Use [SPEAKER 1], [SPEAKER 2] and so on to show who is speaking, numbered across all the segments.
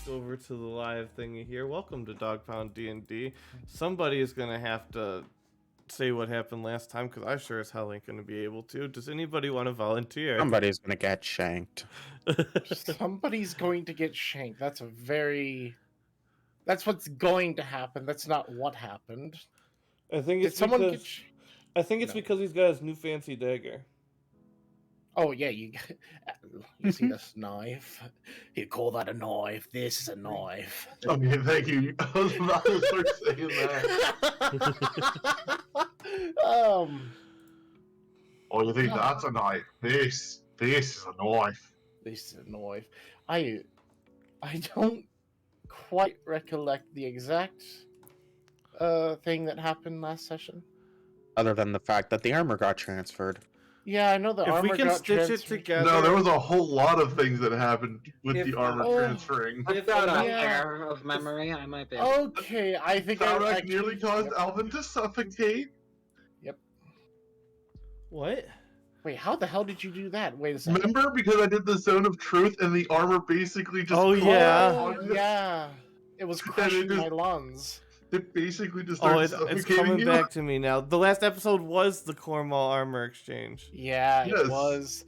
[SPEAKER 1] over to the live thingy here. Welcome to Dog Pound D&D. Somebody is going to have to say what happened last time, because I sure as hell ain't going to be able to. Does anybody want to volunteer?
[SPEAKER 2] Somebody's going to get shanked.
[SPEAKER 3] Somebody's going to get shanked. That's what's going to happen. That's not what happened.
[SPEAKER 1] I think
[SPEAKER 3] Did
[SPEAKER 1] it's
[SPEAKER 3] someone
[SPEAKER 1] because
[SPEAKER 3] get...
[SPEAKER 1] I think it's
[SPEAKER 3] No.
[SPEAKER 1] because he's got his new fancy dagger.
[SPEAKER 3] Oh, yeah, you see this knife? You call that a knife? This is a knife.
[SPEAKER 4] Okay, thank you. I was about to start saying that.
[SPEAKER 3] Oh,
[SPEAKER 4] you think that's a knife? This is a knife.
[SPEAKER 3] this is a knife. I don't quite recollect the exact thing that happened last session.
[SPEAKER 2] Other than the fact that the armor got transferred.
[SPEAKER 3] Yeah, I know the
[SPEAKER 1] If
[SPEAKER 3] armor
[SPEAKER 1] we can
[SPEAKER 3] got
[SPEAKER 1] stitch it
[SPEAKER 3] transferred.
[SPEAKER 1] together...
[SPEAKER 4] No, there was a whole lot of things that happened with
[SPEAKER 5] If-
[SPEAKER 4] the armor
[SPEAKER 3] Oh.
[SPEAKER 4] transferring.
[SPEAKER 5] I've got a
[SPEAKER 3] Yeah.
[SPEAKER 5] hair of memory. I might be.
[SPEAKER 3] Okay, I think I
[SPEAKER 4] nearly caused
[SPEAKER 3] Yep.
[SPEAKER 4] Alvin to suffocate.
[SPEAKER 1] What?
[SPEAKER 3] Wait, how the hell did you do that? Wait a second.
[SPEAKER 4] Remember, because I did the zone of truth and the armor basically just.
[SPEAKER 1] Oh, yeah.
[SPEAKER 3] Oh, yeah. It was crushing
[SPEAKER 4] just-
[SPEAKER 3] my lungs.
[SPEAKER 4] It basically just
[SPEAKER 1] Oh,
[SPEAKER 4] started
[SPEAKER 1] it's
[SPEAKER 4] suffocating
[SPEAKER 1] coming
[SPEAKER 4] you.
[SPEAKER 1] back to me now. The last episode was the Cornwall armor exchange.
[SPEAKER 3] Yeah,
[SPEAKER 4] Yes.
[SPEAKER 3] it was.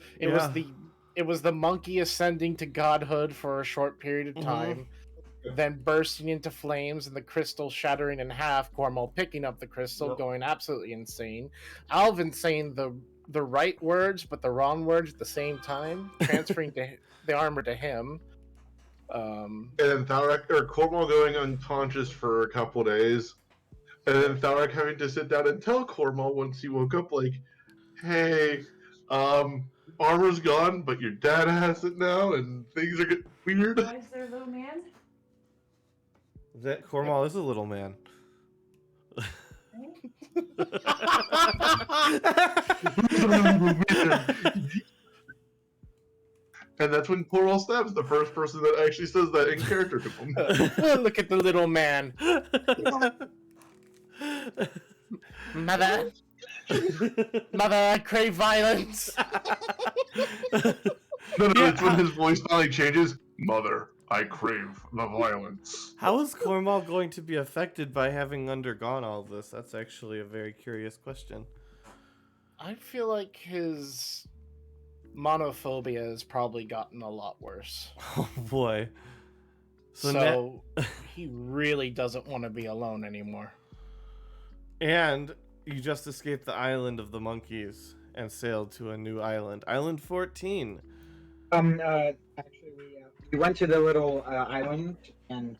[SPEAKER 3] It was the monkey ascending to godhood for a short period of
[SPEAKER 1] Mhm.
[SPEAKER 3] time, then bursting into flames and the crystal shattering in half. Cornwall picking up the crystal,
[SPEAKER 1] Yep.
[SPEAKER 3] going absolutely insane. Alvin saying the right words but the wrong words at the same time, transferring the armor to him.
[SPEAKER 4] And then Cornwall going unconscious for a couple days. And then Thalric having to sit down and tell Cornwall once he woke up, like, hey, armor's gone, but your dad has it now, and things are getting weird.
[SPEAKER 6] Why is there a little man?
[SPEAKER 1] That Cornwall is a little man.
[SPEAKER 4] And that's when Cornwall stabs the first person that actually says that in character to him.
[SPEAKER 3] Look at the little man. Mother, I crave violence.
[SPEAKER 4] No, it's when his voice finally changes. Mother, I crave the violence.
[SPEAKER 1] How is Cornwall going to be affected by having undergone all this? That's actually a very curious question.
[SPEAKER 3] I feel like his monophobia has probably gotten a lot worse.
[SPEAKER 1] Oh boy.
[SPEAKER 3] So he really doesn't want to be alone anymore.
[SPEAKER 1] And you just escaped the island of the monkeys and sailed to a new island. Island 14.
[SPEAKER 5] Actually, we went to the little island and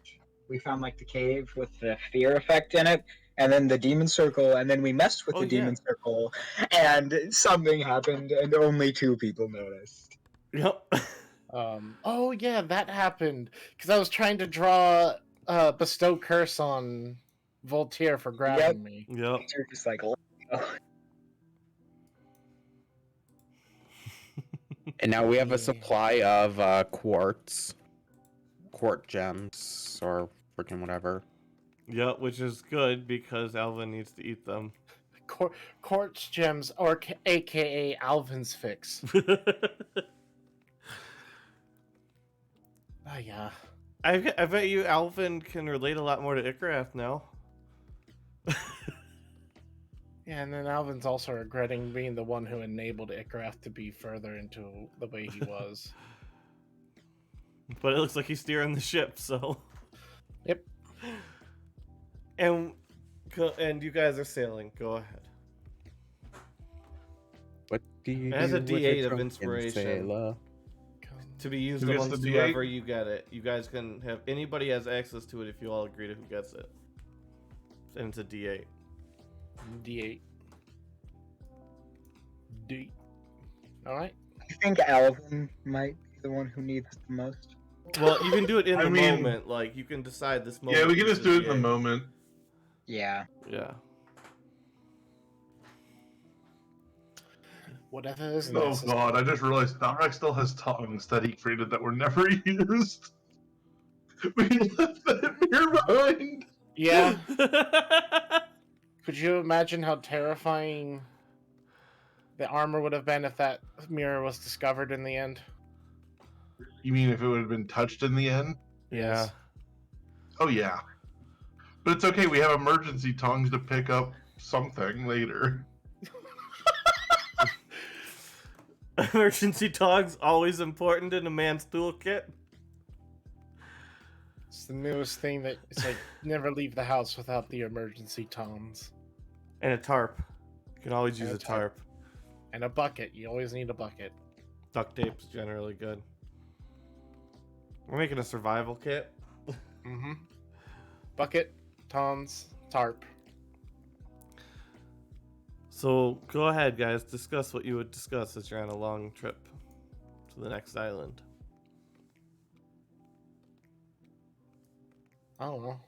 [SPEAKER 5] we found like the cave with the fear effect in it, and then the demon circle, and then we messed with
[SPEAKER 1] Oh,
[SPEAKER 5] the
[SPEAKER 1] yeah.
[SPEAKER 5] demon circle, and something happened, and only 2 people noticed.
[SPEAKER 1] Yep.
[SPEAKER 3] Oh yeah, that happened because I was trying to draw bestow curse on Voltaire for grabbing me.
[SPEAKER 1] Yep.
[SPEAKER 5] You're just like, oh.
[SPEAKER 2] And now we have a
[SPEAKER 3] Yeah.
[SPEAKER 2] supply of quartz gems, or freaking whatever.
[SPEAKER 1] Yep, which is good because Alvin needs to eat them.
[SPEAKER 3] Quartz gems, or aka Alvin's fix. Oh yeah.
[SPEAKER 1] I bet you Alvin can relate a lot more to Ikrath now.
[SPEAKER 3] Yeah, and then Alvin's also regretting being the one who enabled Ikrath to be further into the way he was.
[SPEAKER 1] But it looks like he's steering the ship, so.
[SPEAKER 3] Yep.
[SPEAKER 1] And you guys are sailing. Go ahead.
[SPEAKER 2] What do you
[SPEAKER 1] It has
[SPEAKER 2] do
[SPEAKER 1] a
[SPEAKER 2] with
[SPEAKER 1] D8 of
[SPEAKER 2] drunken
[SPEAKER 1] inspiration.
[SPEAKER 2] sailor?
[SPEAKER 1] To be used
[SPEAKER 4] Who gets
[SPEAKER 1] amongst
[SPEAKER 4] the D8?
[SPEAKER 1] whoever you get it. You guys can have anybody has access to it if you all agree to who gets it. And it's a D8.
[SPEAKER 3] D8. D. Alright.
[SPEAKER 5] I think Alvin might be the one who needs it the most.
[SPEAKER 1] Well, you can do it in
[SPEAKER 4] I
[SPEAKER 1] the
[SPEAKER 4] mean-
[SPEAKER 1] moment. Like you can decide this moment.
[SPEAKER 4] Yeah, we can
[SPEAKER 1] is
[SPEAKER 4] just do it in the
[SPEAKER 1] D8.
[SPEAKER 4] moment.
[SPEAKER 5] Yeah.
[SPEAKER 1] Yeah.
[SPEAKER 3] Whatever is
[SPEAKER 4] Oh
[SPEAKER 3] necessary.
[SPEAKER 4] god, I just realized Thalric still has tongues that he created that were never used. We left that mirror behind.
[SPEAKER 3] Yeah. Could you imagine how terrifying the armor would have been if that mirror was discovered in the end?
[SPEAKER 4] You mean if it would have been touched in the end?
[SPEAKER 1] Yeah.
[SPEAKER 4] Oh yeah. But it's okay, we have emergency tongs to pick up something later.
[SPEAKER 1] Emergency dogs always important in a man's toolkit.
[SPEAKER 3] It's the newest thing that it's like never leave the house without the emergency tongs
[SPEAKER 1] And a tarp. You can always use
[SPEAKER 3] And
[SPEAKER 1] a
[SPEAKER 3] a tarp.
[SPEAKER 1] tarp.
[SPEAKER 3] and a bucket. You always need a bucket.
[SPEAKER 1] Duct tape's generally good. We're making a survival kit.
[SPEAKER 3] Mm-hmm. Bucket, tongs, tarp.
[SPEAKER 1] So go ahead, guys. Discuss what you would discuss as you're on a long trip to the next island.
[SPEAKER 3] I don't know.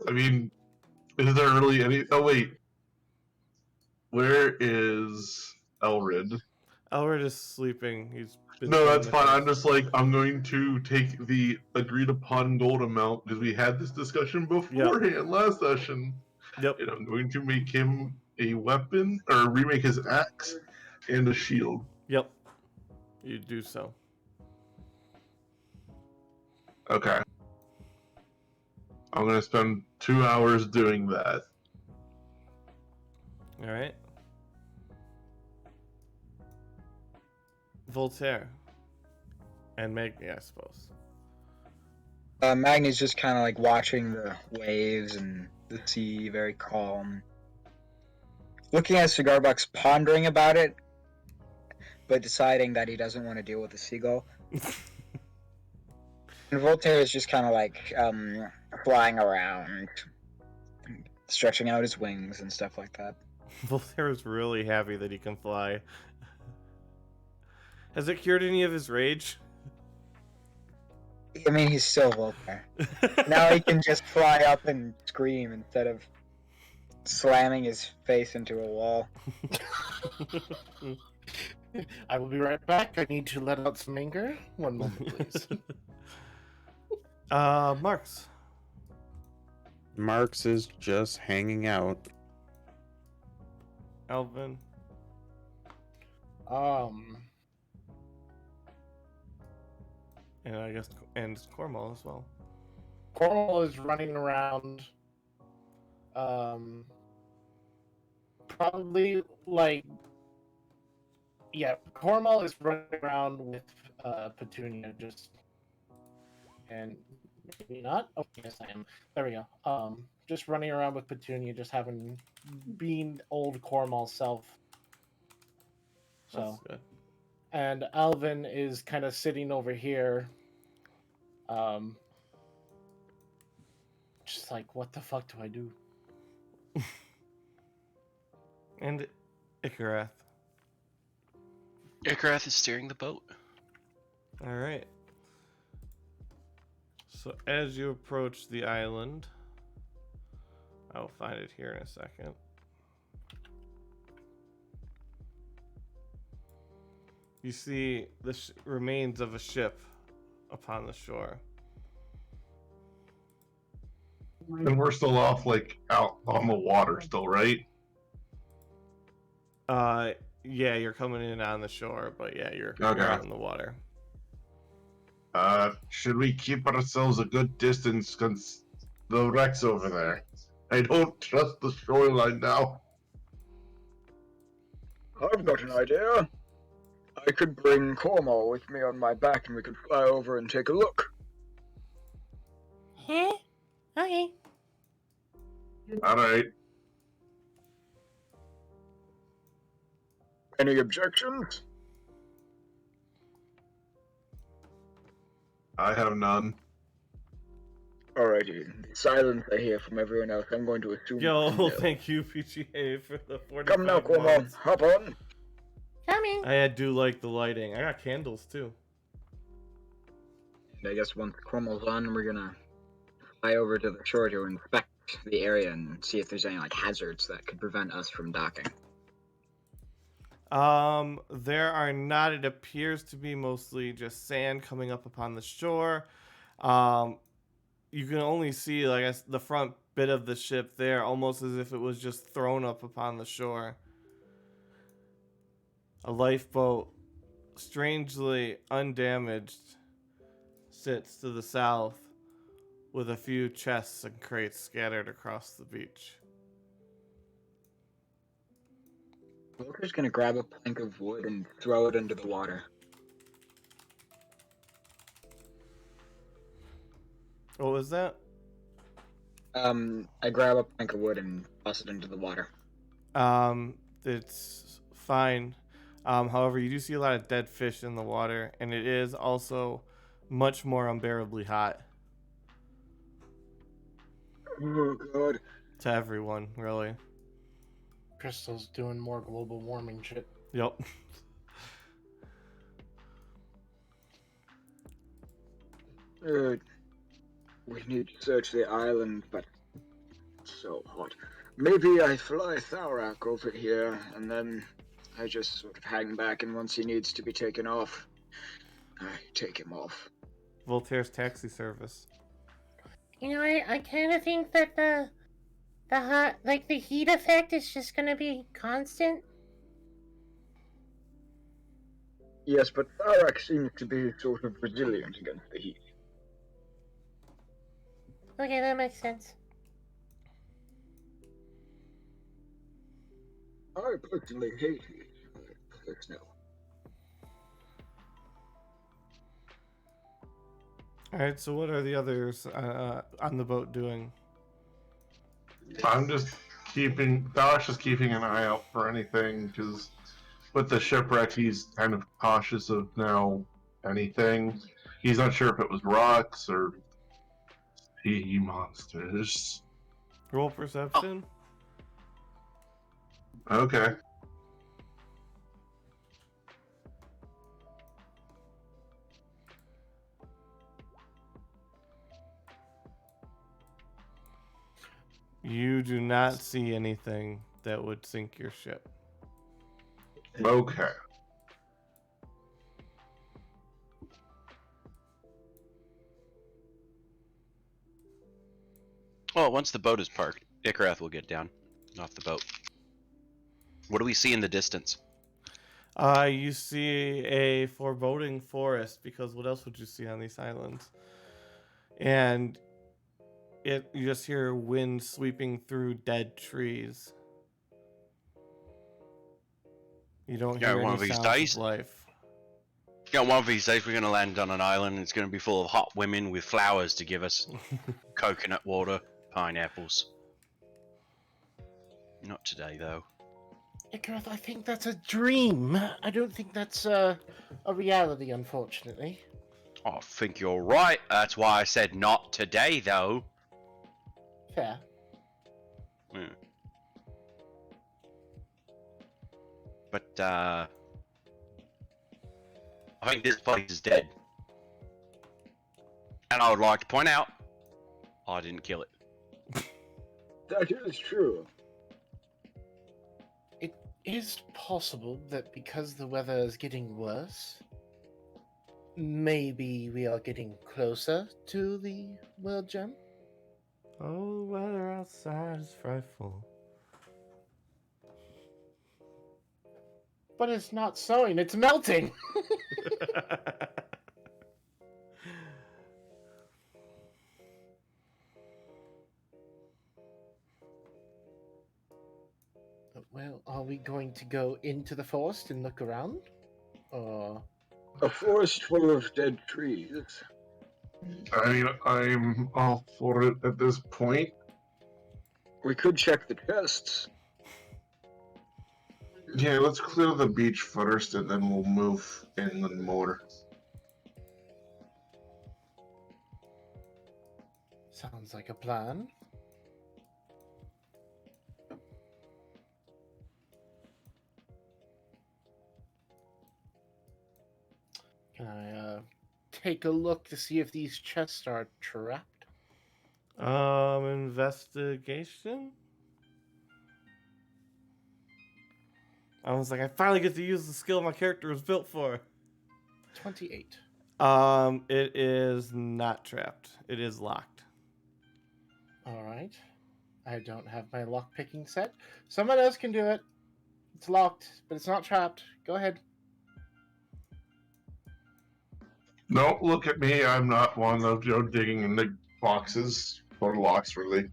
[SPEAKER 4] I mean, is there really any? Oh wait, where is Elrid?
[SPEAKER 1] Elred is sleeping. He's been
[SPEAKER 4] No,
[SPEAKER 1] doing
[SPEAKER 4] that's fine. I'm
[SPEAKER 1] missions.
[SPEAKER 4] just like I'm going to take the agreed upon gold amount because we had this discussion beforehand last session,
[SPEAKER 1] Yep.
[SPEAKER 4] and I'm going to make him a weapon or remake his axe and a shield.
[SPEAKER 1] Yep. You do so.
[SPEAKER 4] Okay. I'm gonna spend 2 hours doing that.
[SPEAKER 1] All right. Voltaire. And Magni, I suppose.
[SPEAKER 5] Magni's just kind of like watching the waves and the sea, very calm. Looking at Cigar Box, pondering about it, but deciding that he doesn't want to deal with the seagull. And Voltaire is just kind of like flying around, stretching out his wings and stuff like that.
[SPEAKER 1] Voltaire is really happy that he can fly. Has it cured any of his rage?
[SPEAKER 5] I mean, he's still Voltaire. Now he can just fly up and scream instead of slamming his face into a wall.
[SPEAKER 3] I will be right back. I need to let out some anger. One moment, please.
[SPEAKER 1] Marks.
[SPEAKER 2] Marx is just hanging out.
[SPEAKER 1] Alvin. And I guess and Cornwall as well.
[SPEAKER 3] Cornwall is running around. Probably like. Yeah, Cornwall is running around with Petunia just. And maybe not. Oh, yes, I am. There we go. Just running around with Petunia, just being old Cornwall self. So.
[SPEAKER 1] That's good.
[SPEAKER 3] And Alvin is kind of sitting over here, just like, what the fuck do I do?
[SPEAKER 1] And Ikarath.
[SPEAKER 6] Ikarath is steering the boat.
[SPEAKER 1] All right. So as you approach the island, I'll find it here in a second. You see the remains of a ship upon the shore.
[SPEAKER 4] And we're still off, like, out on the water still, right?
[SPEAKER 1] Yeah, you're coming in on the shore, but yeah, you're
[SPEAKER 4] Okay.
[SPEAKER 1] out in the water.
[SPEAKER 4] Should we keep ourselves a good distance because the wreck's over there? I don't trust the shoreline now.
[SPEAKER 5] I've got an idea. I could bring Cornwall with me on my back and we could fly over and take a look.
[SPEAKER 3] Huh? Okay.
[SPEAKER 4] Alright.
[SPEAKER 5] Any objections?
[SPEAKER 4] I have none.
[SPEAKER 5] Alrighty. Silence I hear from everyone else. I'm going to assume.
[SPEAKER 1] Yo, thank you, PGA, for the 45
[SPEAKER 5] Come now, Cornwall.
[SPEAKER 1] months.
[SPEAKER 5] Hop on.
[SPEAKER 3] Coming.
[SPEAKER 1] I do like the lighting. I got candles too.
[SPEAKER 5] I guess once Cornwall's on, we're gonna fly over to the shore to inspect the area and see if there's any like hazards that could prevent us from docking.
[SPEAKER 1] There are not. It appears to be mostly just sand coming up upon the shore. You can only see, like, the front bit of the ship there, almost as if it was just thrown up upon the shore. A lifeboat, strangely undamaged, sits to the south, with a few chests and crates scattered across the beach.
[SPEAKER 5] Walker's gonna grab a plank of wood and throw it into the water.
[SPEAKER 1] What was that?
[SPEAKER 5] I grab a plank of wood and toss it into the water.
[SPEAKER 1] It's fine. However, you do see a lot of dead fish in the water, and it is also much more unbearably hot
[SPEAKER 5] Oh god.
[SPEAKER 1] to everyone, really.
[SPEAKER 3] Crystal's doing more global warming shit.
[SPEAKER 1] Yep.
[SPEAKER 5] We need to search the island, but it's so hot. Maybe I fly Tharak over here, and then I just sort of hang back, and once he needs to be taken off, I take him off.
[SPEAKER 1] Voltaire's taxi service.
[SPEAKER 6] You know, I kind of think that the hot, like the heat effect is just gonna be constant.
[SPEAKER 5] Yes, but Tharak seems to be sort of resilient against the heat.
[SPEAKER 6] Okay, that makes sense.
[SPEAKER 5] I personally hate heat. There's no.
[SPEAKER 1] All right, so what are the others on the boat doing?
[SPEAKER 4] I'm just Tharak's just keeping an eye out for anything, because with the shipwreck, he's kind of cautious of now anything. He's not sure if it was rocks or sea monsters.
[SPEAKER 1] Roll perception.
[SPEAKER 4] Okay.
[SPEAKER 1] You do not see anything that would sink your ship.
[SPEAKER 4] Okay.
[SPEAKER 7] Well, once the boat is parked, Ikarath will get down off the boat. What do we see in the distance?
[SPEAKER 1] You see a foreboding forest, because what else would you see on these islands? And you just hear wind sweeping through dead trees. You don't
[SPEAKER 7] Yeah,
[SPEAKER 1] hear
[SPEAKER 7] one
[SPEAKER 1] any
[SPEAKER 7] of these
[SPEAKER 1] sounds
[SPEAKER 7] days.
[SPEAKER 1] of life.
[SPEAKER 7] Yeah, one of these days we're going to land on an island. It's going to be full of hot women with flowers to give us coconut water, pineapples. Not today, though.
[SPEAKER 3] Icarus, I think that's a dream. I don't think that's a reality, unfortunately.
[SPEAKER 7] I think you're right. That's why I said not today, though.
[SPEAKER 3] Fair.
[SPEAKER 7] But, I think this place is dead. And I would like to point out, I didn't kill it.
[SPEAKER 5] That is true.
[SPEAKER 3] It is possible that because the weather is getting worse, maybe we are getting closer to the world gem.
[SPEAKER 1] Oh, the weather outside is frightful.
[SPEAKER 3] But it's not snowing, it's melting! Well, are we going to go into the forest and look around? Or...
[SPEAKER 5] A forest full of dead trees.
[SPEAKER 4] I mean, I'm all for it at this point.
[SPEAKER 5] We could check the chests.
[SPEAKER 4] Yeah, let's clear the beach first, and then we'll move inland more.
[SPEAKER 3] Sounds like a plan. Can I take a look to see if these chests are trapped?
[SPEAKER 1] Investigation? I was like, I finally get to use the skill my character was built for.
[SPEAKER 3] 28.
[SPEAKER 1] It is not trapped. It is locked.
[SPEAKER 3] Alright. I don't have my lock picking set. Someone else can do it. It's locked, but it's not trapped. Go ahead.
[SPEAKER 4] Don't look at me. I'm not one of digging in the boxes or locks, really.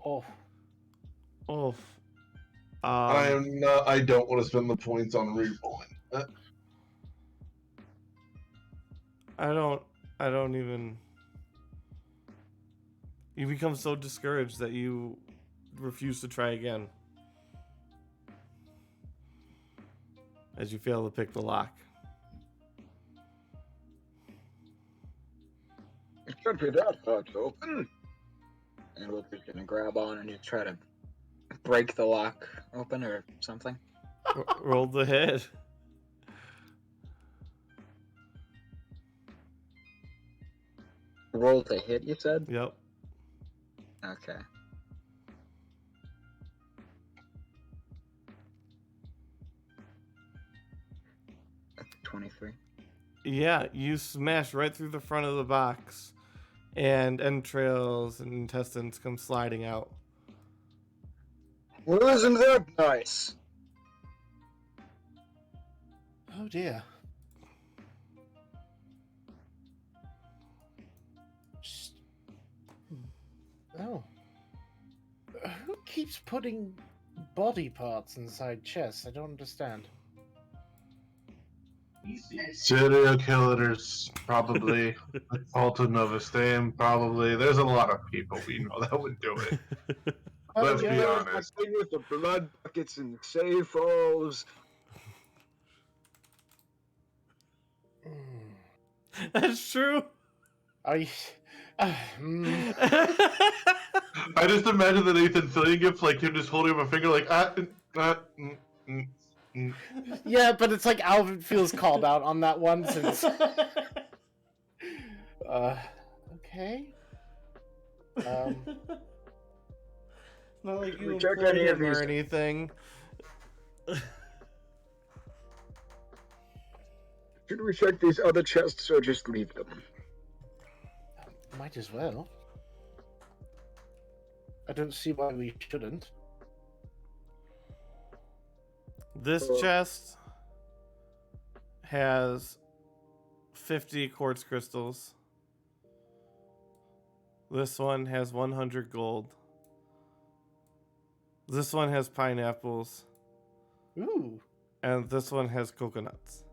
[SPEAKER 3] Oh,
[SPEAKER 1] Oof.
[SPEAKER 4] I don't want to spend the points on re-rolling.
[SPEAKER 1] I don't even. You become so discouraged that you refuse to try again. As you fail to pick the lock.
[SPEAKER 5] It should be that hard to open. And Wilker's gonna grab on and just try to break the lock open or something.
[SPEAKER 1] Roll the hit.
[SPEAKER 5] Roll to hit, you said?
[SPEAKER 1] Yep.
[SPEAKER 5] Okay. That's 23.
[SPEAKER 1] Yeah, you smash right through the front of the box, and entrails and intestines come sliding out.
[SPEAKER 5] Well, isn't that nice?
[SPEAKER 3] oh dear. Just... Oh. Who keeps putting body parts inside chests? I don't understand.
[SPEAKER 4] Serial killers, probably. Alta Novostein, probably. There's a lot of people we know that would do it. Let's be honest.
[SPEAKER 5] Thing with the blood buckets and safe rolls.
[SPEAKER 1] That's true.
[SPEAKER 3] Are you...
[SPEAKER 4] I just imagine the Nathan Fillion gift, like him just holding up a finger, like,
[SPEAKER 3] Yeah, but it's like Alvin feels called out on that one since... okay.
[SPEAKER 1] Not like you
[SPEAKER 5] Check
[SPEAKER 1] employed
[SPEAKER 5] any of
[SPEAKER 1] him or
[SPEAKER 5] these.
[SPEAKER 1] anything.
[SPEAKER 5] Should we check these other chests or just leave them?
[SPEAKER 3] Might as well. I don't see why we shouldn't.
[SPEAKER 1] This chest has 50 quartz crystals. This one has 100 gold. This one has pineapples.
[SPEAKER 3] Ooh.
[SPEAKER 1] And this one has coconuts.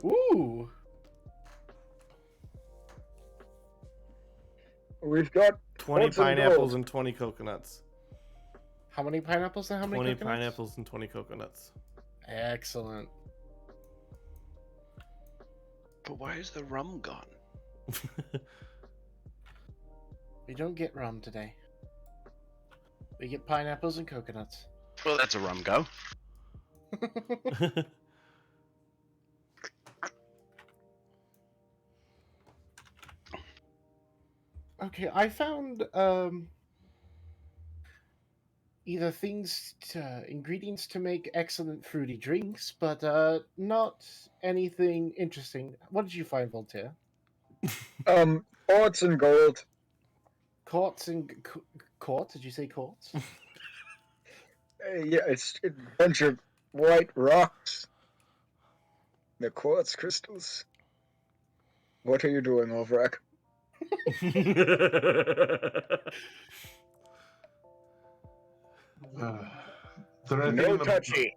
[SPEAKER 3] Ooh.
[SPEAKER 5] We've got
[SPEAKER 1] 20
[SPEAKER 5] lots of
[SPEAKER 1] pineapples
[SPEAKER 5] gold.
[SPEAKER 1] and 20 coconuts.
[SPEAKER 3] How many pineapples and how many
[SPEAKER 1] 20
[SPEAKER 3] coconuts?
[SPEAKER 1] pineapples and 20 coconuts.
[SPEAKER 3] Excellent.
[SPEAKER 7] But why is the rum gone?
[SPEAKER 3] We don't get rum today. We get pineapples and coconuts.
[SPEAKER 7] Well, that's a rum go.
[SPEAKER 3] Okay, I found either ingredients to make excellent fruity drinks, but not anything interesting. What did you find, Voltaire?
[SPEAKER 5] Quartz and gold.
[SPEAKER 3] Quartz and quartz? Did you say quartz?
[SPEAKER 5] Yeah, it's a bunch of white rocks. The quartz crystals. What are you doing, Ovrak? No touchy.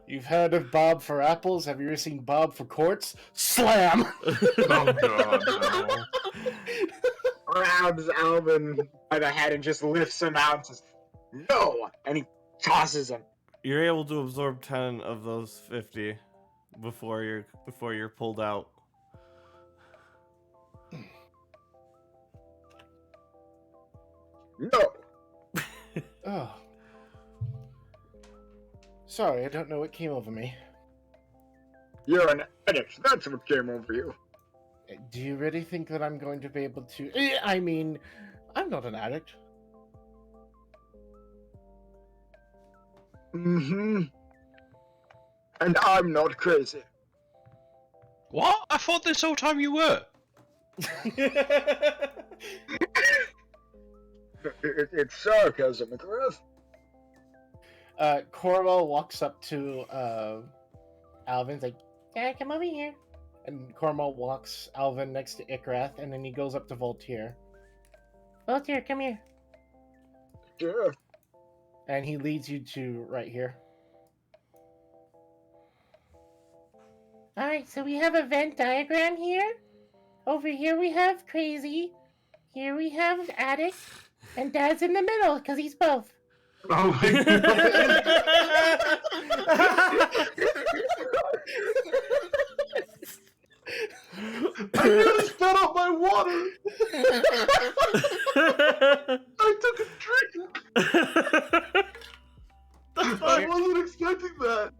[SPEAKER 3] You've heard of Bob for apples? Have you ever seen Bob for quartz? Slam!
[SPEAKER 4] Oh god, no.
[SPEAKER 5] Grabs Alvin by the head and just lifts him out and says, "No!" And he tosses him.
[SPEAKER 1] You're able to absorb 10 of those 50 before you're pulled out.
[SPEAKER 5] No!
[SPEAKER 3] Oh. Sorry, I don't know what came over me.
[SPEAKER 5] You're an addict. That's what came over you.
[SPEAKER 3] Do you really think that I'm going to be able to... I mean, I'm not an addict.
[SPEAKER 5] Mm-hmm. And I'm not crazy.
[SPEAKER 7] What? I thought this whole time you were.
[SPEAKER 5] It's sarcasm, McGrath.
[SPEAKER 3] Corwell walks up to
[SPEAKER 6] Alvin's like, Dad, come over here.
[SPEAKER 3] And Cormal walks Alvin next to Ikrath, and then he goes up to Voltaire.
[SPEAKER 6] Voltaire, come here.
[SPEAKER 5] Yeah.
[SPEAKER 3] And he leads you to right here.
[SPEAKER 6] Alright, so we have a Venn diagram here. Over here we have crazy. Here we have addict. And Dad's in the middle, because he's both.
[SPEAKER 4] Oh my I nearly spit out my water. I took a drink. I wasn't expecting that.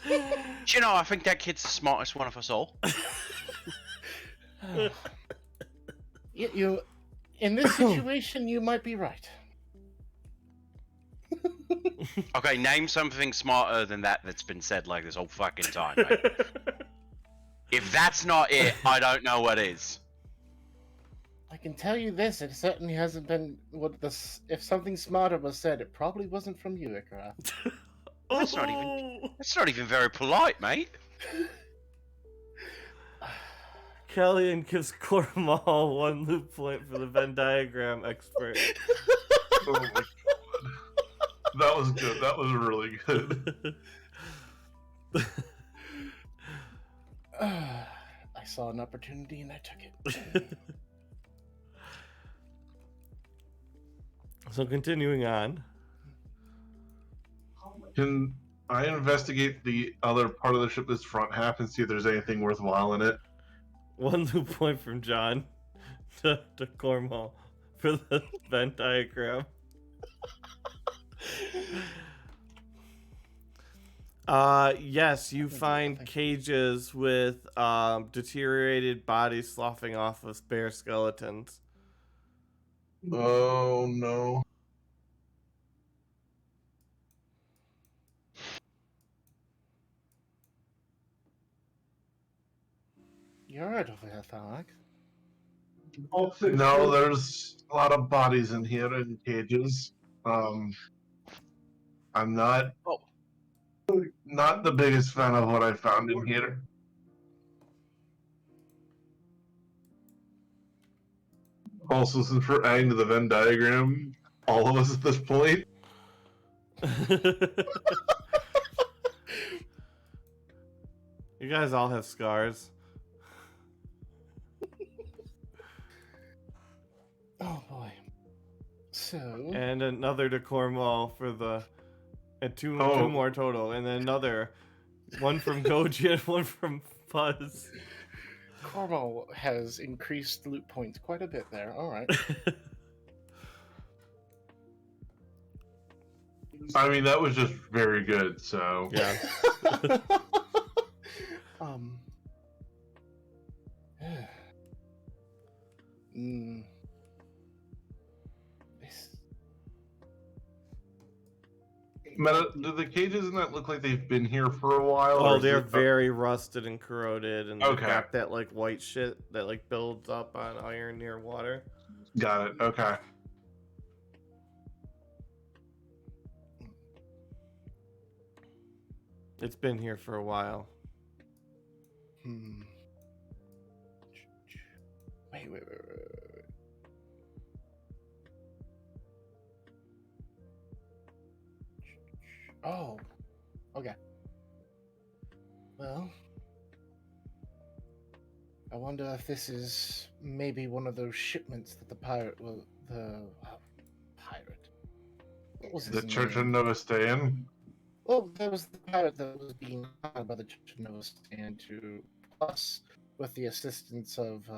[SPEAKER 7] Do you know, I think that kid's the smartest one of us all.
[SPEAKER 3] You, in this situation, you might be right.
[SPEAKER 7] Okay, name something smarter than that that's been said like this whole fucking time, mate. If that's not it, I don't know what is.
[SPEAKER 3] I can tell you this: it certainly hasn't been what this. If something smarter was said, it probably wasn't from you, Ikrath.
[SPEAKER 7] That's not even very polite, mate.
[SPEAKER 1] Kellyanne gives Cormal 1 loop point for the Venn diagram expert.
[SPEAKER 4] Oh my god. That was good. That was really good.
[SPEAKER 3] I saw an opportunity and I took it.
[SPEAKER 1] So continuing on.
[SPEAKER 4] Can I investigate the other part of the ship, this front half, and see if there's anything worthwhile in it?
[SPEAKER 1] 1 loop point from John to Cormal for the Venn diagram. Yes, you find cages with deteriorated bodies sloughing off of bare skeletons.
[SPEAKER 4] Oh no.
[SPEAKER 3] You're right over here, Thalak.
[SPEAKER 4] No, there's a lot of bodies in here in cages. I'm not the biggest fan of what I found in here. Also, since we're adding to the Venn diagram, all of us at this point,
[SPEAKER 1] You guys all have scars.
[SPEAKER 3] Oh boy. So.
[SPEAKER 1] And another to Cornwall for the... And two more total. And then another. One from Goji and one from Fuzz.
[SPEAKER 3] Cormal has increased loot points quite a bit there. Alright.
[SPEAKER 4] I mean, that was just very good, so...
[SPEAKER 1] Yeah.
[SPEAKER 3] This...
[SPEAKER 4] Do the cages in that look like they've been here for a while?
[SPEAKER 1] Oh,
[SPEAKER 4] or is
[SPEAKER 1] they're
[SPEAKER 4] it-
[SPEAKER 1] very rusted and corroded, and they've
[SPEAKER 4] Okay.
[SPEAKER 1] got that like white shit that like builds up on iron near water.
[SPEAKER 4] Got it, okay.
[SPEAKER 1] It's been here for a while.
[SPEAKER 3] Wait. Oh. Okay. Well, I wonder if this is maybe one of those shipments that the pirate will. Pirate. What was his
[SPEAKER 4] The Church of
[SPEAKER 3] name?
[SPEAKER 4] Nova Stayan?
[SPEAKER 3] Well, there was the pirate that was being hired by the Church of Nova Stand to, plus, with the assistance of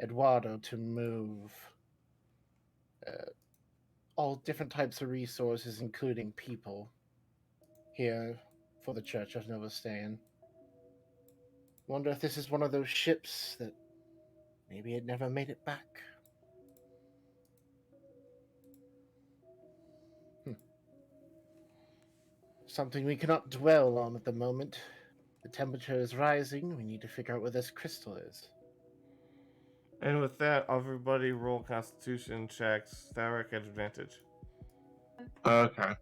[SPEAKER 3] Eduardo, to move all different types of resources, including people, here for the Church of Nova Stand. Wonder if this is one of those ships that maybe it never made it back. Something we cannot dwell on at the moment. The temperature is rising. We need to figure out where this crystal is.
[SPEAKER 1] And with that, everybody roll Constitution checks. Tharic at advantage.
[SPEAKER 4] Okay.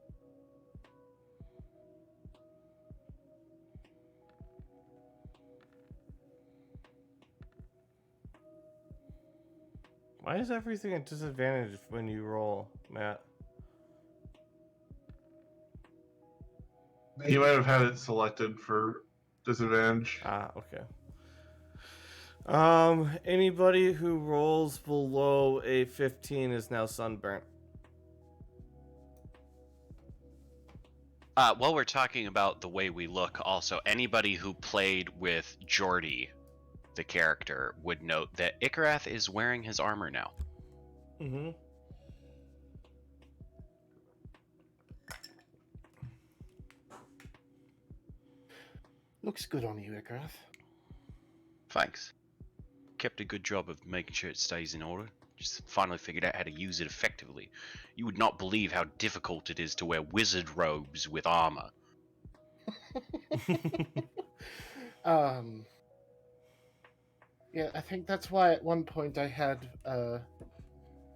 [SPEAKER 1] Why is everything at disadvantage when you roll, Matt?
[SPEAKER 4] He might have had it selected for disadvantage.
[SPEAKER 1] Ah, okay. Anybody who rolls below a 15 is now sunburnt.
[SPEAKER 7] While we're talking about the way we look, also, anybody who played with Jordy, the character, would note that Ikrath is wearing his armor now.
[SPEAKER 1] Mm-hmm.
[SPEAKER 3] Looks good on you, Ikarth.
[SPEAKER 7] Thanks. Kept a good job of making sure it stays in order. Just finally figured out how to use it effectively. You would not believe how difficult it is to wear wizard robes with armor.
[SPEAKER 3] Yeah, I think that's why at one point I had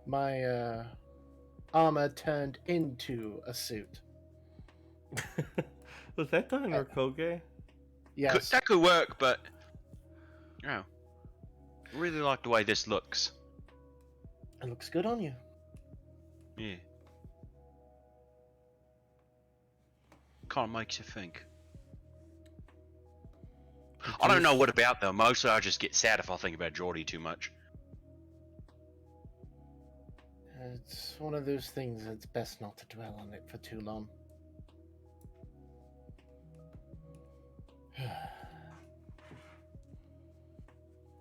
[SPEAKER 3] my armor turned into a suit.
[SPEAKER 1] Was that done in Rokoge?
[SPEAKER 3] Yes.
[SPEAKER 7] That could work, but I really like the way this looks.
[SPEAKER 3] It looks good on you.
[SPEAKER 7] Yeah. Kind of makes you think. I don't know what about though. Mostly I just get sad if I think about Geordie too much.
[SPEAKER 3] It's one of those things that's best not to dwell on it for too long.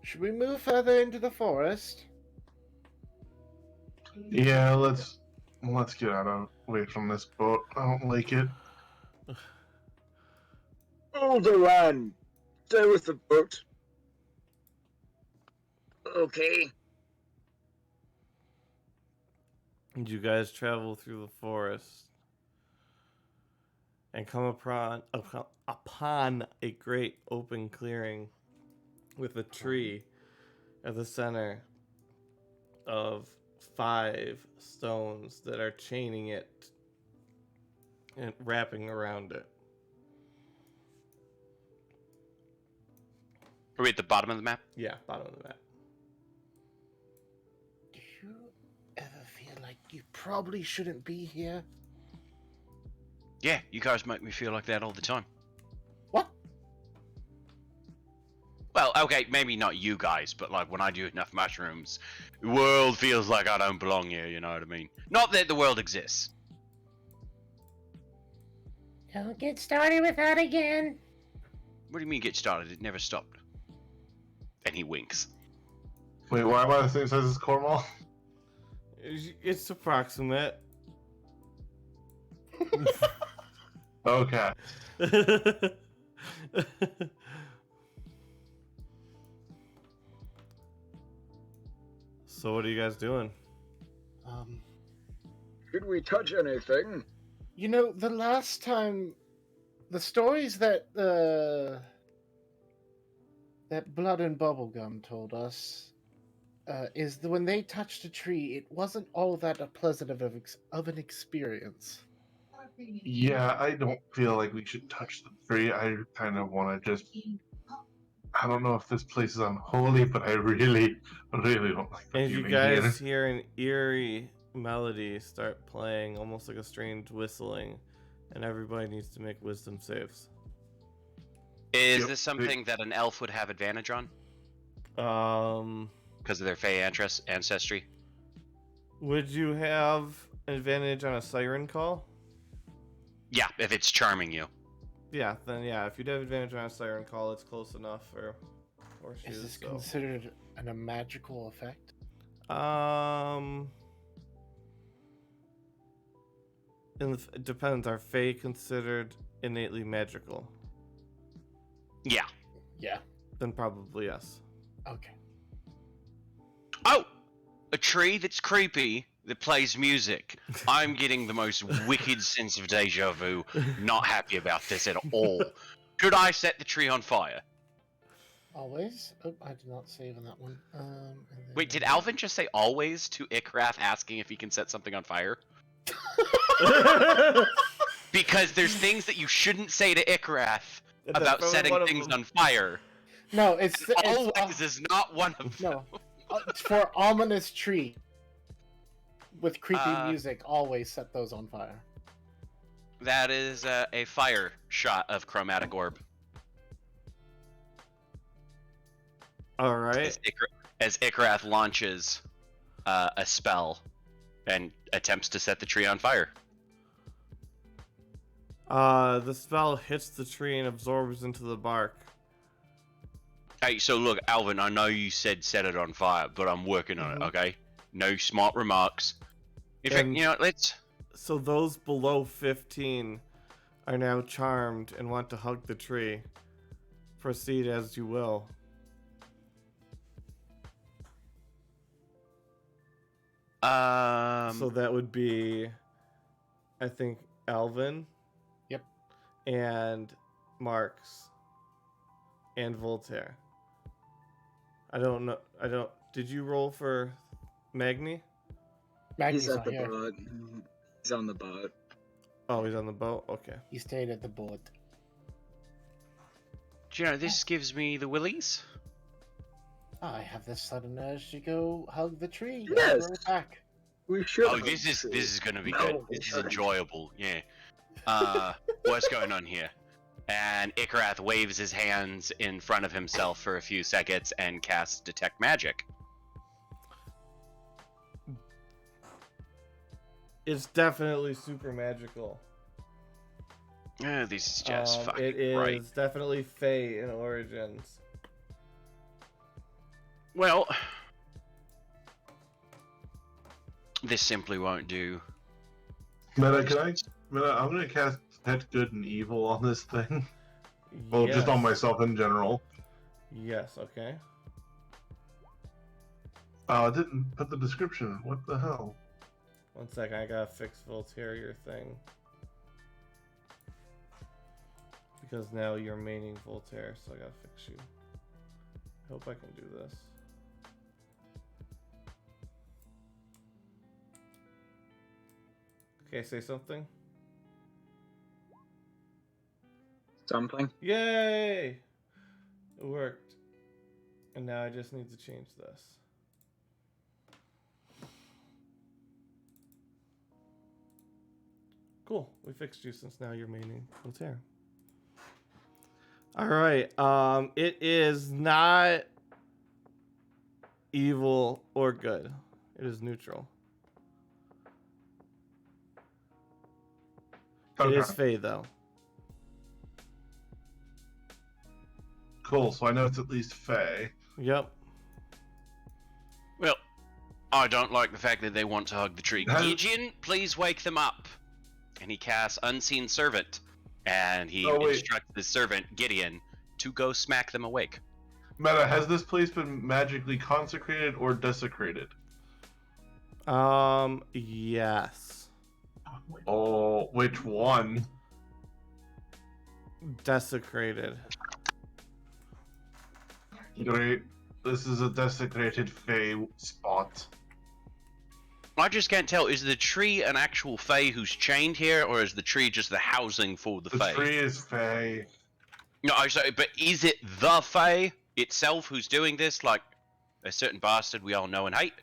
[SPEAKER 3] Should we move further into the forest?
[SPEAKER 4] Yeah, let's get away from this boat. I don't like it.
[SPEAKER 5] Older one, stay with the boat. Okay.
[SPEAKER 1] And you guys travel through the forest and come upon a great open clearing with a tree at the center of 5 stones that are chaining it and wrapping around it.
[SPEAKER 7] Are we at the bottom of the map?
[SPEAKER 1] Yeah, bottom of the map.
[SPEAKER 3] Do you ever feel like you probably shouldn't be here?
[SPEAKER 7] Yeah, you guys make me feel like that all the time.
[SPEAKER 3] What?
[SPEAKER 7] Well, okay, maybe not you guys, but like when I do enough mushrooms, the world feels like I don't belong here, you know what I mean? Not that the world exists.
[SPEAKER 6] Don't get started with that again.
[SPEAKER 7] What do you mean get started? It never stopped. And he winks.
[SPEAKER 4] Wait, why am I the same size as Cornwall?
[SPEAKER 1] It's approximate.
[SPEAKER 4] Okay.
[SPEAKER 1] So what are you guys doing?
[SPEAKER 5] Should we touch anything?
[SPEAKER 3] You know, the last time, the stories that that Blood and Bubblegum told us is that when they touched a tree, it wasn't all that pleasant of an experience.
[SPEAKER 4] Yeah, I don't feel like we should touch the tree. I kind of want to just. I don't know if this place is unholy, but I really don't like the
[SPEAKER 1] And you
[SPEAKER 4] feeling
[SPEAKER 1] guys
[SPEAKER 4] here.
[SPEAKER 1] hear an eerie melody start playing, almost like a strange whistling, and everybody needs to make wisdom saves.
[SPEAKER 7] Is
[SPEAKER 4] Yep.
[SPEAKER 7] this something that an elf would have advantage on? Because of their Fey ancestry?
[SPEAKER 1] Would you have an advantage on a siren call?
[SPEAKER 7] Yeah, if it's charming you.
[SPEAKER 1] Yeah, then yeah, if you'd have advantage on a siren call, it's close enough for horseshoes.
[SPEAKER 3] Is this
[SPEAKER 1] so.
[SPEAKER 3] considered a magical effect?
[SPEAKER 1] It depends. Are Fae considered innately magical?
[SPEAKER 7] Yeah.
[SPEAKER 3] Yeah.
[SPEAKER 1] Then probably yes.
[SPEAKER 3] Okay.
[SPEAKER 7] Oh! A tree that's creepy that plays music. I'm getting the most wicked sense of deja vu. Not happy about this at all. Should I set the tree on fire?
[SPEAKER 3] Always? Oh, I did not save on that one. And then-
[SPEAKER 7] Wait, did Alvin just say always to Ikrath asking if he can set something on fire? Because there's things that you shouldn't say to Ikrath
[SPEAKER 1] And that's
[SPEAKER 7] about
[SPEAKER 1] probably
[SPEAKER 7] setting
[SPEAKER 1] one of
[SPEAKER 7] things
[SPEAKER 1] them.
[SPEAKER 7] on fire.
[SPEAKER 3] No, it's
[SPEAKER 7] Always is not one of them.
[SPEAKER 3] no. for ominous tree with creepy
[SPEAKER 7] Uh,
[SPEAKER 3] music, always set those on fire.
[SPEAKER 7] That is a fire shot of chromatic orb.
[SPEAKER 1] All right.
[SPEAKER 7] As Ikrath launches a spell and attempts to set the tree on fire.
[SPEAKER 1] The spell hits the tree and absorbs into the bark.
[SPEAKER 7] Hey, so look, Alvin, I know you said set it on fire, but I'm working on it, okay? No smart remarks. In fact,
[SPEAKER 1] And-
[SPEAKER 7] you know, let's...
[SPEAKER 1] So those below 15 are now charmed and want to hug the tree. Proceed as you will. So that would be, I think, Alvin.
[SPEAKER 3] Yep.
[SPEAKER 1] And Marks. And Voltaire. I don't know. Did you roll for Magni?
[SPEAKER 3] Maggie's
[SPEAKER 5] He's at
[SPEAKER 3] not
[SPEAKER 5] the
[SPEAKER 3] here.
[SPEAKER 5] boat. He's on the boat.
[SPEAKER 1] Oh, he's on the boat? Okay.
[SPEAKER 3] He stayed at the boat.
[SPEAKER 7] Do you know, this gives me the willies.
[SPEAKER 3] I have this sudden urge to go hug the tree.
[SPEAKER 5] Yes.
[SPEAKER 3] I'll be right back.
[SPEAKER 5] We should.
[SPEAKER 7] Oh,
[SPEAKER 5] hug
[SPEAKER 7] this
[SPEAKER 5] the
[SPEAKER 7] is
[SPEAKER 5] tree.
[SPEAKER 7] gonna be
[SPEAKER 5] No,
[SPEAKER 7] good.
[SPEAKER 5] we
[SPEAKER 7] This is
[SPEAKER 5] shouldn't.
[SPEAKER 7] enjoyable, yeah. What's going on here? And Ikrath waves his hands in front of himself for a few seconds and casts Detect Magic.
[SPEAKER 1] It's definitely super magical.
[SPEAKER 7] This is just fucking
[SPEAKER 1] It is
[SPEAKER 7] right.
[SPEAKER 1] definitely Fey in Origins.
[SPEAKER 7] Well, this simply won't do.
[SPEAKER 4] Meta, I'm gonna cast Detect Good and Evil on this thing. Well, just on
[SPEAKER 1] Yes.
[SPEAKER 4] myself in general.
[SPEAKER 1] Yes, okay.
[SPEAKER 4] I didn't put the description. What the hell?
[SPEAKER 1] One second, I gotta fix Voltaire thing. Because now you're maining Voltaire, so I gotta fix you. Hope I can do this. Okay, say something.
[SPEAKER 5] Something.
[SPEAKER 1] Yay! It worked. And now I just need to change this. Cool. We fixed you since now you're maining Voltaire. Alright. It is not evil or good. It is neutral. It is Fey though.
[SPEAKER 4] Cool, so I know it's at least Fey.
[SPEAKER 1] Yep.
[SPEAKER 7] Well, I don't like the fact that they want to hug the tree.
[SPEAKER 4] Has-
[SPEAKER 7] Gideon, please wake them up. And he casts Unseen Servant. And he
[SPEAKER 4] Oh, wait.
[SPEAKER 7] instructs the servant, Gideon, to go smack them awake.
[SPEAKER 4] Meta, has this place been magically consecrated or desecrated?
[SPEAKER 1] Yes.
[SPEAKER 4] Oh, which one?
[SPEAKER 1] Desecrated.
[SPEAKER 4] Great. This is a desecrated Fey spot.
[SPEAKER 7] I just can't tell. Is the tree an actual Fae who's chained here, or is the tree just the housing for the
[SPEAKER 4] The
[SPEAKER 7] Fae?
[SPEAKER 4] tree is Fey.
[SPEAKER 7] No, I'm sorry, but is it the Fae itself who's doing this, like a certain bastard we all know and hate?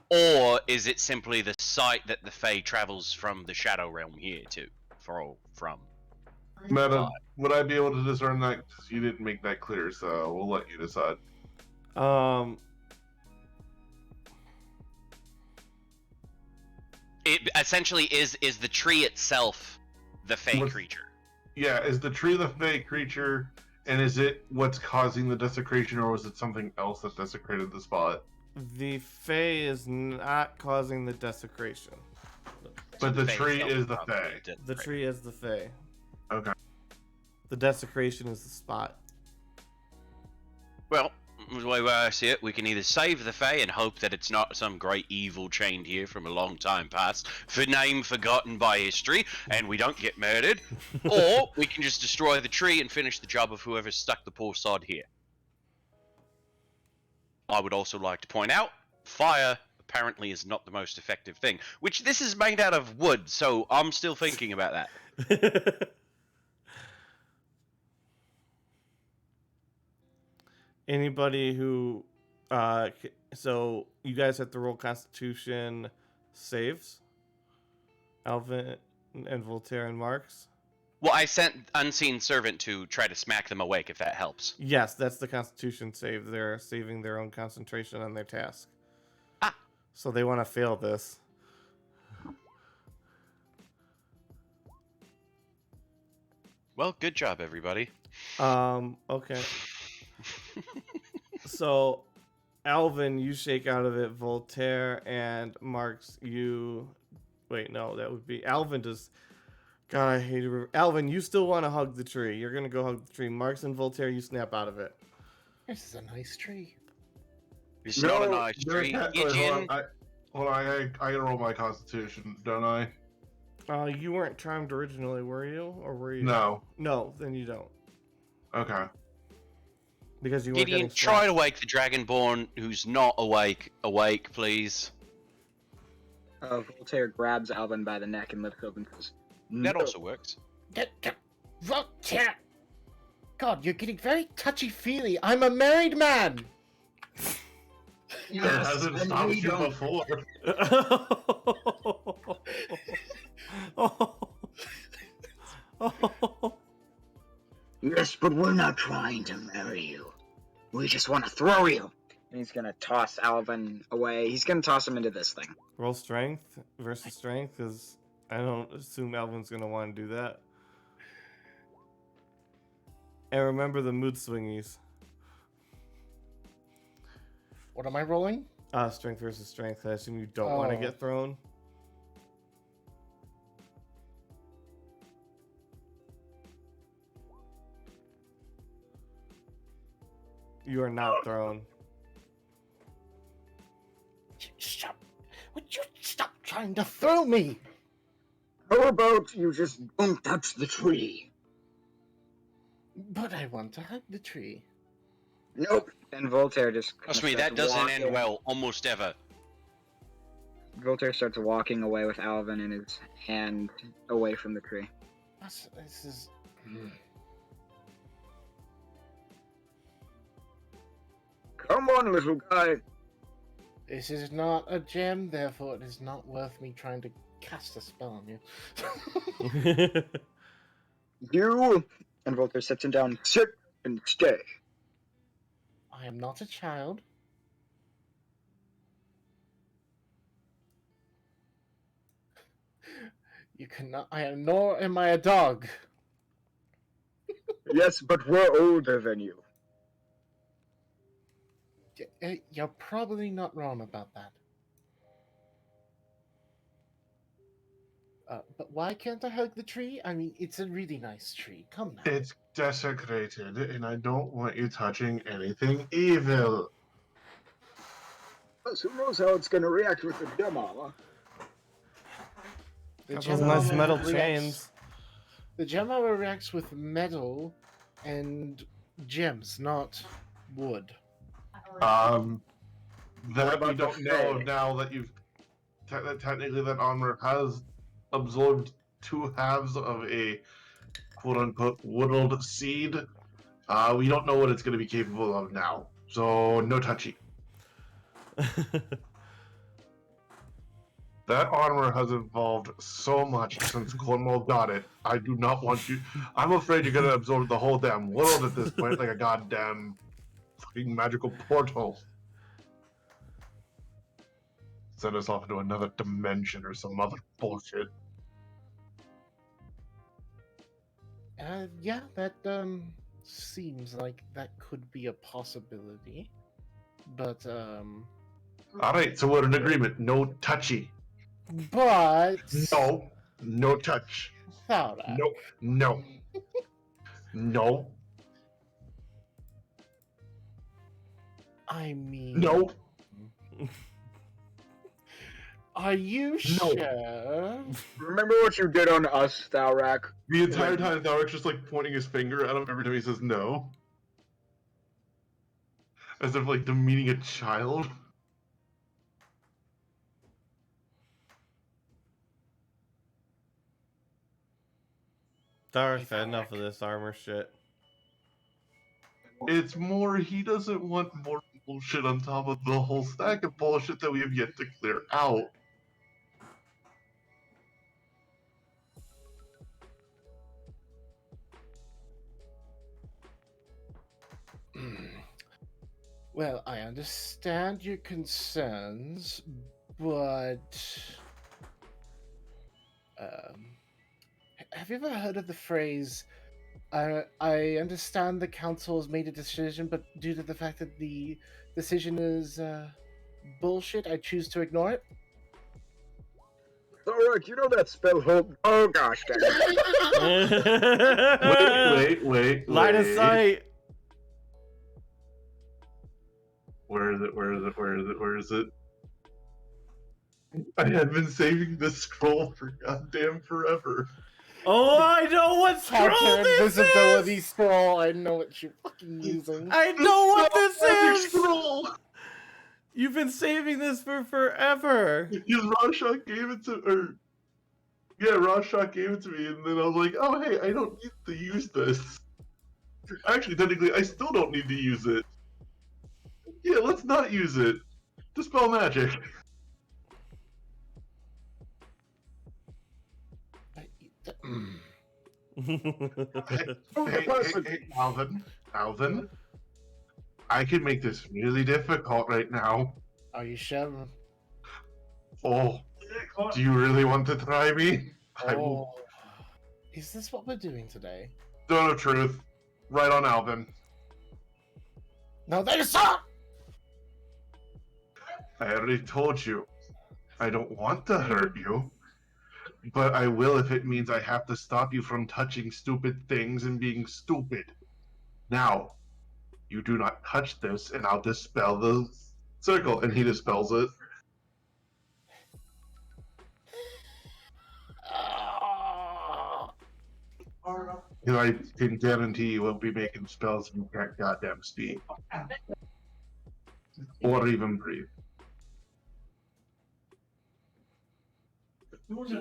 [SPEAKER 7] Or is it simply the site that the Fae travels from the Shadow Realm here to? From?
[SPEAKER 4] Meta, would I be able to discern that? 'Cause you didn't make that clear, so we'll let you decide.
[SPEAKER 7] It essentially is the tree itself the Fae
[SPEAKER 4] What's-
[SPEAKER 7] creature?
[SPEAKER 4] Yeah, is the tree the Fey creature, and is it what's causing the desecration, or was it something else that desecrated the spot?
[SPEAKER 1] The Fae is not causing the desecration.
[SPEAKER 4] But the
[SPEAKER 7] Fae
[SPEAKER 4] tree
[SPEAKER 7] itself
[SPEAKER 4] is the
[SPEAKER 7] probably
[SPEAKER 4] Fae.
[SPEAKER 7] did,
[SPEAKER 1] The
[SPEAKER 7] right?
[SPEAKER 1] tree is the Fae.
[SPEAKER 4] Okay.
[SPEAKER 1] The desecration is the spot.
[SPEAKER 7] Well, the way I see it, we can either save the Fae and hope that it's not some great evil chained here from a long time past, for name forgotten by history, and we don't get murdered, or we can just destroy the tree and finish the job of whoever stuck the poor sod here. I would also like to point out, fire apparently is not the most effective thing, which this is made out of wood, so I'm still thinking about that.
[SPEAKER 1] Anybody who So you guys have to roll Constitution saves. Alvin and Voltaire and Marks.
[SPEAKER 7] Well, I sent Unseen Servant to try to smack them awake, if that helps.
[SPEAKER 1] Yes, that's the Constitution save. They're saving their own concentration on their task.
[SPEAKER 7] Ah.
[SPEAKER 1] So they want to fail this.
[SPEAKER 7] Well, good job, everybody.
[SPEAKER 1] Okay. So, Alvin, you shake out of it. Voltaire and Marks, you... Wait, no, that would be... Alvin does... God, I hate it. Alvin, you still want to hug the tree. You're going to go hug the tree. Marks and Voltaire, you snap out of it.
[SPEAKER 3] This is a nice tree.
[SPEAKER 7] It's not a nice tree. Gideon.
[SPEAKER 4] Hold on, I gotta roll my Constitution, don't I?
[SPEAKER 1] You weren't charmed originally, were you? Or were you?
[SPEAKER 4] No.
[SPEAKER 1] No, then you don't.
[SPEAKER 4] Okay.
[SPEAKER 1] Because you weren't
[SPEAKER 7] Gideon,
[SPEAKER 1] getting
[SPEAKER 7] try
[SPEAKER 1] slapped.
[SPEAKER 7] to wake the Dragonborn who's not awake. Awake, please.
[SPEAKER 5] Voltaire grabs Alvin by the neck and lifts up and says,
[SPEAKER 7] That
[SPEAKER 5] "No."
[SPEAKER 7] also works.
[SPEAKER 3] Voltaire! God, you're getting very touchy-feely. I'm a married man!
[SPEAKER 4] It hasn't
[SPEAKER 5] and
[SPEAKER 4] stopped
[SPEAKER 5] we
[SPEAKER 4] you
[SPEAKER 5] don't.
[SPEAKER 4] before.
[SPEAKER 5] Yes, but we're not trying to marry you. We just want to throw you. And he's gonna toss Alvin away. He's gonna toss him into this thing.
[SPEAKER 1] Roll strength versus strength, because I don't assume Alvin's going to want to do that. And remember the mood swingies.
[SPEAKER 3] What am I rolling?
[SPEAKER 1] Strength versus strength. I assume you don't want to
[SPEAKER 3] Oh.
[SPEAKER 1] get thrown. You are not thrown.
[SPEAKER 3] Stop. Would you stop trying to throw me?
[SPEAKER 5] How about you just don't touch the tree?
[SPEAKER 3] But I want to hug the tree.
[SPEAKER 5] Nope. And Voltaire just
[SPEAKER 7] Trust me, that doesn't end well almost ever.
[SPEAKER 5] Voltaire starts walking away with Alvin in his hand away from the tree.
[SPEAKER 3] This is...
[SPEAKER 5] Come on, little guy.
[SPEAKER 3] This is not a gem, therefore it is not worth me trying to cast a spell on you.
[SPEAKER 5] You. And Voltaire sits him down. Sit and stay.
[SPEAKER 3] I am not a child. You cannot... nor am I a dog.
[SPEAKER 5] Yes, but we're older than you.
[SPEAKER 3] You're probably not wrong about that. But why can't I hug the tree? I mean, it's a really nice tree. Come now.
[SPEAKER 4] It's desecrated, and I don't want you touching anything evil.
[SPEAKER 5] Plus, who knows how it's gonna react with the gem armor?
[SPEAKER 3] The
[SPEAKER 1] Those
[SPEAKER 3] gem
[SPEAKER 1] nice
[SPEAKER 3] armor
[SPEAKER 1] metal
[SPEAKER 3] reacts-
[SPEAKER 1] chains.
[SPEAKER 3] The gem armor reacts with metal and gems, not wood.
[SPEAKER 4] That we
[SPEAKER 5] about
[SPEAKER 4] don't
[SPEAKER 5] the
[SPEAKER 4] know
[SPEAKER 5] Fae?
[SPEAKER 4] now that you've that technically that armor has absorbed 2 halves of a quote-unquote whittled seed. We don't know what it's going to be capable of now, so no touchy. That armor has evolved so much since Cornwall got it. I do not want you. I'm afraid you're going to absorb the whole damn world at this point, like a goddamn fucking magical portal. Send us off into another dimension or some other bullshit.
[SPEAKER 3] Yeah, that seems like that could be a possibility. But
[SPEAKER 4] Alright, so we're in agreement. No touchy.
[SPEAKER 3] but
[SPEAKER 4] No touch.
[SPEAKER 3] Thara,
[SPEAKER 4] No. No.
[SPEAKER 3] I mean,
[SPEAKER 4] No.
[SPEAKER 3] Are you
[SPEAKER 4] No.
[SPEAKER 3] sure?
[SPEAKER 5] Remember what you did on us, Thalrak?
[SPEAKER 4] The entire time Thalric's just like pointing his finger at him every time he says no. As if like demeaning a child.
[SPEAKER 1] Darth had enough of this armor shit.
[SPEAKER 4] It's more he doesn't want more bullshit on top of the whole stack of bullshit that we have yet to clear out.
[SPEAKER 3] Well, I understand your concerns, but have you ever heard of the phrase, I understand the council has made a decision, but due to the fact that the decision is bullshit, I choose to ignore it?
[SPEAKER 5] Thorek, you know that spell hope. Oh gosh, damn it.
[SPEAKER 4] Wait.
[SPEAKER 1] Line of sight.
[SPEAKER 4] Where is it? I have been saving this scroll for goddamn forever.
[SPEAKER 1] Oh, I know what scroll
[SPEAKER 3] Counter
[SPEAKER 1] this
[SPEAKER 3] invisibility
[SPEAKER 1] is!
[SPEAKER 3] scroll. I know what you're fucking using.
[SPEAKER 1] I know what this
[SPEAKER 4] Magic
[SPEAKER 1] is!
[SPEAKER 4] scroll!
[SPEAKER 1] You've been saving this for forever.
[SPEAKER 4] Because Rorschach gave it to, Rorschach gave it to me, and then I was like, oh hey, I don't need to use this. Actually, technically, I still don't need to use it. Yeah, let's not use it. Dispel magic. Hey, Alvin. I can make this really difficult right now.
[SPEAKER 3] Are you sure?
[SPEAKER 4] Oh, do you really want to try me? I will.
[SPEAKER 3] Oh. Is this what we're doing today?
[SPEAKER 4] Zone of truth. Right on Alvin.
[SPEAKER 3] No, there's not!
[SPEAKER 4] I already told you. I don't want to hurt you. But I will if it means I have to stop you from touching stupid things and being stupid. Now, you do not touch this, and I'll dispel the circle. And he dispels it. And I can guarantee you won't be making spells you can't goddamn speak. Or even breathe.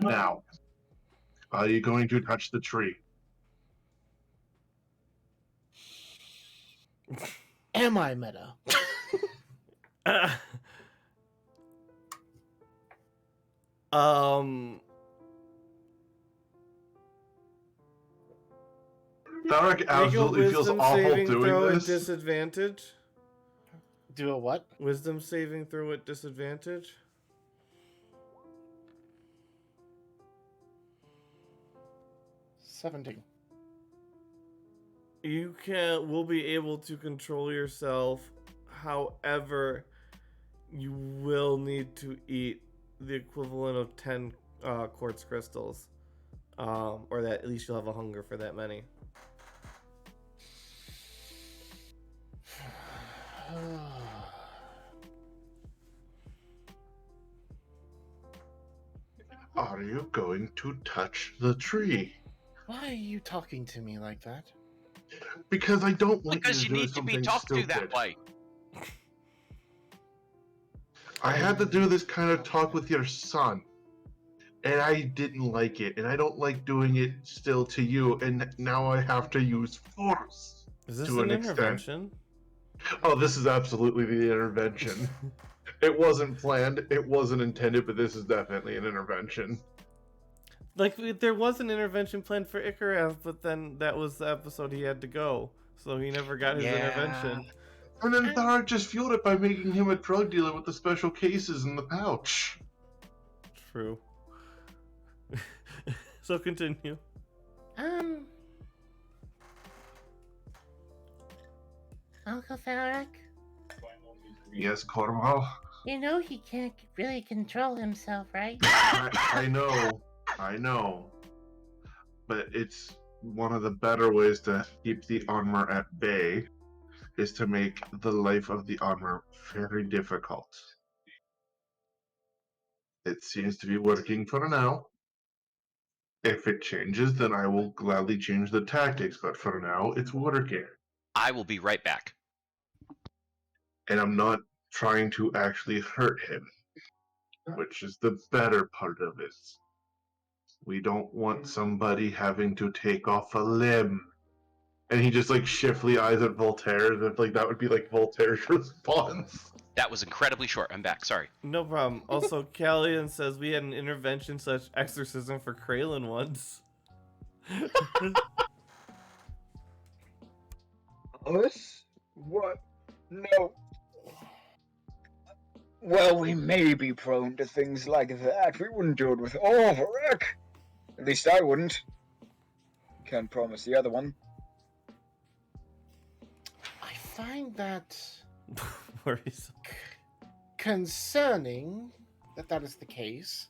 [SPEAKER 4] Now, are you going to touch the tree?
[SPEAKER 3] Am I meta?
[SPEAKER 4] Thorek
[SPEAKER 1] Make a
[SPEAKER 4] absolutely feels
[SPEAKER 1] wisdom
[SPEAKER 4] awful
[SPEAKER 1] saving
[SPEAKER 4] doing
[SPEAKER 1] throw at
[SPEAKER 4] this.
[SPEAKER 1] disadvantage.
[SPEAKER 3] Do a what?
[SPEAKER 1] Wisdom saving throw at disadvantage.
[SPEAKER 3] 17.
[SPEAKER 1] You will be able to control yourself. However, you will need to eat the equivalent of 10 quartz crystals. Or that at least you'll have a hunger for that many.
[SPEAKER 4] Are you going to touch the tree?
[SPEAKER 3] Why are you talking to me like that?
[SPEAKER 4] Because I don't want
[SPEAKER 7] Because
[SPEAKER 4] you
[SPEAKER 7] you
[SPEAKER 4] to do
[SPEAKER 7] need to be
[SPEAKER 4] something
[SPEAKER 7] talked
[SPEAKER 4] stupid.
[SPEAKER 7] to that way.
[SPEAKER 4] I had to do this kind of talk with your son, and I didn't like it, and I don't like doing it still to you, and now I have to use force.
[SPEAKER 1] Is this
[SPEAKER 4] To
[SPEAKER 1] an
[SPEAKER 4] an extent.
[SPEAKER 1] intervention?
[SPEAKER 4] Oh, this is absolutely the intervention. It wasn't planned, it wasn't intended, but this is definitely an intervention.
[SPEAKER 1] Like, there was an intervention planned for Ikarath, but then that was the episode he had to go. So he never got his intervention.
[SPEAKER 4] And then Thar just fueled it by making him a drug dealer with the special cases in the pouch.
[SPEAKER 1] True. So continue.
[SPEAKER 6] Uncle Thorek,
[SPEAKER 4] Yes, Corval?
[SPEAKER 6] you know he can't really control himself, right?
[SPEAKER 4] I know. But it's one of the better ways to keep the armor at bay is to make the life of the armor very difficult. It seems to be working for now. If it changes, then I will gladly change the tactics, but for now, it's working.
[SPEAKER 7] I will be right back.
[SPEAKER 4] And I'm not trying to actually hurt him, which is the better part of it. We don't want somebody having to take off a limb. And he just like shiftly eyes at Voltaire, and like that would be like Voltaire's response.
[SPEAKER 7] That was incredibly short. I'm back. Sorry.
[SPEAKER 1] No problem. Also, Callian says we had an intervention slash exorcism for Kraylin once.
[SPEAKER 5] Us? What? No. Well, we may be prone to things like that. We wouldn't do it with all of Rick. At least I wouldn't. Can't promise the other one.
[SPEAKER 3] I find that
[SPEAKER 1] Worrisome.
[SPEAKER 3] concerning that that is the case.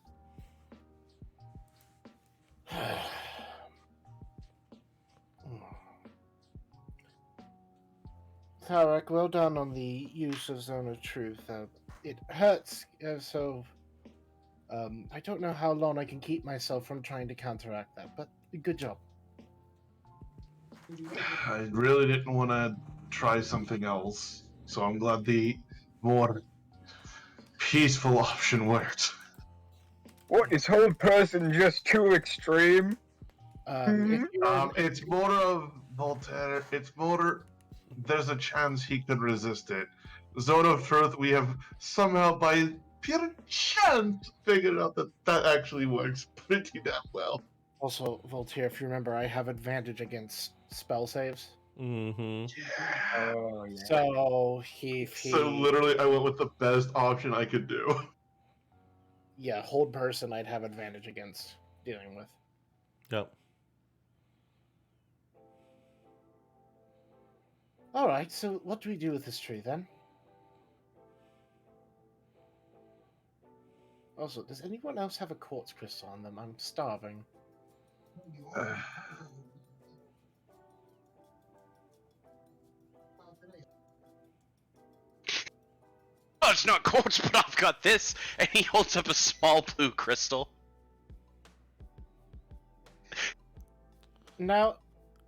[SPEAKER 3] Tarek, well done on the use of Zone of Truth. It hurts, I don't know how long I can keep myself from trying to counteract that, but good job.
[SPEAKER 4] I really didn't want to try something else, so I'm glad the more peaceful option worked.
[SPEAKER 5] What, is whole person just too extreme?
[SPEAKER 4] It's more of Voltaire. It's more. There's a chance he could resist it. Zone of Truth, we have somehow, by pure chance, figured out that that actually works pretty damn well.
[SPEAKER 3] Also, Voltaire, if you remember, I have advantage against spell saves.
[SPEAKER 1] Mm-hmm.
[SPEAKER 5] Oh, yeah.
[SPEAKER 3] So
[SPEAKER 4] So literally, I went with the best option I could do.
[SPEAKER 3] yeah, hold person I'd have advantage against dealing with.
[SPEAKER 1] Yep.
[SPEAKER 3] All right, so what do we do with this tree then? Also, does anyone else have a quartz crystal on them? I'm starving.
[SPEAKER 7] Oh, it's not quartz, but I've got this. And he holds up a small blue crystal.
[SPEAKER 3] Now,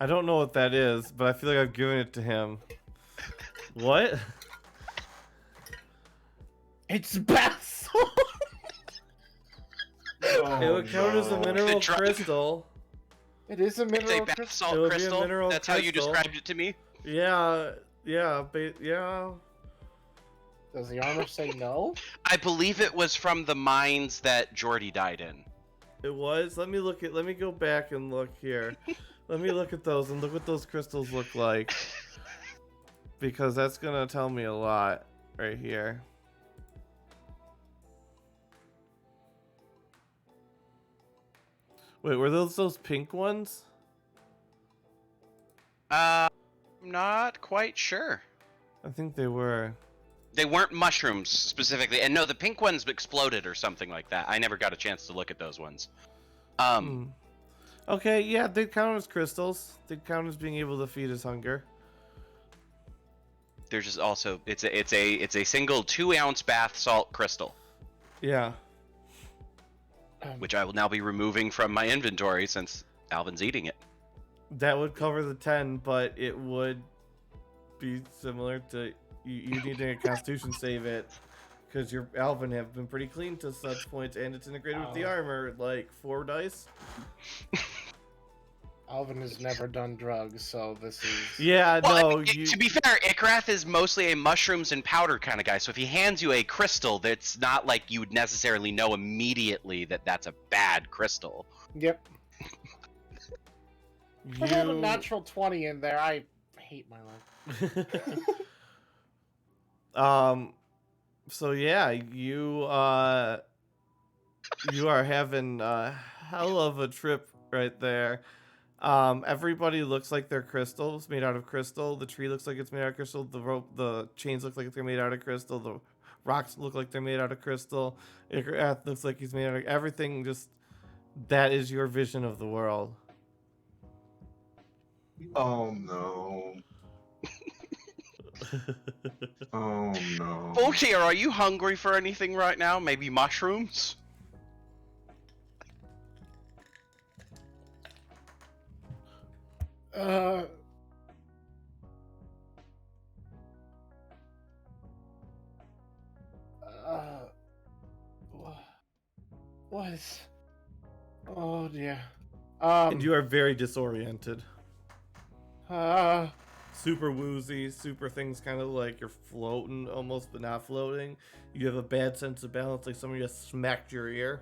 [SPEAKER 1] I don't know what that is, but I feel like I've given it to him. What?
[SPEAKER 3] it's bath salt!
[SPEAKER 1] It would count as a
[SPEAKER 4] no.
[SPEAKER 1] mineral
[SPEAKER 7] The drug-
[SPEAKER 1] crystal.
[SPEAKER 3] It is a
[SPEAKER 7] It's
[SPEAKER 3] mineral
[SPEAKER 7] a bath
[SPEAKER 3] crystal.
[SPEAKER 1] It
[SPEAKER 7] salt
[SPEAKER 1] would be a
[SPEAKER 7] crystal.
[SPEAKER 1] mineral
[SPEAKER 7] That's how you
[SPEAKER 1] crystal.
[SPEAKER 7] described it to me.
[SPEAKER 1] Yeah. Yeah.
[SPEAKER 3] Does the armor say no?
[SPEAKER 7] I believe it was from the mines that Jordy died in.
[SPEAKER 1] It was. Let me go back and look here. Let me look at those and look what those crystals look like. Because that's gonna tell me a lot right here. Wait, were those pink ones?
[SPEAKER 7] I'm not quite sure.
[SPEAKER 1] I think they were.
[SPEAKER 7] They weren't mushrooms specifically, and no, the pink ones exploded or something like that. I never got a chance to look at those ones.
[SPEAKER 1] Okay, yeah, they count as crystals. They count as being able to feed his hunger.
[SPEAKER 7] There's just also it's a single 2-ounce bath salt crystal,
[SPEAKER 1] Yeah.
[SPEAKER 7] which I will now be removing from my inventory since Alvin's eating it.
[SPEAKER 1] That would cover the 10, but it would be similar to you needing a Constitution save it, because your Alvin have been pretty clean to such points, and it's integrated with the armor, like 4 dice.
[SPEAKER 3] Alvin has never done drugs, so this is...
[SPEAKER 1] Yeah,
[SPEAKER 7] Well,
[SPEAKER 1] no,
[SPEAKER 7] I mean, to be fair, Ikrath is mostly a mushrooms and powder kind of guy, so if he hands you a crystal, that's not like you would necessarily know immediately that that's a bad crystal.
[SPEAKER 3] Yep. I had a
[SPEAKER 1] you...
[SPEAKER 3] natural 20 in there. I hate my life.
[SPEAKER 1] So yeah, you are having a hell of a trip right there. Everybody looks like they're crystals, made out of crystal. The tree looks like it's made out of crystal. The chains look like they're made out of crystal. The rocks look like they're made out of crystal. Ikrath looks like he's made out of everything. Just that is your vision of the world.
[SPEAKER 4] Oh no. Oh no.
[SPEAKER 7] Okay, are you hungry for anything right now? Maybe mushrooms?
[SPEAKER 3] What is... Oh dear.
[SPEAKER 1] And you are very disoriented. Super woozy, super things kind of like you're floating almost, but not floating. You have a bad sense of balance, like somebody just smacked your ear.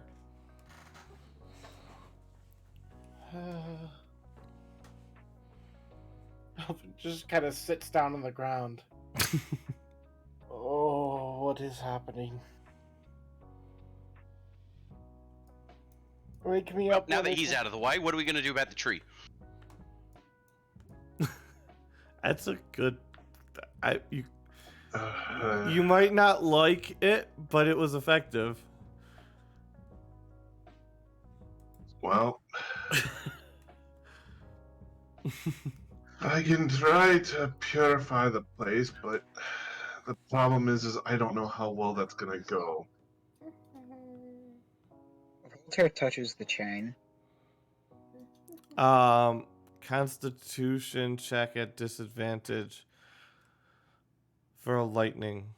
[SPEAKER 3] Alvin just kind of sits down on the ground. Oh, what is happening? Wake me up.
[SPEAKER 7] Now
[SPEAKER 3] when
[SPEAKER 7] that
[SPEAKER 3] it's-
[SPEAKER 7] he's out of the way, what are we gonna do about the tree?
[SPEAKER 1] That's a good. You
[SPEAKER 4] You
[SPEAKER 1] might not like it, but it was effective.
[SPEAKER 4] Well, I can try to purify the place, but the problem is I don't know how well that's gonna go.
[SPEAKER 5] Voltaire touches the chain.
[SPEAKER 1] Constitution check at disadvantage for a lightning.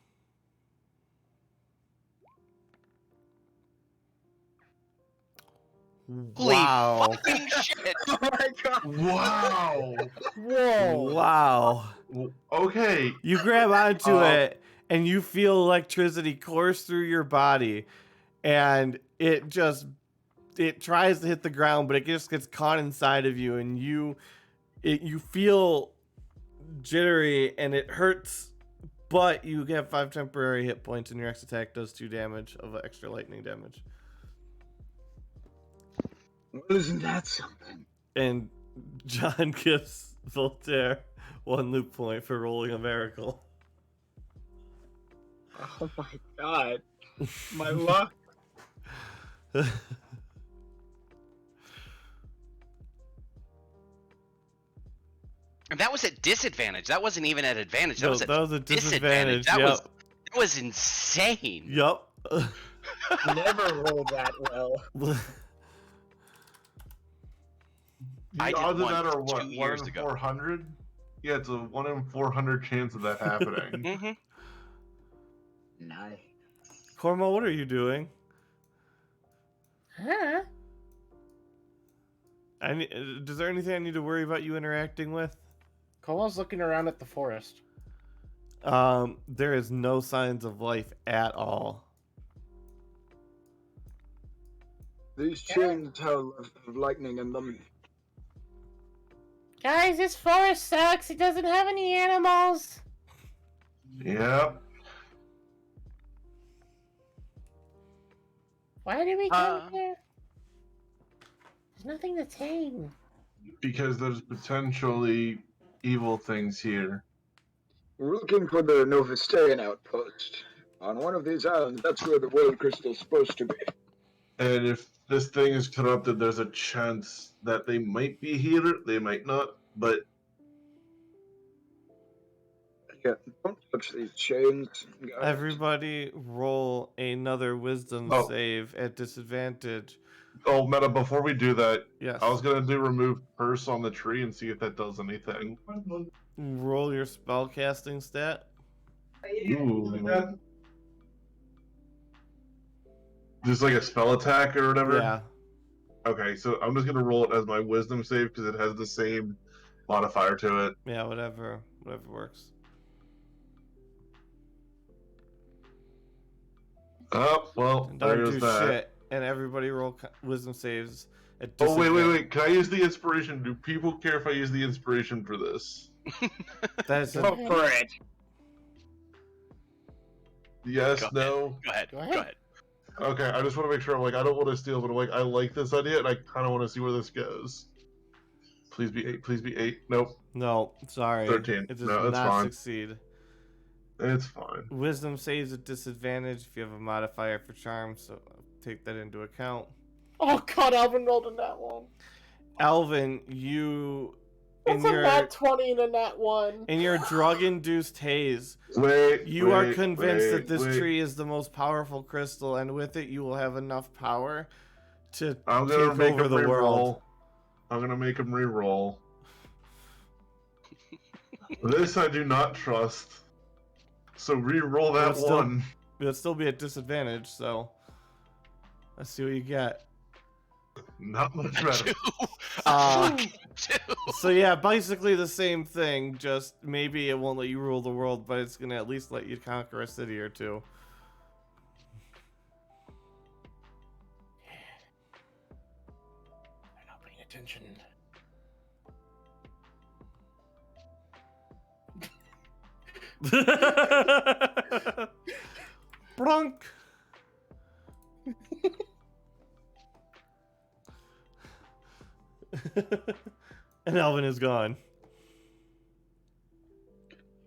[SPEAKER 7] Holy
[SPEAKER 1] Wow.
[SPEAKER 7] fucking shit!
[SPEAKER 5] Oh my god!
[SPEAKER 4] Wow.
[SPEAKER 3] Whoa!
[SPEAKER 1] Wow.
[SPEAKER 4] Okay.
[SPEAKER 1] You grab onto
[SPEAKER 4] Um,
[SPEAKER 1] it and you feel electricity course through your body, and it tries to hit the ground, but it just gets caught inside of you, and you feel jittery and it hurts, but you get 5 temporary hit points and your X attack does 2 damage of extra lightning damage.
[SPEAKER 5] Well, isn't that something?
[SPEAKER 1] And John gives Voltaire 1 loot point for rolling a miracle.
[SPEAKER 5] Oh my god. My luck.
[SPEAKER 7] And that was at disadvantage. That wasn't even at advantage. That
[SPEAKER 1] No,
[SPEAKER 7] was at
[SPEAKER 1] that was a disadvantage.
[SPEAKER 7] That
[SPEAKER 1] Yep.
[SPEAKER 7] was insane.
[SPEAKER 1] Yup.
[SPEAKER 5] Never rolled that well.
[SPEAKER 7] I
[SPEAKER 4] The
[SPEAKER 7] did
[SPEAKER 4] odds of
[SPEAKER 7] one
[SPEAKER 4] that are
[SPEAKER 7] 2
[SPEAKER 4] what? 1
[SPEAKER 7] years
[SPEAKER 4] in
[SPEAKER 7] ago.
[SPEAKER 4] 400? Yeah, it's a 1 in 400 chance of that happening.
[SPEAKER 7] Mm-hmm.
[SPEAKER 5] Nice.
[SPEAKER 1] Cormo, what are you doing?
[SPEAKER 6] Huh?
[SPEAKER 1] Is there anything I need to worry about you interacting with?
[SPEAKER 3] Cole's looking around at the forest.
[SPEAKER 1] There is no signs of life at all.
[SPEAKER 5] These chains have lightning in them.
[SPEAKER 6] Guys, this forest sucks. It doesn't have any animals.
[SPEAKER 4] Yep.
[SPEAKER 6] Why did we come here? There's nothing to tame.
[SPEAKER 4] Because there's potentially evil things here.
[SPEAKER 5] We're looking for the Novistarian outpost. On one of these islands, that's where the world crystal's supposed to be.
[SPEAKER 4] And if this thing is corrupted, there's a chance that they might be here, they might not, but
[SPEAKER 5] Yeah, don't touch these chains. guys.
[SPEAKER 1] Everybody roll another wisdom
[SPEAKER 4] Oh.
[SPEAKER 1] save at disadvantage.
[SPEAKER 4] oh, Meta, before we do that,
[SPEAKER 1] Yes.
[SPEAKER 4] I was gonna do remove curse on the tree and see if that does anything.
[SPEAKER 1] Roll your spellcasting stat.
[SPEAKER 4] Ooh. Just like a spell attack or whatever?
[SPEAKER 1] Yeah.
[SPEAKER 4] Okay, so I'm just gonna roll it as my wisdom save because it has the same modifier to it.
[SPEAKER 1] Yeah, whatever works.
[SPEAKER 4] Oh, well,
[SPEAKER 1] And don't
[SPEAKER 4] there's
[SPEAKER 1] do
[SPEAKER 4] that.
[SPEAKER 1] shit. And everybody roll wisdom saves at
[SPEAKER 4] Oh, wait,
[SPEAKER 1] disadvantage.
[SPEAKER 4] wait. Can I use the inspiration? Do people care if I use the inspiration for this?
[SPEAKER 1] That's
[SPEAKER 5] Go for it.
[SPEAKER 4] Yes,
[SPEAKER 7] Go
[SPEAKER 4] no?
[SPEAKER 7] Go ahead.
[SPEAKER 3] Go ahead.
[SPEAKER 7] Go ahead.
[SPEAKER 4] Okay, I just want to make sure. I'm like, I don't want to steal, but I'm like, I like this idea, and I kind of want to see where this goes. Please be 8. Please be 8. Nope.
[SPEAKER 1] No, sorry.
[SPEAKER 4] 13.
[SPEAKER 1] It does
[SPEAKER 4] No, it's
[SPEAKER 1] not
[SPEAKER 4] fine.
[SPEAKER 1] succeed.
[SPEAKER 4] It's fine.
[SPEAKER 1] Wisdom saves at disadvantage if you have a modifier for charm, so take that into account.
[SPEAKER 3] Oh god, Alvin rolled a nat 1.
[SPEAKER 1] Alvin, you
[SPEAKER 3] It's a nat 20 and a nat 1.
[SPEAKER 1] in your drug-induced haze,
[SPEAKER 4] Wait.
[SPEAKER 1] you are
[SPEAKER 4] wait,
[SPEAKER 1] convinced
[SPEAKER 4] wait,
[SPEAKER 1] that this
[SPEAKER 4] wait.
[SPEAKER 1] tree is the most powerful crystal, and with it you will have enough power to
[SPEAKER 4] I'm gonna
[SPEAKER 1] take
[SPEAKER 4] make
[SPEAKER 1] over
[SPEAKER 4] him
[SPEAKER 1] the
[SPEAKER 4] re-roll.
[SPEAKER 1] world.
[SPEAKER 4] I'm gonna make him re-roll. This I do not trust. So re-roll that
[SPEAKER 1] Well, still-
[SPEAKER 4] one.
[SPEAKER 1] It'll still be at disadvantage, so let's see what you get.
[SPEAKER 4] Not much better.
[SPEAKER 7] Fucking 2.
[SPEAKER 1] So yeah, basically the same thing. Just maybe it won't let you rule the world, but it's gonna at least let you conquer a city or two.
[SPEAKER 3] They're not paying attention.
[SPEAKER 1] Brunk. And Alvin is gone.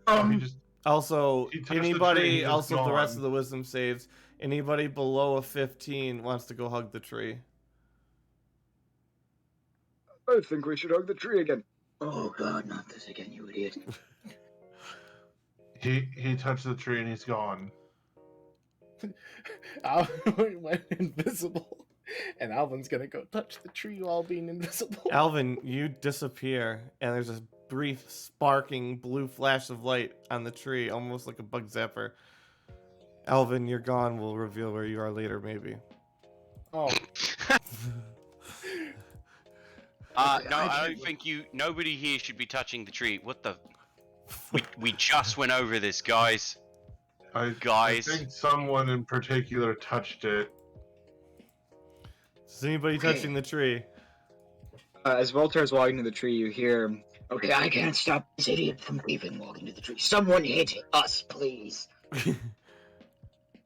[SPEAKER 4] He just
[SPEAKER 1] Also,
[SPEAKER 4] He touched the tree,
[SPEAKER 1] anybody
[SPEAKER 4] he's
[SPEAKER 1] else of the rest
[SPEAKER 4] gone.
[SPEAKER 1] of the wisdom saves, anybody below a 15 wants to go hug the tree.
[SPEAKER 5] I think we should hug the tree again. Oh God, not this again, you idiot.
[SPEAKER 4] he touched the tree and he's gone.
[SPEAKER 3] Alvin went invisible, and Alvin's gonna go touch the tree while being invisible.
[SPEAKER 1] Alvin, you disappear, and there's this brief sparking blue flash of light on the tree, almost like a bug zapper. Alvin, you're gone. We'll reveal where you are later, maybe.
[SPEAKER 3] Oh,
[SPEAKER 7] No, I don't think nobody here should be touching the tree. What the? We just went over this, guys. Guys.
[SPEAKER 4] I think someone in particular touched it.
[SPEAKER 1] Is anybody touching the tree?
[SPEAKER 5] As Voltaire is walking to the tree, you hear, "Okay, I can't stop this idiot from leaving walking to the tree. Someone hit us, please."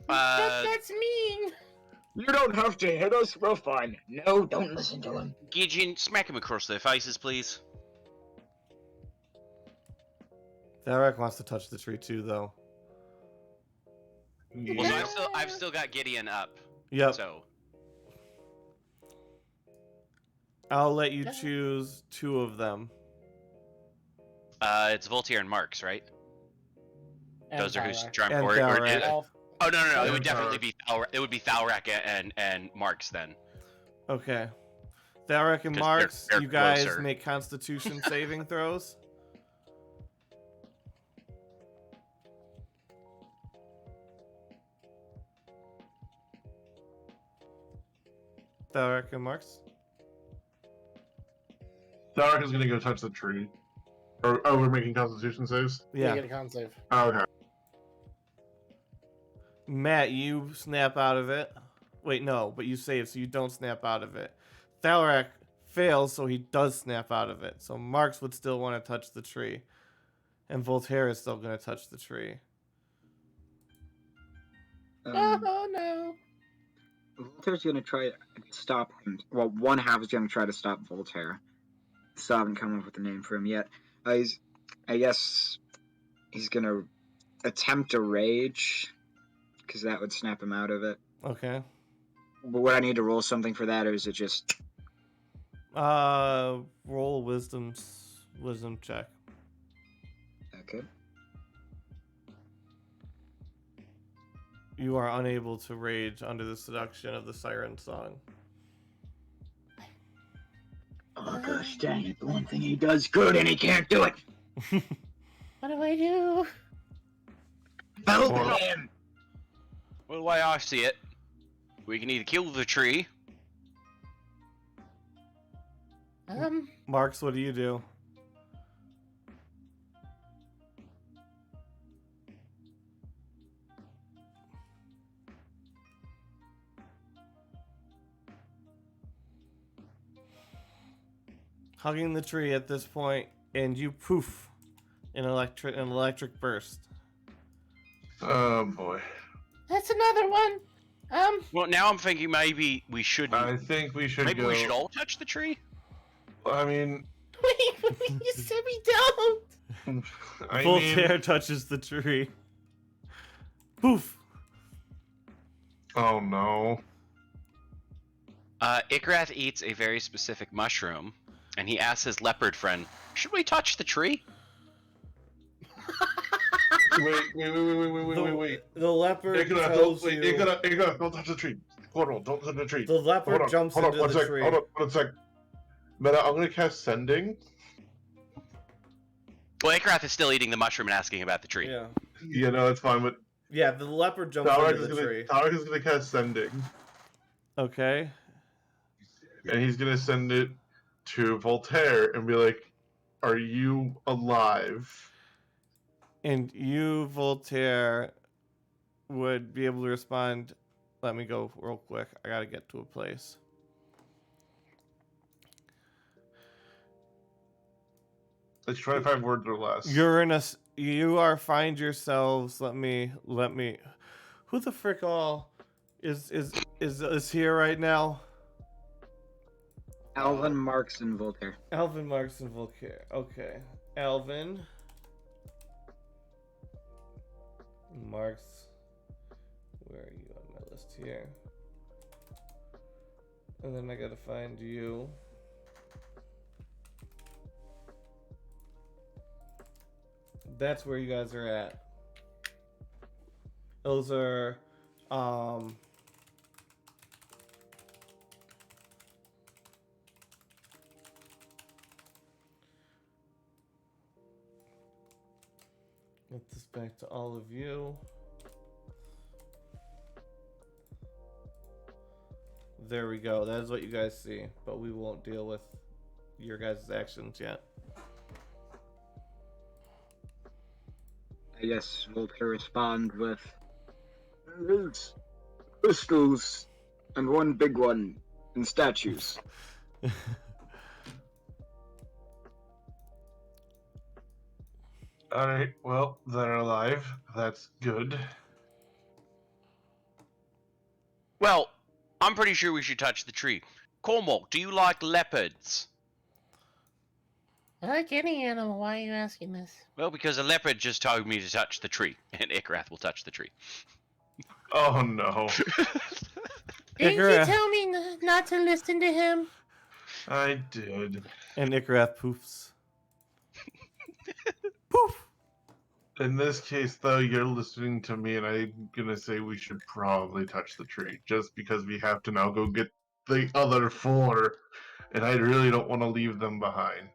[SPEAKER 6] That's mean.
[SPEAKER 5] You don't have to hit us, we're fine. No, don't listen to him.
[SPEAKER 7] Gideon, smack him across their faces, please.
[SPEAKER 1] Thalrak wants to touch the tree too, though.
[SPEAKER 7] Well, so I've still got Gideon up.
[SPEAKER 1] Yep.
[SPEAKER 7] So
[SPEAKER 1] I'll let you choose two of them.
[SPEAKER 7] it's Voltaire and Marks, right?
[SPEAKER 3] and
[SPEAKER 7] Those are who's
[SPEAKER 3] Thalrak.
[SPEAKER 7] trying
[SPEAKER 1] And
[SPEAKER 7] for it. Or
[SPEAKER 1] Thalrak.
[SPEAKER 3] All-
[SPEAKER 7] oh no! It
[SPEAKER 4] And
[SPEAKER 7] would definitely
[SPEAKER 4] Thalrak.
[SPEAKER 7] be It would be Thalrak and Marks then.
[SPEAKER 1] Okay. Thalrak and
[SPEAKER 7] 'Cause
[SPEAKER 1] Marks,
[SPEAKER 7] they're
[SPEAKER 1] you guys
[SPEAKER 7] closer.
[SPEAKER 1] make Constitution saving throws. Thalrak and Marks.
[SPEAKER 4] Thalrak is gonna go touch the tree. Oh, we're making Constitution saves?
[SPEAKER 1] Yeah.
[SPEAKER 3] Get a con save.
[SPEAKER 4] Oh, okay.
[SPEAKER 1] Matt, you snap out of it. Wait, no, but you save, so you don't snap out of it. Thalrak fails, so he does snap out of it. So Marks would still want to touch the tree. And Voltaire is still going to touch the tree.
[SPEAKER 6] Oh no.
[SPEAKER 5] Voltaire's gonna try to stop him. Well, one half is gonna try to stop Voltaire. Still haven't come up with a name for him yet. I guess he's gonna attempt a rage, because that would snap him out of it.
[SPEAKER 1] Okay.
[SPEAKER 5] But would I need to roll something for that, or is it just...
[SPEAKER 1] Roll a wisdom check.
[SPEAKER 5] Okay.
[SPEAKER 1] You are unable to rage under the seduction of the siren song.
[SPEAKER 5] Oh gosh dang it, the one thing he does good and he can't do it!
[SPEAKER 6] What do I do?
[SPEAKER 5] Help
[SPEAKER 4] Well-
[SPEAKER 5] him!
[SPEAKER 7] Well, the way I see it, we can either kill the tree.
[SPEAKER 1] Marks, what do you do? Hugging the tree at this point, and you poof, an electric burst.
[SPEAKER 4] Oh boy.
[SPEAKER 6] That's another one.
[SPEAKER 7] Well, now I'm thinking maybe we shouldn't.
[SPEAKER 4] I think we should
[SPEAKER 7] Maybe
[SPEAKER 4] go.
[SPEAKER 7] we should all touch the tree.
[SPEAKER 4] I mean,
[SPEAKER 6] Wait, you said we don't.
[SPEAKER 1] Voltaire touches the tree. Poof.
[SPEAKER 4] Oh no.
[SPEAKER 7] Igrath eats a very specific mushroom, and he asks his leopard friend, "Should we touch the tree?"
[SPEAKER 4] Wait.
[SPEAKER 1] The leopard
[SPEAKER 4] Igrath,
[SPEAKER 1] tells
[SPEAKER 4] wait,
[SPEAKER 1] you.
[SPEAKER 4] Igrath, don't touch the tree. Hold on, don't touch the tree.
[SPEAKER 1] The leopard
[SPEAKER 4] Hold on,
[SPEAKER 1] jumps
[SPEAKER 4] hold on,
[SPEAKER 1] into
[SPEAKER 4] one
[SPEAKER 1] the
[SPEAKER 4] sec,
[SPEAKER 1] tree.
[SPEAKER 4] Hold on, 1 sec. Meta, I'm gonna cast Sending.
[SPEAKER 7] Well, Igrath is still eating the mushroom and asking about the tree.
[SPEAKER 1] Yeah.
[SPEAKER 4] Yeah, no, that's fine, but
[SPEAKER 1] Yeah, the leopard jumps
[SPEAKER 4] Thalrak
[SPEAKER 1] into the tree.
[SPEAKER 4] is gonna cast Sending.
[SPEAKER 1] Okay.
[SPEAKER 4] and he's gonna send it to Voltaire and be like, "Are you alive?"
[SPEAKER 1] And you, Voltaire, would be able to respond. Let me go real quick. I gotta get to a place.
[SPEAKER 4] It's 25 words or less.
[SPEAKER 1] You are find yourselves. Let me. Who the frick all is here right now?
[SPEAKER 5] Alvin, Marx, and Voltaire.
[SPEAKER 1] Alvin, Marks, and Voltaire. Okay, Alvin, Marks. Where are you on my list here? And then I gotta find you. That's where you guys are at. Those are get this back to all of you. There we go. That is what you guys see, but we won't deal with your guys' actions yet.
[SPEAKER 5] I guess Voltaire respond with there's crystals and one big one and statues.
[SPEAKER 4] Alright, well, they're alive. That's good.
[SPEAKER 7] Well, I'm pretty sure we should touch the tree. Cornwall, do you like leopards?
[SPEAKER 6] I like any animal. Why are you asking this?
[SPEAKER 7] Well, because a leopard just told me to touch the tree, and Ikrath will touch the tree.
[SPEAKER 4] Oh no.
[SPEAKER 6] Didn't you
[SPEAKER 1] Icarus.
[SPEAKER 6] tell me not to listen to him?
[SPEAKER 4] I did.
[SPEAKER 1] And Ikrath poofs. Poof.
[SPEAKER 4] In this case, though, you're listening to me, and I'm gonna say we should probably touch the tree, just because we have to now go get the other 4, and I really don't want to leave them behind.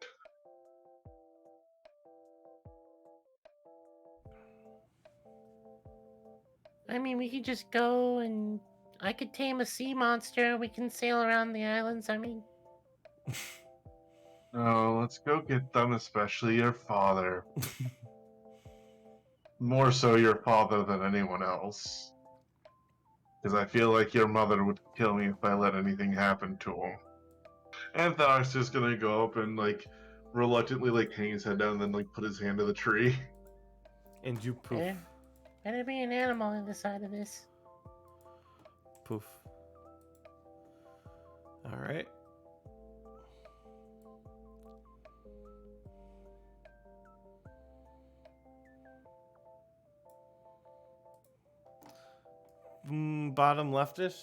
[SPEAKER 6] I mean, we could just go and I could tame a sea monster. We can sail around the islands. I mean,
[SPEAKER 4] No, let's go get them, especially your father. More so your father than anyone else. Because I feel like your mother would kill me if I let anything happen to him. And Thar's just gonna go up and, like, reluctantly, like, hang his head down and then, like, put his hand to the tree.
[SPEAKER 1] And you poof.
[SPEAKER 6] better be an animal on the side of this.
[SPEAKER 1] Poof. Alright. Bottom leftish.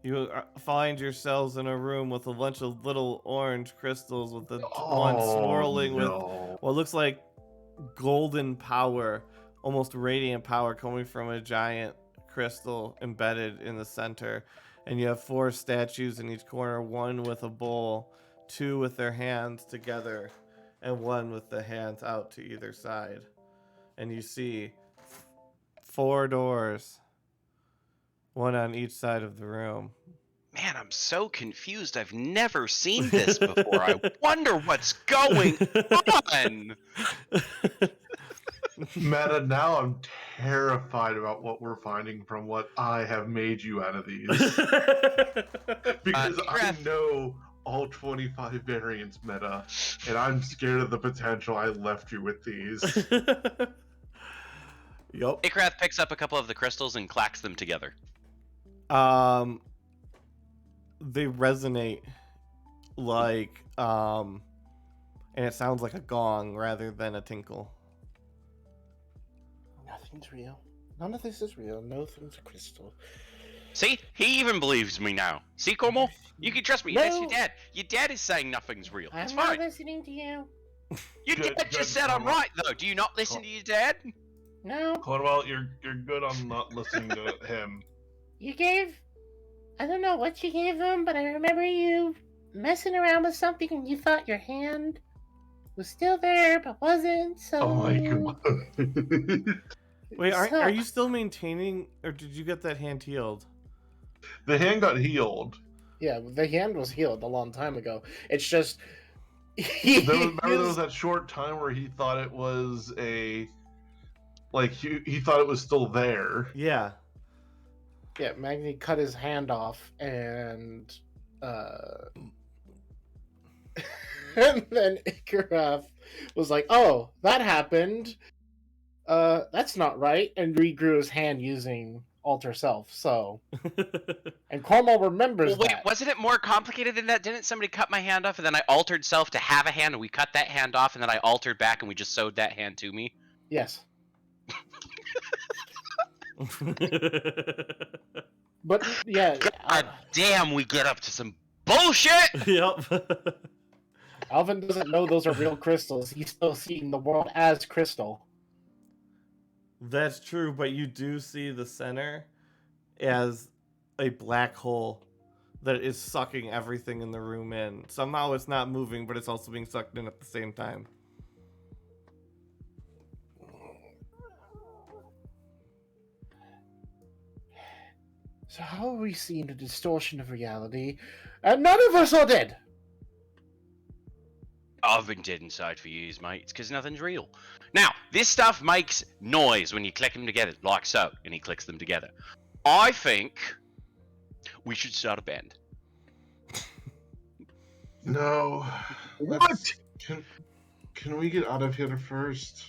[SPEAKER 1] You find yourselves in a room with a bunch of little orange crystals with the one swirling with what looks like golden power, almost radiant power coming from a giant crystal embedded in the center. And you have 4 statues in each corner, 1 with a bowl, 2 with their hands together, and 1 with the hands out to either side. And you see 4 doors, 1 on each side of the room.
[SPEAKER 7] Man, I'm so confused. I've never seen this before. I wonder what's going on.
[SPEAKER 4] Meta, now I'm terrified about what we're finding from what I have made you out of these. Because I
[SPEAKER 7] Graf-
[SPEAKER 4] know all 25 variants, Meta, and I'm scared of the potential I left you with these.
[SPEAKER 1] Yup.
[SPEAKER 7] Ikrath picks up a couple of the crystals and clacks them together.
[SPEAKER 1] They resonate like, and it sounds like a gong rather than a tinkle.
[SPEAKER 3] Nothing's real. None of this is real. Nothing's crystal.
[SPEAKER 7] See? He even believes me now. See, Cornwall? You can trust me. That's your
[SPEAKER 6] No.
[SPEAKER 7] dad. Your dad is saying nothing's real.
[SPEAKER 6] I'm
[SPEAKER 7] It's
[SPEAKER 6] not
[SPEAKER 7] fine.
[SPEAKER 6] listening to you.
[SPEAKER 7] Your
[SPEAKER 4] Good-
[SPEAKER 7] dad just
[SPEAKER 4] good,
[SPEAKER 7] said I'm
[SPEAKER 4] Cornwall.
[SPEAKER 7] right, though. Do you not listen to your dad?
[SPEAKER 6] No,
[SPEAKER 4] Cornwell, you're good on not listening to him.
[SPEAKER 6] you gave. I don't know what you gave him, but I remember you messing around with something and you thought your hand was still there but wasn't. So
[SPEAKER 4] Oh my god.
[SPEAKER 1] Wait,
[SPEAKER 6] So-
[SPEAKER 1] are you still maintaining, or did you get that hand healed?
[SPEAKER 4] The hand got healed.
[SPEAKER 3] Yeah, the hand was healed a long time ago. It's just
[SPEAKER 4] Remember there was that short time where he thought it was he thought it was still there.
[SPEAKER 1] Yeah.
[SPEAKER 3] Yeah, Magni cut his hand off, and and then Ikaraf was like, "Oh, that happened. That's not right," and regrew his hand using Alter Self. So, and Cornwall remembers
[SPEAKER 7] Well, wait,
[SPEAKER 3] that.
[SPEAKER 7] wasn't it more complicated than that? Didn't somebody cut my hand off and then I altered self to have a hand and we cut that hand off and then I altered back and we just sewed that hand to me?
[SPEAKER 3] Yes, but yeah,
[SPEAKER 7] God damn, we get up to some bullshit!
[SPEAKER 1] Yep.
[SPEAKER 3] Alvin doesn't know those are real crystals. He's still seeing the world as crystal.
[SPEAKER 1] That's true, but you do see the center as a black hole that is sucking everything in the room in. Somehow it's not moving, but it's also being sucked in at the same time.
[SPEAKER 3] So how are we seeing the distortion of reality? And none of us are dead.
[SPEAKER 7] I've been dead inside for years, mate. It's because nothing's real. Now, this stuff makes noise when you click them together, like so, and he clicks them together. I think we should start a band.
[SPEAKER 4] No.
[SPEAKER 5] What?
[SPEAKER 4] Can we get out of here first?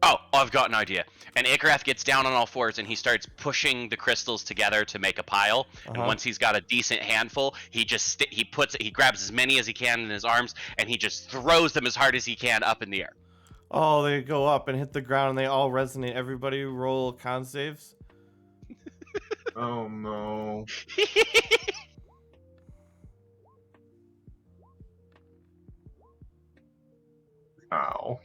[SPEAKER 7] Oh, I've got an idea. And Ikaraf gets down on all fours and he starts pushing the crystals together to make a pile. And
[SPEAKER 1] Uh-huh.
[SPEAKER 7] once he's got a decent handful, he just he grabs as many as he can in his arms and he just throws them as hard as he can up in the air.
[SPEAKER 1] Oh, they go up and hit the ground and they all resonate. Everybody roll con saves.
[SPEAKER 4] Oh no. Ow.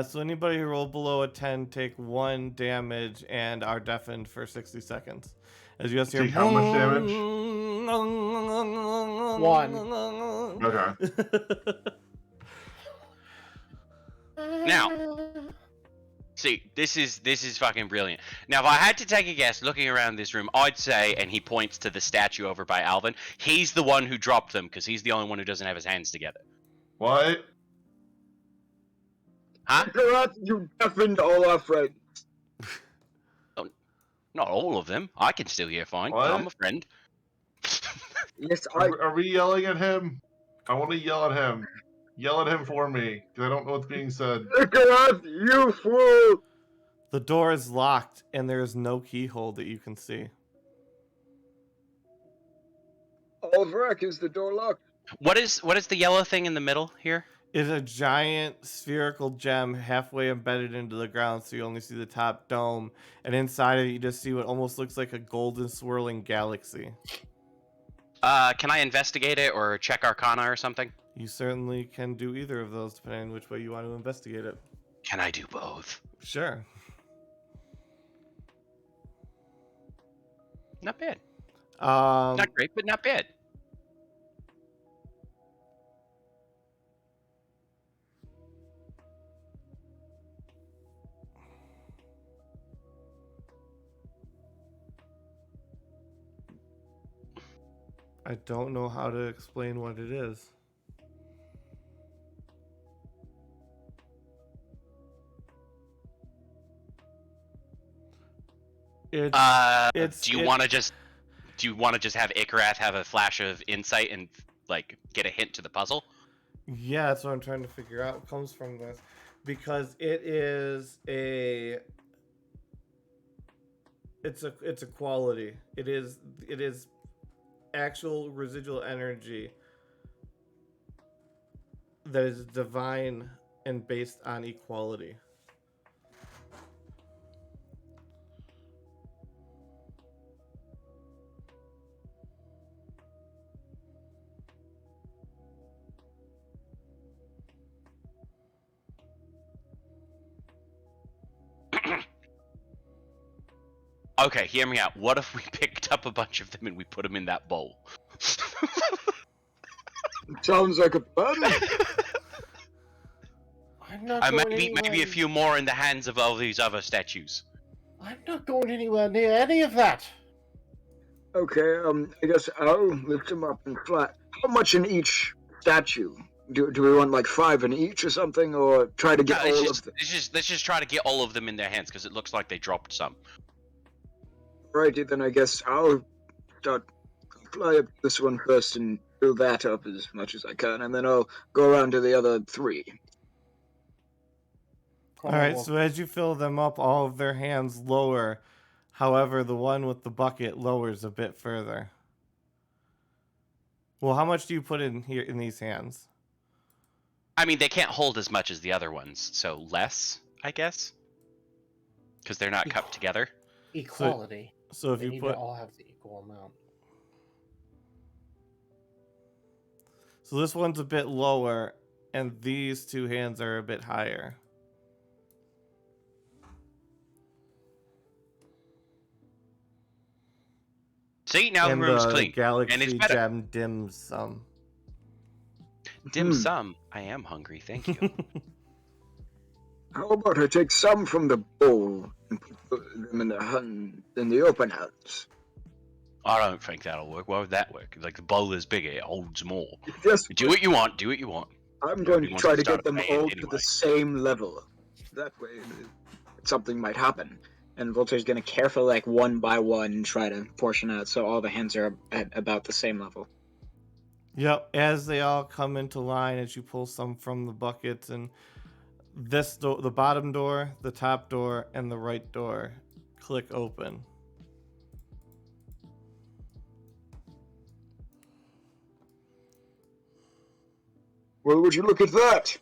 [SPEAKER 1] So anybody who rolled below a 10 take 1 damage and are deafened for 60 seconds. As you guys hear,
[SPEAKER 4] Take how much damage?
[SPEAKER 3] 1.
[SPEAKER 4] Okay.
[SPEAKER 7] Now. See, this is fucking brilliant. Now, if I had to take a guess, looking around this room, I'd say, and he points to the statue over by Alvin, he's the one who dropped them because he's the only one who doesn't have his hands together.
[SPEAKER 4] What?
[SPEAKER 7] Huh?
[SPEAKER 5] Ikaraf, you deafened all our friends.
[SPEAKER 7] Not all of them. I can still hear fine.
[SPEAKER 4] What?
[SPEAKER 7] I'm a friend.
[SPEAKER 5] Yes, I.
[SPEAKER 4] Are we yelling at him? I want to yell at him. Yell at him for me, because I don't know what's being said.
[SPEAKER 5] Ikaraf, you fool!
[SPEAKER 1] The door is locked and there is no keyhole that you can see.
[SPEAKER 5] Alvrak, is the door locked?
[SPEAKER 7] What is the yellow thing in the middle here?
[SPEAKER 1] It's a giant spherical gem halfway embedded into the ground, so you only see the top dome. And inside of it, you just see what almost looks like a golden swirling galaxy.
[SPEAKER 7] Can I investigate it or check Arcana or something?
[SPEAKER 1] You certainly can do either of those, depending on which way you want to investigate it.
[SPEAKER 7] Can I do both?
[SPEAKER 1] Sure.
[SPEAKER 7] Not bad.
[SPEAKER 1] Um,
[SPEAKER 7] Not great, but not bad.
[SPEAKER 1] I don't know how to explain what it is. It's
[SPEAKER 7] Do you want to just have Ikaraf have a flash of insight and like get a hint to the puzzle?
[SPEAKER 1] Yeah, that's what I'm trying to figure out. What comes from this, because it's a quality. It is actual residual energy that is divine and based on equality.
[SPEAKER 7] Okay, hear me out. What if we picked up a bunch of them and we put them in that bowl?
[SPEAKER 5] Sounds like a plan.
[SPEAKER 3] I'm not going
[SPEAKER 7] Maybe a
[SPEAKER 3] anywhere.
[SPEAKER 7] few more in the hands of all these other statues.
[SPEAKER 3] I'm not going anywhere near any of that.
[SPEAKER 5] Okay, I guess I'll lift him up and flat. How much in each statue? Do we want like 5 in each or something, or try to get
[SPEAKER 7] No,
[SPEAKER 5] all of them?
[SPEAKER 7] let's just try to get all of them in their hands because it looks like they dropped some.
[SPEAKER 5] Righty, then I guess I'll start fly up this one first and fill that up as much as I can, and then I'll go around to the other 3.
[SPEAKER 1] All right, so as you fill them up, all of their hands lower. However, the one with the bucket lowers a bit further. Well, how much do you put in here in these hands?
[SPEAKER 7] I mean, they can't hold as much as the other ones, so less, I guess, because they're not cupped together.
[SPEAKER 3] Equality.
[SPEAKER 1] So if
[SPEAKER 3] They
[SPEAKER 1] you
[SPEAKER 3] need
[SPEAKER 1] put,
[SPEAKER 3] to all have the equal amount.
[SPEAKER 1] so this one's a bit lower, and these 2 hands are a bit higher.
[SPEAKER 7] See, now
[SPEAKER 1] And
[SPEAKER 7] the room's
[SPEAKER 1] the
[SPEAKER 7] clean.
[SPEAKER 1] Galaxy
[SPEAKER 7] And it's better.
[SPEAKER 1] Gem dim sum.
[SPEAKER 7] Dim sum. I am hungry, thank you.
[SPEAKER 5] How about I take some from the bowl and put them in the open hands?
[SPEAKER 7] I don't think that'll work. Why would that work? Like, the bowl is bigger, it holds more.
[SPEAKER 5] Just
[SPEAKER 7] Do what you want, do what you want.
[SPEAKER 5] I'm going
[SPEAKER 7] Nobody
[SPEAKER 5] to
[SPEAKER 7] wants
[SPEAKER 5] try
[SPEAKER 7] to
[SPEAKER 5] to
[SPEAKER 7] start
[SPEAKER 5] get them
[SPEAKER 7] a band
[SPEAKER 5] all to
[SPEAKER 7] anyway.
[SPEAKER 5] the same level. That way, something might happen. And Voltaire's going to carefully, like, one by one, try to portion out so all the hands are at about the same level.
[SPEAKER 1] Yep, as they all come into line, as you pull some from the buckets, and this door, the bottom door, the top door, and the right door click open.
[SPEAKER 5] Well, would you look at that?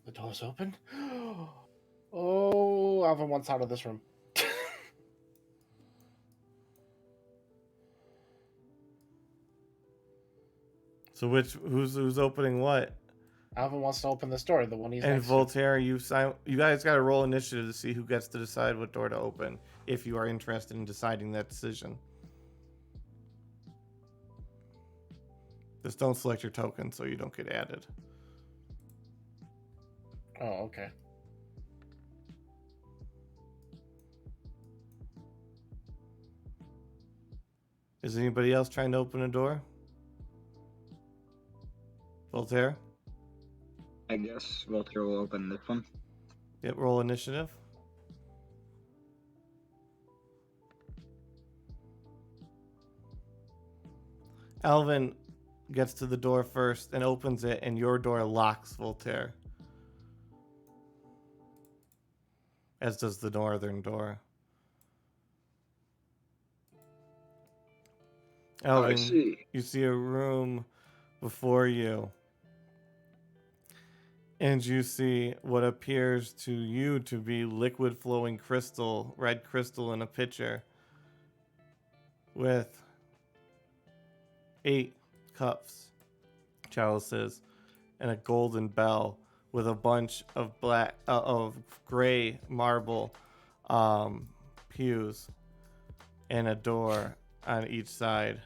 [SPEAKER 3] The door's open. Oh, Alvin wants out of this room.
[SPEAKER 1] So who's opening what?
[SPEAKER 3] Alvin wants to open this door, the one he's
[SPEAKER 1] And
[SPEAKER 3] next to.
[SPEAKER 1] Voltaire, you guys got to roll initiative to see who gets to decide what door to open, if you are interested in deciding that decision. Just don't select your token so you don't get added.
[SPEAKER 3] Oh, okay.
[SPEAKER 1] Is anybody else trying to open a door? Voltaire?
[SPEAKER 5] I guess Voltaire will open this one.
[SPEAKER 1] Yep, roll initiative. Alvin gets to the door first and opens it, and your door locks, Voltaire. As does the northern door. Alvin,
[SPEAKER 5] I see.
[SPEAKER 1] you see a room before you. And you see what appears to you to be liquid flowing crystal, red crystal in a pitcher with 8 cups, chalices, and a golden bell with a bunch of of gray marble pews and a door on each side.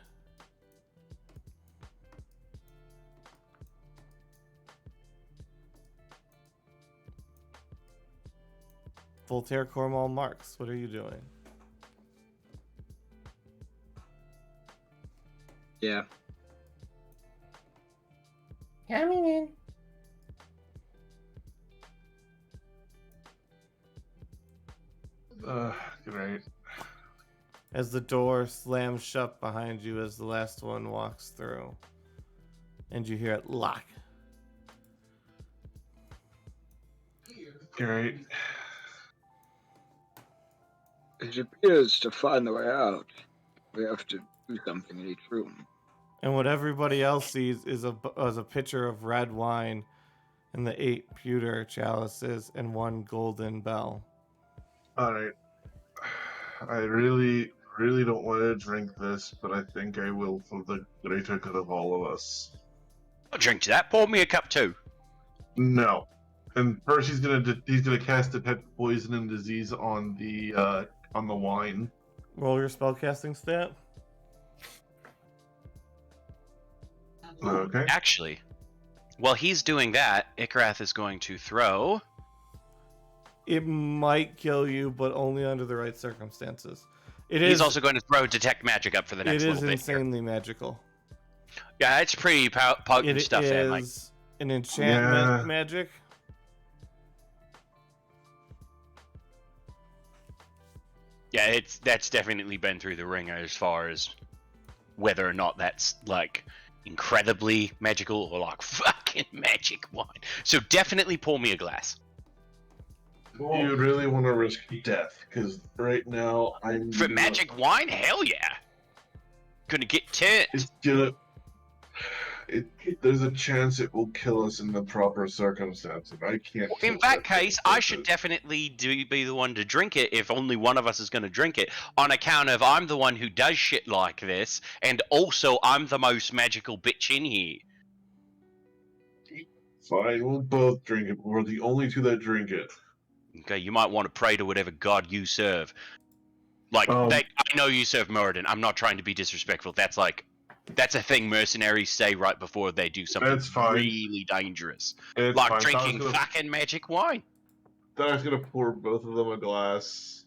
[SPEAKER 1] Voltaire, Cornwall, Marks, what are you doing?
[SPEAKER 5] Yeah.
[SPEAKER 6] Coming in.
[SPEAKER 4] Great.
[SPEAKER 1] As the door slams shut behind you as the last one walks through. And you hear it lock.
[SPEAKER 4] Great.
[SPEAKER 5] It appears to find the way out. We have to do something in each room.
[SPEAKER 1] And what everybody else sees is a pitcher of red wine and the 8 pewter chalices and 1 golden bell.
[SPEAKER 4] Alright. I really don't want to drink this, but I think I will for the greater good of all of us.
[SPEAKER 7] I'll drink to that. Pour me a cup too.
[SPEAKER 4] No. And first he's gonna cast detect poison and disease on the wine.
[SPEAKER 1] Roll your spellcasting stat.
[SPEAKER 4] Okay.
[SPEAKER 7] Actually, while he's doing that, Ikrath is going to throw
[SPEAKER 1] It might kill you, but only under the right circumstances.
[SPEAKER 7] He's also going to throw detect magic up for the
[SPEAKER 1] It
[SPEAKER 7] next
[SPEAKER 1] is
[SPEAKER 7] little bit here.
[SPEAKER 1] insanely magical.
[SPEAKER 7] Yeah, it's pretty potent
[SPEAKER 1] It
[SPEAKER 7] stuff there, Mike.
[SPEAKER 1] is an enchantment
[SPEAKER 4] Yeah.
[SPEAKER 1] magic.
[SPEAKER 7] Yeah, that's definitely been through the ringer as far as whether or not that's like incredibly magical or like fucking magic wine. So definitely pour me a glass.
[SPEAKER 4] You really want to risk death, because right now I'm...
[SPEAKER 7] For magic wine, hell yeah. Gonna get turned.
[SPEAKER 4] It's gonna... there's a chance it will kill us in the proper circumstances. I can't...
[SPEAKER 7] In
[SPEAKER 4] kill
[SPEAKER 7] that
[SPEAKER 4] death
[SPEAKER 7] case,
[SPEAKER 4] in
[SPEAKER 7] I should definitely be the one to drink it if only one of us is going to drink it, on account of I'm the one who does shit like this, and also I'm the most magical bitch in here.
[SPEAKER 4] Fine, we'll both drink it. We're the only two that drink it.
[SPEAKER 7] Okay, you might want to pray to whatever god you serve. Like, I know you serve Moradin. I'm not trying to be disrespectful. That's a thing mercenaries say right before they do something
[SPEAKER 4] That's fine.
[SPEAKER 7] really dangerous.
[SPEAKER 4] It's
[SPEAKER 7] Like
[SPEAKER 4] fine.
[SPEAKER 7] drinking fucking magic wine.
[SPEAKER 4] Then I was gonna pour both of them a glass.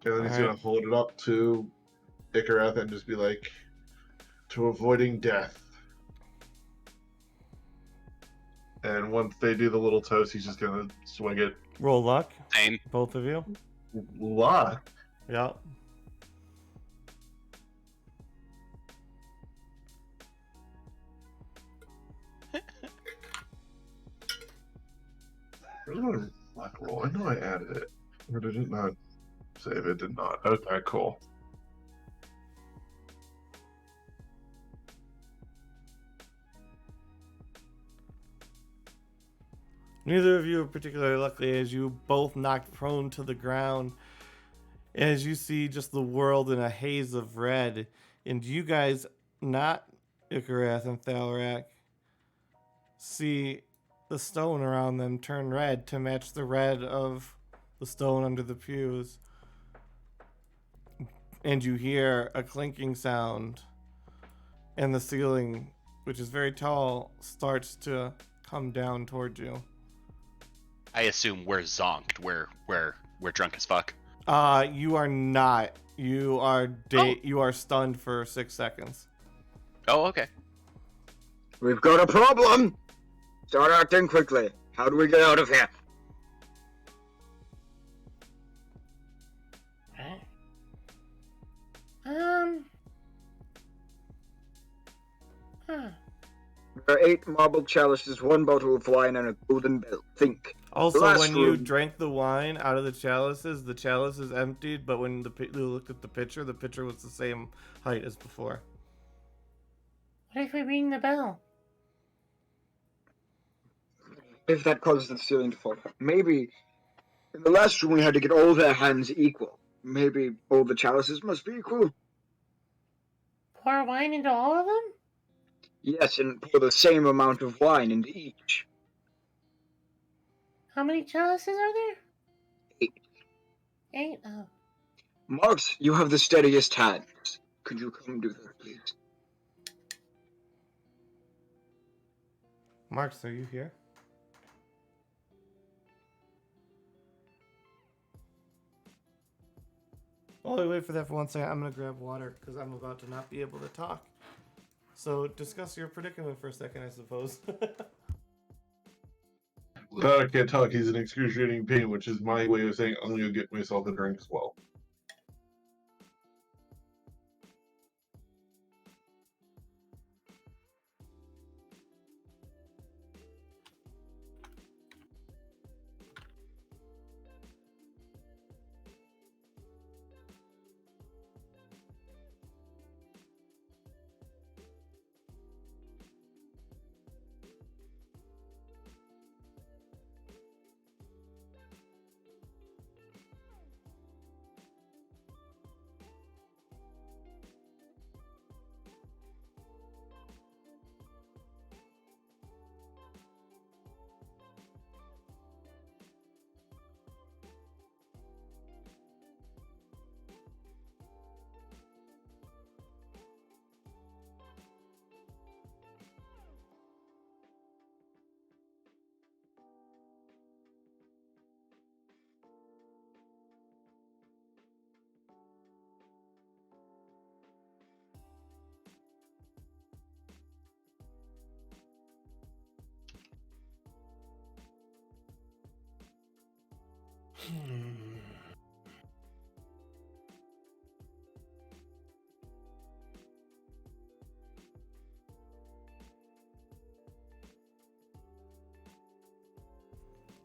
[SPEAKER 4] And then he's
[SPEAKER 1] Alright.
[SPEAKER 4] gonna hold it up to Ikarath and just be like, to avoiding death. And once they do the little toast, he's just gonna swing it.
[SPEAKER 1] Roll luck,
[SPEAKER 7] Same.
[SPEAKER 1] both of you.
[SPEAKER 4] Luck.
[SPEAKER 1] Yeah.
[SPEAKER 4] Where's my luck roll? I know I added it. Or did it not save it? Did not. Okay, cool.
[SPEAKER 1] Neither of you are particularly lucky, as you both knocked prone to the ground. As you see just the world in a haze of red. And you guys, not Ikarath and Thalrak, see the stone around them turn red to match the red of the stone under the pews. And you hear a clinking sound. And the ceiling, which is very tall, starts to come down towards you.
[SPEAKER 7] I assume we're zonked. We're drunk as fuck.
[SPEAKER 1] You are not. You are You are stunned for 6 seconds.
[SPEAKER 7] Oh, okay.
[SPEAKER 5] We've got a problem! Start acting quickly. How do we get out of here? There are 8 marble chalices, 1 bottle of wine, and a golden bell. Think.
[SPEAKER 1] Also,
[SPEAKER 5] Last
[SPEAKER 1] when you
[SPEAKER 5] room.
[SPEAKER 1] drank the wine out of the chalices emptied, but when you looked at the pitcher was the same height as before.
[SPEAKER 6] What if we ring the bell?
[SPEAKER 5] If that causes the ceiling to fall down. Maybe in the last room we had to get all their hands equal. Maybe all the chalices must be equal.
[SPEAKER 6] Pour wine into all of them?
[SPEAKER 5] Yes, and pour the same amount of wine into each.
[SPEAKER 6] How many chalices are there?
[SPEAKER 5] 8.
[SPEAKER 6] 8? Oh.
[SPEAKER 5] Marks, you have the steadiest hands. Could you come do that, please?
[SPEAKER 1] Marks, are you here? While we wait for that for 1 second, I'm going to grab water because I'm about to not be able to talk. So discuss your predicament for a second, I suppose.
[SPEAKER 4] I can't talk. He's in excruciating pain, which is my way of saying I'm going to get myself a drink as well.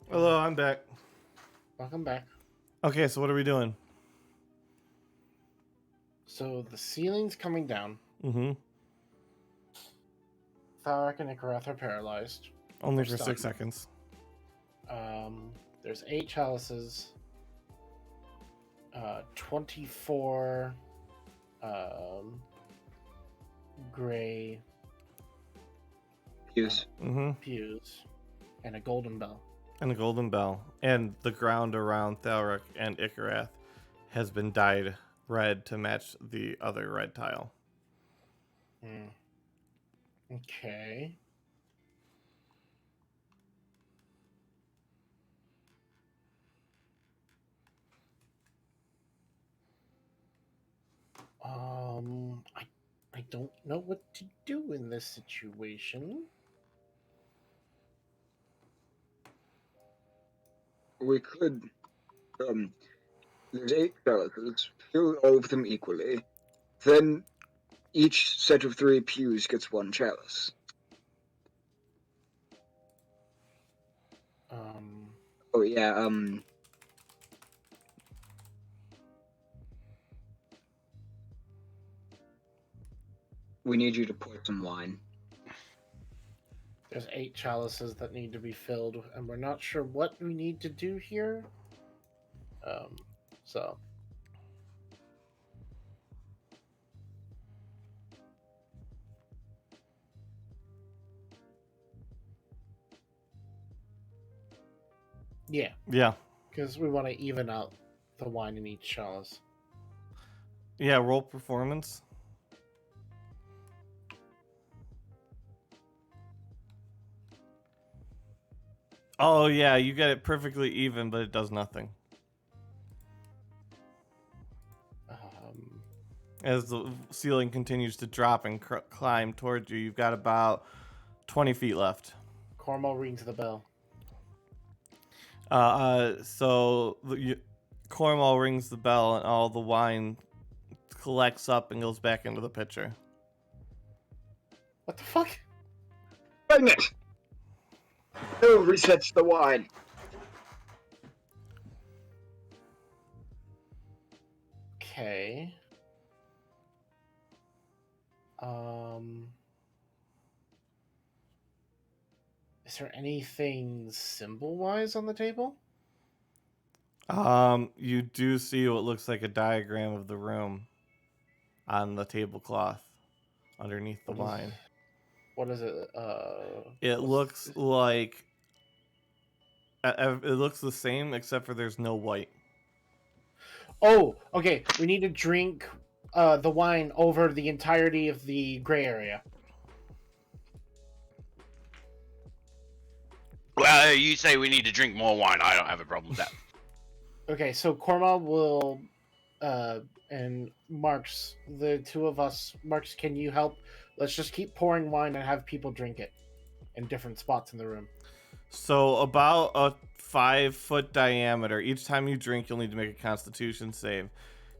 [SPEAKER 1] Hello, I'm back.
[SPEAKER 3] Welcome back.
[SPEAKER 1] Okay, so what are we doing?
[SPEAKER 3] So the ceiling's coming down.
[SPEAKER 1] Mm-hmm.
[SPEAKER 3] Tharek and Ikarath are paralyzed.
[SPEAKER 1] Only
[SPEAKER 3] They're
[SPEAKER 1] for 6
[SPEAKER 3] stunned.
[SPEAKER 1] seconds.
[SPEAKER 3] There's 8 chalices. 24 gray
[SPEAKER 5] Pews.
[SPEAKER 1] Mm-hmm.
[SPEAKER 3] pews and a golden bell.
[SPEAKER 1] And the golden bell. And the ground around Thalric and Ikarath has been dyed red to match the other red tile.
[SPEAKER 3] Okay. I don't know what to do in this situation.
[SPEAKER 5] We could, there's 8 chalices, fill all of them equally. Then each set of 3 pews gets 1 chalice. Oh yeah, we need you to pour some wine.
[SPEAKER 3] There's 8 chalices that need to be filled, and we're not sure what we need to do here. So yeah,
[SPEAKER 1] Yeah.
[SPEAKER 3] because we want to even out the wine in each chalice.
[SPEAKER 1] Yeah, roll performance. Oh, yeah, you get it perfectly even, but it does nothing. As the ceiling continues to drop and climb towards you, you've got about 20 feet left.
[SPEAKER 3] Cornwall rings the bell.
[SPEAKER 1] Cornwall rings the bell, and all the wine collects up and goes back into the pitcher.
[SPEAKER 3] What the fuck?
[SPEAKER 5] Bring it! Who resets the wine?
[SPEAKER 3] Okay. Is there anything symbol-wise on the table?
[SPEAKER 1] You do see what looks like a diagram of the room on the tablecloth underneath the wine.
[SPEAKER 3] What is it?
[SPEAKER 1] It looks like it looks the same except for there's no white.
[SPEAKER 3] Oh, okay. We need to drink the wine over the entirety of the gray area.
[SPEAKER 7] Well, you say we need to drink more wine. I don't have a problem with that.
[SPEAKER 3] Okay, so Cornwall will, and Marks, the two of us. Marks, can you help? Let's just keep pouring wine and have people drink it in different spots in the room.
[SPEAKER 1] So about a 5-foot diameter. Each time you drink, you'll need to make a Constitution save.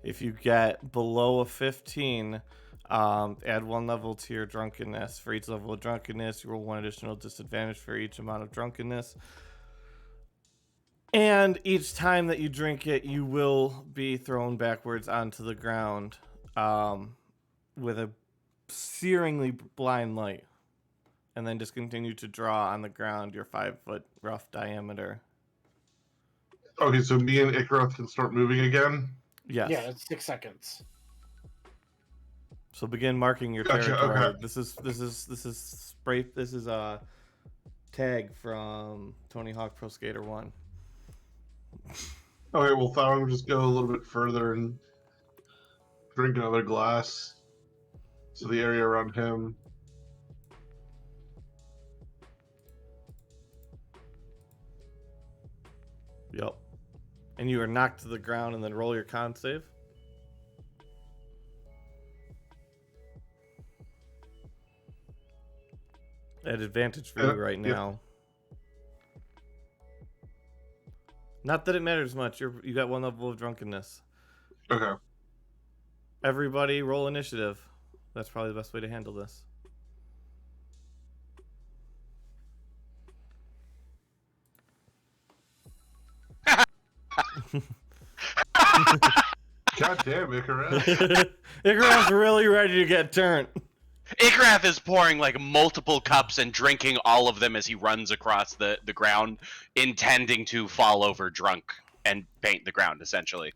[SPEAKER 1] If you get below a 15, add 1 level to your drunkenness. For each level of drunkenness, you roll 1 additional disadvantage for each amount of drunkenness. And each time that you drink it, you will be thrown backwards onto the ground with a searingly blind light. And then just continue to draw on the ground your 5-foot rough diameter.
[SPEAKER 4] Okay, so me and Ikarath can start moving again?
[SPEAKER 1] Yes.
[SPEAKER 3] Yeah, it's 6 seconds.
[SPEAKER 1] So begin marking your
[SPEAKER 4] Gotcha,
[SPEAKER 1] territory.
[SPEAKER 4] okay.
[SPEAKER 1] This is a tag from Tony Hawk Pro Skater 1.
[SPEAKER 4] Okay, well, Thar will just go a little bit further and drink another glass. So the area around him.
[SPEAKER 1] Yep. And you are knocked to the ground, and then roll your con save. At advantage for you right
[SPEAKER 4] Yep.
[SPEAKER 1] now. Not that it matters much. You got one level of drunkenness.
[SPEAKER 4] Okay.
[SPEAKER 1] Everybody roll initiative. That's probably the best way to handle this.
[SPEAKER 4] God damn, Icarus.
[SPEAKER 1] Icarus really ready to get turned.
[SPEAKER 7] Igrath is pouring like multiple cups and drinking all of them as he runs across the ground, intending to fall over drunk and paint the ground, essentially.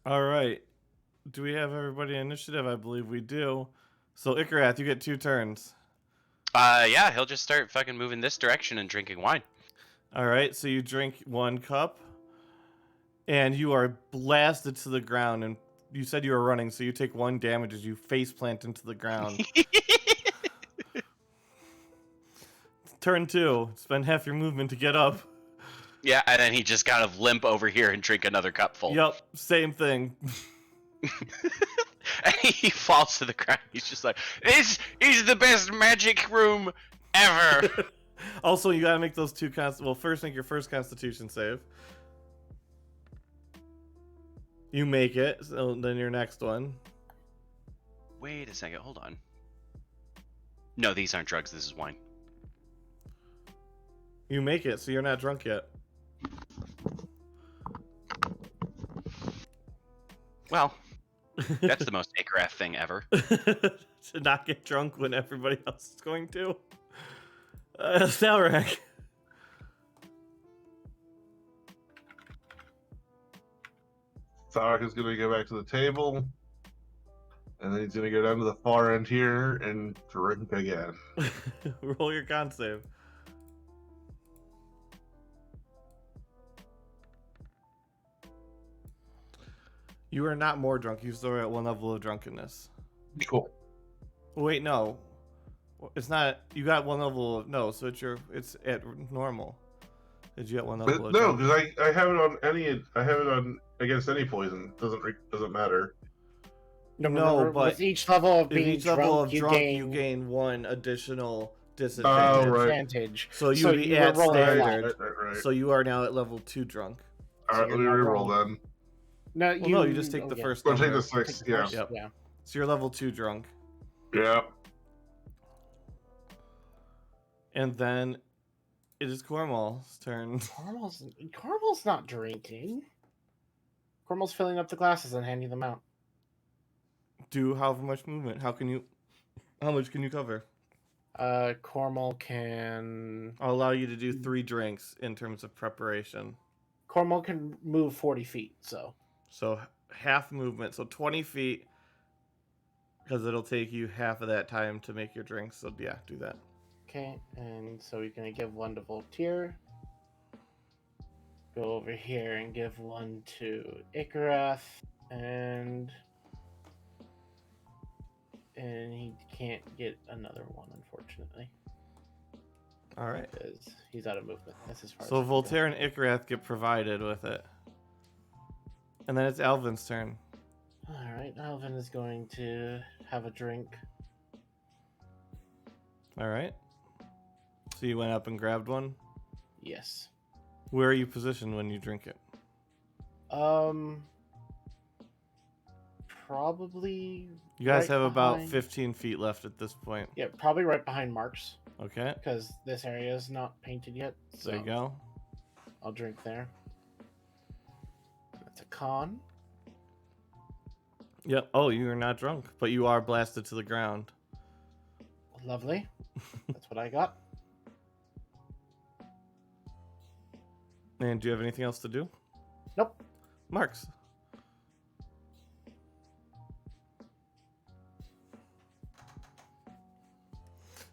[SPEAKER 1] All right. Do we have everybody in initiative? I believe we do. So Icarus, you get 2 turns.
[SPEAKER 7] Yeah, he'll just start fucking moving this direction and drinking wine.
[SPEAKER 1] All right. So you drink 1 cup, and you are blasted to the ground. And you said you were running, so you take 1 damage as you face plant into the ground. Turn 2. Spend half your movement to get up.
[SPEAKER 7] Yeah, and then he just kind of limp over here and drink another cupful.
[SPEAKER 1] Yep. Same thing.
[SPEAKER 7] And he falls to the ground. He's just like, "This is the best magic room ever."
[SPEAKER 1] Also, you gotta make those 2 well, first make your first Constitution save. You make it, so then your next one.
[SPEAKER 7] Wait a second, hold on. No, these aren't drugs. This is wine.
[SPEAKER 1] You make it, so you're not drunk yet.
[SPEAKER 7] Well, that's the most Icarus thing ever.
[SPEAKER 1] To not get drunk when everybody else is going to. Salrak.
[SPEAKER 4] Tharak is going to go back to the table, and then he's going to go down to the far end here and drink again.
[SPEAKER 1] Roll your con save. You are not more drunk. You still are at 1 level of drunkenness.
[SPEAKER 4] Cool.
[SPEAKER 1] Wait, no. It's not. You got 1 level of no, so it's at normal. Did you get 1 level?
[SPEAKER 4] But
[SPEAKER 1] of
[SPEAKER 4] no,
[SPEAKER 1] drunkenness?
[SPEAKER 4] because I have it on any. I have it on against any poison. Doesn't matter.
[SPEAKER 1] No,
[SPEAKER 3] remember,
[SPEAKER 1] but
[SPEAKER 3] with each level of
[SPEAKER 1] If
[SPEAKER 3] being
[SPEAKER 1] each level
[SPEAKER 3] drunk,
[SPEAKER 1] of drunk, you gain 1 additional disadvantage.
[SPEAKER 4] Oh, right.
[SPEAKER 3] advantage.
[SPEAKER 1] So you'd
[SPEAKER 3] So
[SPEAKER 1] be
[SPEAKER 3] you were
[SPEAKER 1] at
[SPEAKER 3] rolling
[SPEAKER 1] standard.
[SPEAKER 4] Right.
[SPEAKER 1] So you are now at level 2 drunk.
[SPEAKER 4] All right,
[SPEAKER 3] so
[SPEAKER 4] let me
[SPEAKER 3] you're not
[SPEAKER 4] reroll
[SPEAKER 3] wrong.
[SPEAKER 4] then.
[SPEAKER 3] No,
[SPEAKER 1] Well, no, you just take the first
[SPEAKER 4] I'll
[SPEAKER 1] number.
[SPEAKER 4] take the 6. Yeah.
[SPEAKER 1] Yep.
[SPEAKER 3] Yeah.
[SPEAKER 1] So you're level 2 drunk.
[SPEAKER 4] Yeah.
[SPEAKER 1] And then it is Cormal's turn.
[SPEAKER 3] Carmel's not drinking. Cormel's filling up the glasses and handing them out.
[SPEAKER 1] Do however much movement. How much can you cover?
[SPEAKER 3] Cormel can.
[SPEAKER 1] I'll allow you to do 3 drinks in terms of preparation.
[SPEAKER 3] Cormel can move 40 feet, so.
[SPEAKER 1] So half movement. So 20 feet. Because it'll take you half of that time to make your drinks. So yeah, do that.
[SPEAKER 3] Okay, and so you're gonna give 1 to Voltaire. Go over here and give 1 to Icarus, and he can't get another one, unfortunately,
[SPEAKER 1] All right.
[SPEAKER 3] because he's out of movement. That's as far.
[SPEAKER 1] So
[SPEAKER 3] as he can go.
[SPEAKER 1] Voltaire and Icarus get provided with it. And then it's Alvin's turn.
[SPEAKER 3] All right, Alvin is going to have a drink.
[SPEAKER 1] All right. So you went up and grabbed one.
[SPEAKER 3] Yes.
[SPEAKER 1] Where are you positioned when you drink it?
[SPEAKER 3] Probably.
[SPEAKER 1] You guys
[SPEAKER 3] right
[SPEAKER 1] have about
[SPEAKER 3] behind-
[SPEAKER 1] 15 feet left at this point.
[SPEAKER 3] Yeah, probably right behind Mark's,
[SPEAKER 1] Okay.
[SPEAKER 3] because this area is not painted yet. So
[SPEAKER 1] There you go.
[SPEAKER 3] I'll drink there. That's a con.
[SPEAKER 1] Yep. Oh, you are not drunk, but you are blasted to the ground.
[SPEAKER 3] Lovely. That's what I got.
[SPEAKER 1] And do you have anything else to do?
[SPEAKER 3] Nope.
[SPEAKER 1] Marks.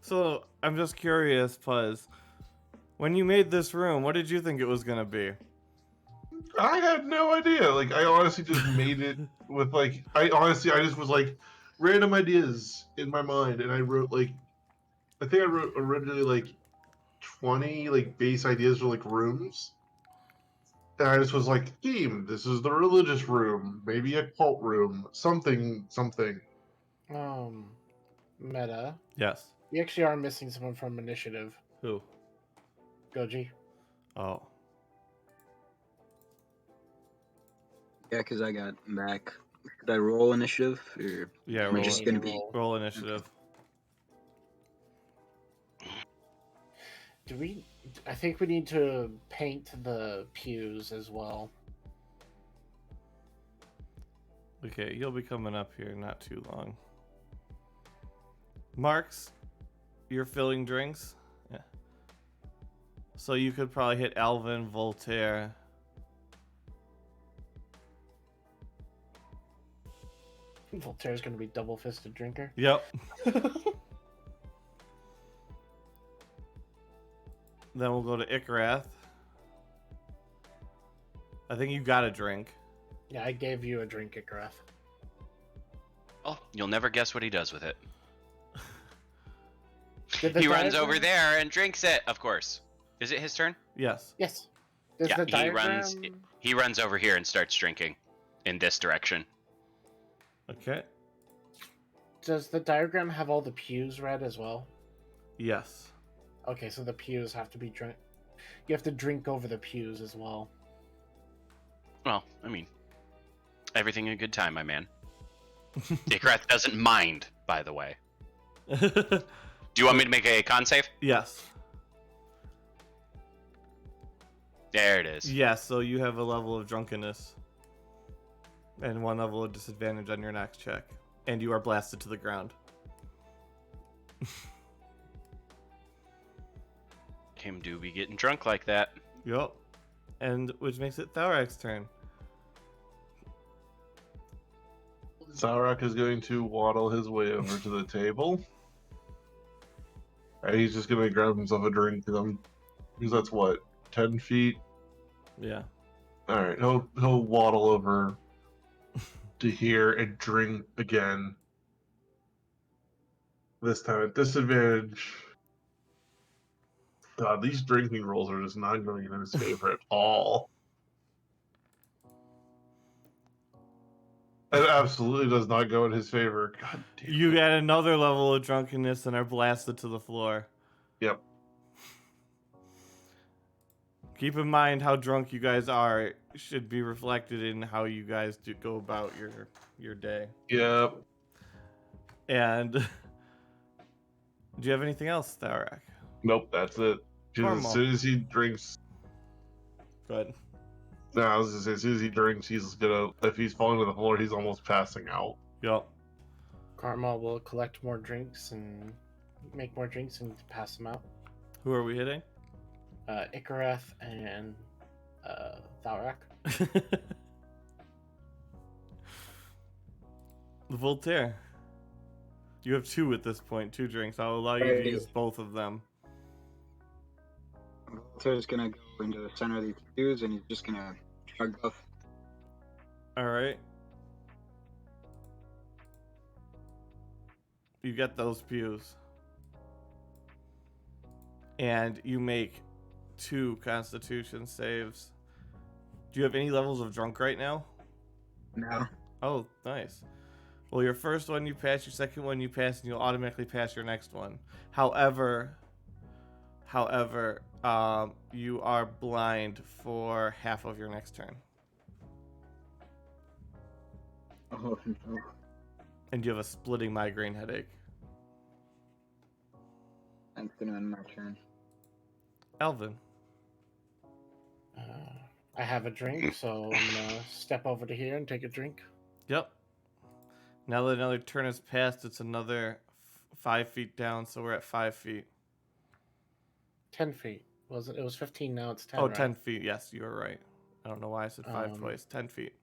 [SPEAKER 1] So I'm just curious, Puzz. When you made this room, what did you think it was gonna be?
[SPEAKER 4] I had no idea. Like, I honestly just made it with I just was like random ideas in my mind, and I wrote I think I wrote originally 20 base ideas for rooms. And I just was like, theme. This is the religious room, maybe a cult room, something.
[SPEAKER 3] Meta.
[SPEAKER 1] Yes.
[SPEAKER 3] We actually are missing someone from initiative.
[SPEAKER 1] Who?
[SPEAKER 3] Goji.
[SPEAKER 1] Oh.
[SPEAKER 5] Yeah, because I got back. Did I roll initiative? Or
[SPEAKER 1] Yeah,
[SPEAKER 5] am I
[SPEAKER 1] roll,
[SPEAKER 5] just going to be.
[SPEAKER 1] roll initiative.
[SPEAKER 3] Do we? I think we need to paint the pews as well.
[SPEAKER 1] Okay, you'll be coming up here not too long. Marks, you're filling drinks? Yeah. So you could probably hit Alvin, Voltaire.
[SPEAKER 3] Voltaire's gonna be double-fisted drinker.
[SPEAKER 1] Yep. Then we'll go to Ikrath. I think you got a drink.
[SPEAKER 3] Yeah, I gave you a drink, Ikareth.
[SPEAKER 7] Oh, you'll never guess what he does with it.
[SPEAKER 3] Did the
[SPEAKER 7] He runs
[SPEAKER 3] diagram-
[SPEAKER 7] over there and drinks it, of course. Is it his turn?
[SPEAKER 1] Yes.
[SPEAKER 3] Yes. Does
[SPEAKER 7] Yeah,
[SPEAKER 3] the
[SPEAKER 7] he
[SPEAKER 3] diagram...
[SPEAKER 7] runs over here and starts drinking in this direction.
[SPEAKER 1] Okay.
[SPEAKER 3] Does the diagram have all the pews read as well?
[SPEAKER 1] Yes.
[SPEAKER 3] Okay, so the pews have to be drink. You have to drink over the pews as well.
[SPEAKER 7] Well, I mean, everything in good time, my man. Ikrath doesn't mind, by the way. Do you want me to make a con save?
[SPEAKER 1] Yes.
[SPEAKER 7] There it is.
[SPEAKER 1] Yes, so you have a level of drunkenness. And 1 level of disadvantage on your next check. And you are blasted to the ground.
[SPEAKER 7] Him do be getting drunk like that.
[SPEAKER 1] Yup. And which makes it Thalrak's turn.
[SPEAKER 4] Saurak is going to waddle his way over to the table. And he's just going to grab himself a drink. Because that's what, 10 feet?
[SPEAKER 1] Yeah.
[SPEAKER 4] Alright, he'll waddle over to here and drink again. This time at disadvantage. God, these drinking rolls are just not going in his favor at all. It absolutely does not go in his favor. God damn.
[SPEAKER 1] You get another level of drunkenness and are blasted to the floor.
[SPEAKER 4] Yep.
[SPEAKER 1] Keep in mind how drunk you guys are should be reflected in how you guys do go about your day.
[SPEAKER 4] Yep.
[SPEAKER 1] And do you have anything else, Thalrak?
[SPEAKER 4] Nope, that's it. Because
[SPEAKER 1] Normal.
[SPEAKER 4] as soon as he drinks,
[SPEAKER 1] Go ahead.
[SPEAKER 4] no, I was gonna say, as soon as he drinks, he's gonna, if he's falling to the floor, he's almost passing out.
[SPEAKER 1] Yup.
[SPEAKER 3] Karma will collect more drinks and make more drinks and pass them out.
[SPEAKER 1] Who are we hitting?
[SPEAKER 3] Ikareth and Thalrak.
[SPEAKER 1] Voltaire. You have 2 at this point, 2 drinks. I'll allow you to
[SPEAKER 5] Right.
[SPEAKER 1] use both of them.
[SPEAKER 5] Voltaire's gonna go into the center of these pews and he's just gonna chug both.
[SPEAKER 1] Alright. You get those pews. And you make 2 constitution saves. Do you have any levels of drunk right now?
[SPEAKER 5] No.
[SPEAKER 1] Oh, nice. Well, your first one you pass, your second one you pass, and you'll automatically pass your next one. However, you are blind for half of your next turn.
[SPEAKER 5] Oh, no.
[SPEAKER 1] And you have a splitting migraine headache.
[SPEAKER 5] That's gonna end my turn.
[SPEAKER 1] Alvin.
[SPEAKER 3] I have a drink, so I'm gonna step over to here and take a drink.
[SPEAKER 1] Yep. Now that another turn has passed, it's another 5 feet down, so we're at 5 feet.
[SPEAKER 3] 10 feet. It was 15, now it's 10.
[SPEAKER 1] Oh,
[SPEAKER 3] right?
[SPEAKER 1] 10 feet. Yes, you were right. I don't know why I said 5
[SPEAKER 3] Um,
[SPEAKER 1] twice. 10 feet.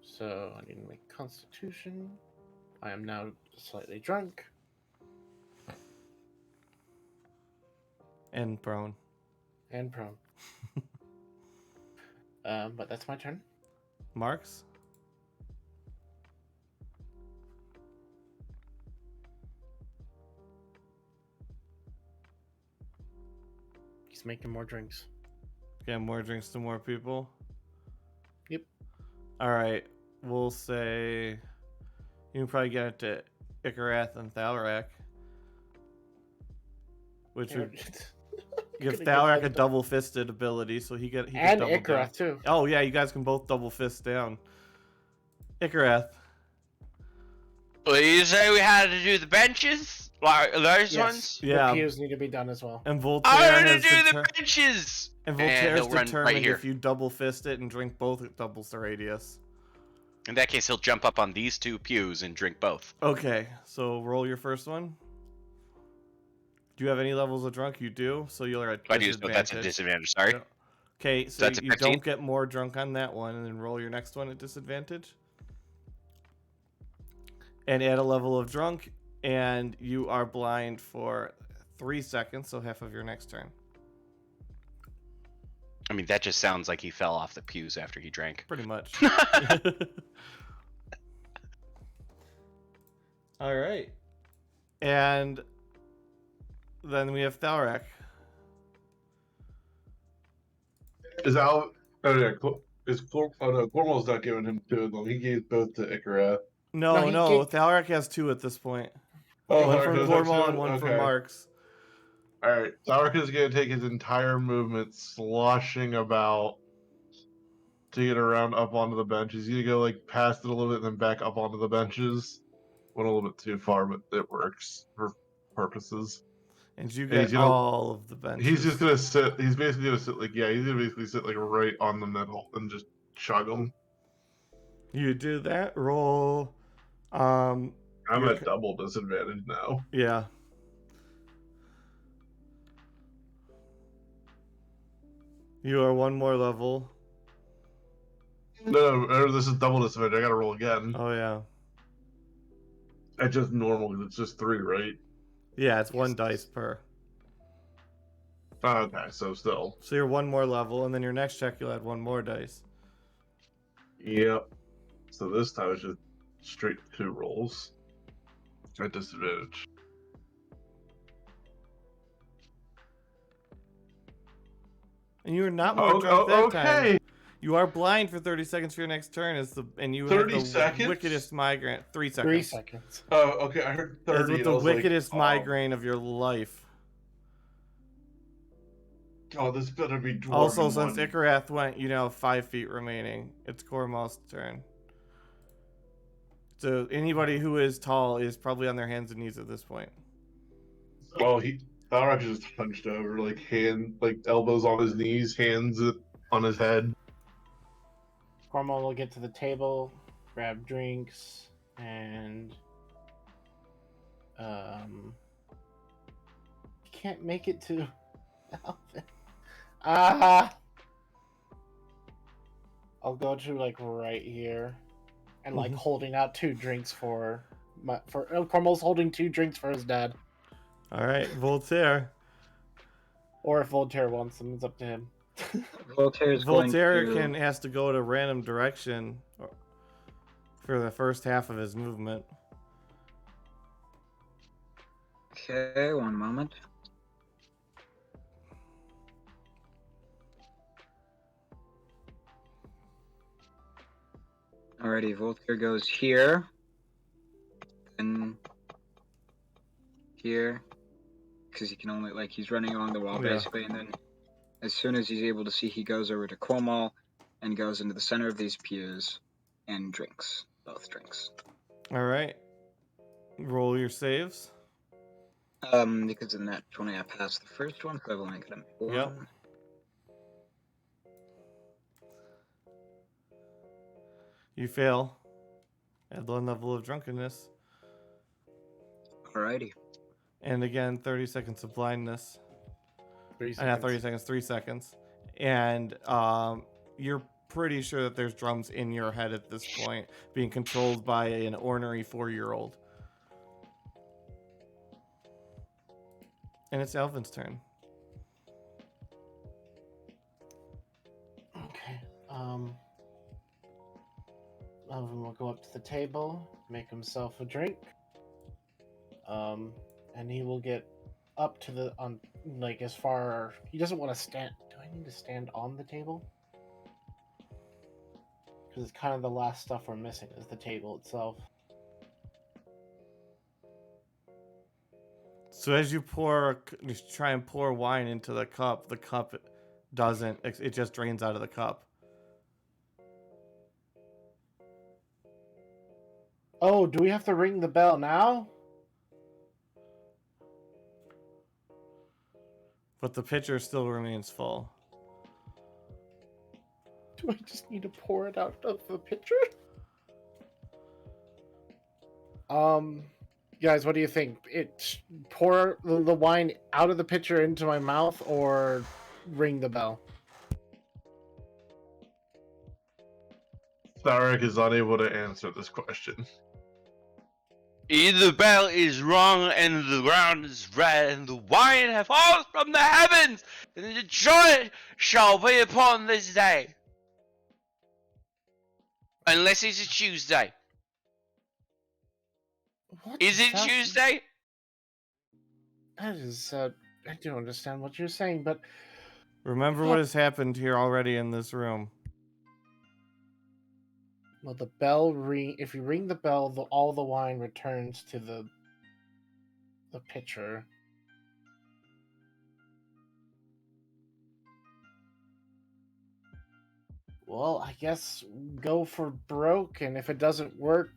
[SPEAKER 3] So I need to make Constitution. I am now slightly drunk.
[SPEAKER 1] And prone.
[SPEAKER 3] And prone. But that's my turn.
[SPEAKER 1] Marks?
[SPEAKER 3] He's making more drinks.
[SPEAKER 1] Get more drinks to more people?
[SPEAKER 3] Yep.
[SPEAKER 1] Alright. We'll say you can probably get it to Ikareth and Thalrak. Which would Give
[SPEAKER 3] Could've
[SPEAKER 1] Thalrak
[SPEAKER 3] given
[SPEAKER 1] a double fisted ability, so he can
[SPEAKER 3] and
[SPEAKER 1] double
[SPEAKER 3] Ikra
[SPEAKER 1] down.
[SPEAKER 3] too.
[SPEAKER 1] Oh yeah, you guys can both double fist down. Ikarath.
[SPEAKER 7] Well, you say we had to do the benches? Like those
[SPEAKER 3] Yes,
[SPEAKER 7] ones?
[SPEAKER 1] Yeah.
[SPEAKER 3] the pews need to be done as well.
[SPEAKER 1] And Voltaire
[SPEAKER 7] I'm gonna
[SPEAKER 1] has
[SPEAKER 7] do the
[SPEAKER 1] deter-
[SPEAKER 7] benches!
[SPEAKER 1] and
[SPEAKER 7] And
[SPEAKER 1] Voltaire's
[SPEAKER 7] he'll run right
[SPEAKER 1] determined
[SPEAKER 7] here.
[SPEAKER 1] if you double fist it and drink both, it doubles the radius.
[SPEAKER 7] In that case, he'll jump up on these two pews and drink both.
[SPEAKER 1] Okay, so roll your first one. Do you have any levels of drunk? You do, so you're at
[SPEAKER 7] I do, so that's a
[SPEAKER 1] disadvantage.
[SPEAKER 7] disadvantage. Sorry.
[SPEAKER 1] Yeah. Okay, so
[SPEAKER 7] that's a
[SPEAKER 1] you
[SPEAKER 7] 15?
[SPEAKER 1] don't get more drunk on that one, and then roll your next one at disadvantage. And add a level of drunk, and you are blind for 3 seconds, so half of your next turn.
[SPEAKER 7] I mean, that just sounds like he fell off the pews after he drank.
[SPEAKER 1] Pretty much. All right. And then we have Thalrak.
[SPEAKER 4] Is Al? Oh yeah, Cormal's not giving him two of them. He gave both to Ikarath.
[SPEAKER 1] No,
[SPEAKER 3] he
[SPEAKER 1] no,
[SPEAKER 3] gave-
[SPEAKER 1] Thalrak has 2 at this point.
[SPEAKER 4] Oh,
[SPEAKER 1] One
[SPEAKER 4] Thalrak
[SPEAKER 1] from
[SPEAKER 4] does have
[SPEAKER 1] Cormal
[SPEAKER 4] two?
[SPEAKER 1] and one from
[SPEAKER 4] Okay.
[SPEAKER 1] Marks.
[SPEAKER 4] All right, Thalrak is gonna take his entire movement, sloshing about to get around up onto the bench. He's gonna go like past it a little bit, and then back up onto the benches. Went a little bit too far, but it works for purposes.
[SPEAKER 1] And you
[SPEAKER 4] And he's
[SPEAKER 1] get
[SPEAKER 4] gonna-
[SPEAKER 1] all of the benches.
[SPEAKER 4] He's just gonna sit. He's basically gonna sit like he's gonna basically sit like right on the middle and just chug them.
[SPEAKER 1] You do that. Roll.
[SPEAKER 4] I'm
[SPEAKER 1] You're
[SPEAKER 4] at double disadvantage now.
[SPEAKER 1] Yeah. You are one more level.
[SPEAKER 4] No, this is double disadvantage. I gotta roll again.
[SPEAKER 1] Oh yeah.
[SPEAKER 4] It's just normal because it's just 3, right?
[SPEAKER 1] Yeah, it's 1 dice per.
[SPEAKER 4] Oh, okay, so still.
[SPEAKER 1] So you're one more level, and then your next check you'll add 1 more dice.
[SPEAKER 4] Yep. So this time it's just straight 2 rolls at disadvantage.
[SPEAKER 1] And you are not more drunk that
[SPEAKER 4] okay.
[SPEAKER 1] time. You are blind for 30 seconds for your next turn, and you have
[SPEAKER 4] 30
[SPEAKER 1] the
[SPEAKER 4] seconds?
[SPEAKER 1] wickedest migraine. 3 seconds.
[SPEAKER 3] 3 seconds.
[SPEAKER 4] Oh, okay. I heard 30.
[SPEAKER 1] That's with
[SPEAKER 4] and
[SPEAKER 1] the
[SPEAKER 4] I was like,
[SPEAKER 1] wickedest
[SPEAKER 4] oh,
[SPEAKER 1] migraine of your life.
[SPEAKER 4] God, this better be dwarven
[SPEAKER 1] Also, since
[SPEAKER 4] one.
[SPEAKER 1] Ikarath went, you now have 5 feet remaining. It's Cormal's turn. So anybody who is tall is probably on their hands and knees at this point.
[SPEAKER 4] Well, Thalrak just hunched over, like elbows on his knees, hands on his head.
[SPEAKER 3] Cormal will get to the table, grab drinks, and can't make it to Alvin. I'll go to like right here, and like holding out 2 drinks for Cormal's holding 2 drinks for his dad.
[SPEAKER 1] All right, Voltaire.
[SPEAKER 3] Or if Voltaire wants them, it's up to him.
[SPEAKER 5] Voltaire's
[SPEAKER 1] Voltaire
[SPEAKER 5] going to...
[SPEAKER 1] has to go to random direction for the first half of his movement.
[SPEAKER 5] Okay, one moment. Alrighty, Voltaire goes here. And here. Because he can only, like, he's running along the wall,
[SPEAKER 1] Yeah.
[SPEAKER 5] basically, and then as soon as he's able to see, he goes over to Cormal and goes into the center of these pews and drinks. Both drinks.
[SPEAKER 1] All right. Roll your saves.
[SPEAKER 5] Because in that 20 I passed the first one, so I've only got a 4.
[SPEAKER 1] Yep. You fail. Add 1 level of drunkenness.
[SPEAKER 5] Alrighty.
[SPEAKER 1] And again, 30 seconds of blindness.
[SPEAKER 3] 3
[SPEAKER 1] Not 30 seconds, 3 seconds. And you're pretty sure that there's drums in your head at this point, being controlled by an ornery 4-year-old. And it's Alvin's turn.
[SPEAKER 3] Okay. Alvin will go up to the table, make himself a drink. And he will get up to the as far. He doesn't want to stand. Do I need to stand on the table? Because it's kind of the last stuff we're missing is the table itself.
[SPEAKER 1] So as you try and pour wine into the cup doesn't. It just drains out of the cup.
[SPEAKER 3] Oh, do we have to ring the bell now?
[SPEAKER 1] But the pitcher still remains full.
[SPEAKER 3] Do I just need to pour it out of the pitcher? Guys, what do you think? Pour the wine out of the pitcher into my mouth or ring the bell?
[SPEAKER 4] Tharic is unable to answer this question.
[SPEAKER 7] Either the bell is wrong and the ground is red and the wine have fallen from the heavens, and the joy shall be upon this day. Unless it's a Tuesday.
[SPEAKER 3] What
[SPEAKER 7] Is
[SPEAKER 3] does
[SPEAKER 7] it
[SPEAKER 3] that-
[SPEAKER 7] Tuesday?
[SPEAKER 3] That is, I don't understand what you're saying, but
[SPEAKER 1] Remember what has happened here already in this room.
[SPEAKER 3] well, the bell ring. If you ring the bell, all the wine returns to the pitcher. Well, I guess go for broke, and if it doesn't work,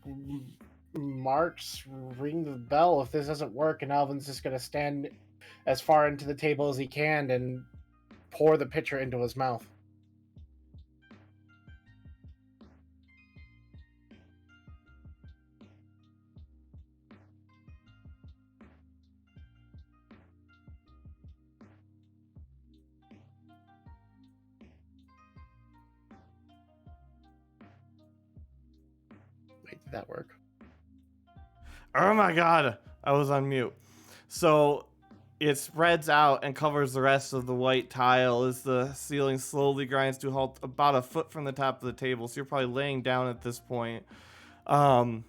[SPEAKER 3] Marks ring the bell. If this doesn't work, and Alvin's just gonna stand as far into the table as he can and pour the pitcher into his mouth. Wait, did that work?
[SPEAKER 1] Oh my god, I was on mute. So it spreads out and covers the rest of the white tile as the ceiling slowly grinds to a halt about a foot from the top of the table. So you're probably laying down at this point. And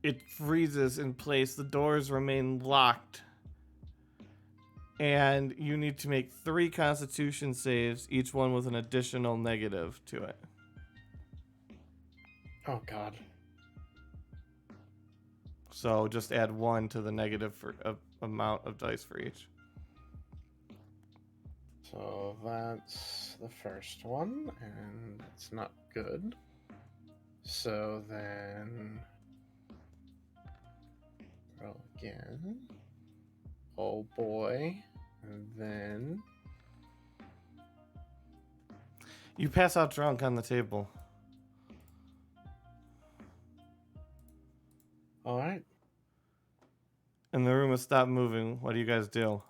[SPEAKER 1] it freezes in place. The doors remain locked. And you need to make 3 constitution saves, each one with an additional negative to it.
[SPEAKER 3] Oh God.
[SPEAKER 1] So just add 1 to the negative for amount of dice for each.
[SPEAKER 3] So that's the first one, and it's not good. So then roll again. Oh boy. And then
[SPEAKER 1] You pass out drunk on the table.
[SPEAKER 3] alright.
[SPEAKER 1] And the room has stopped moving. What do you guys do?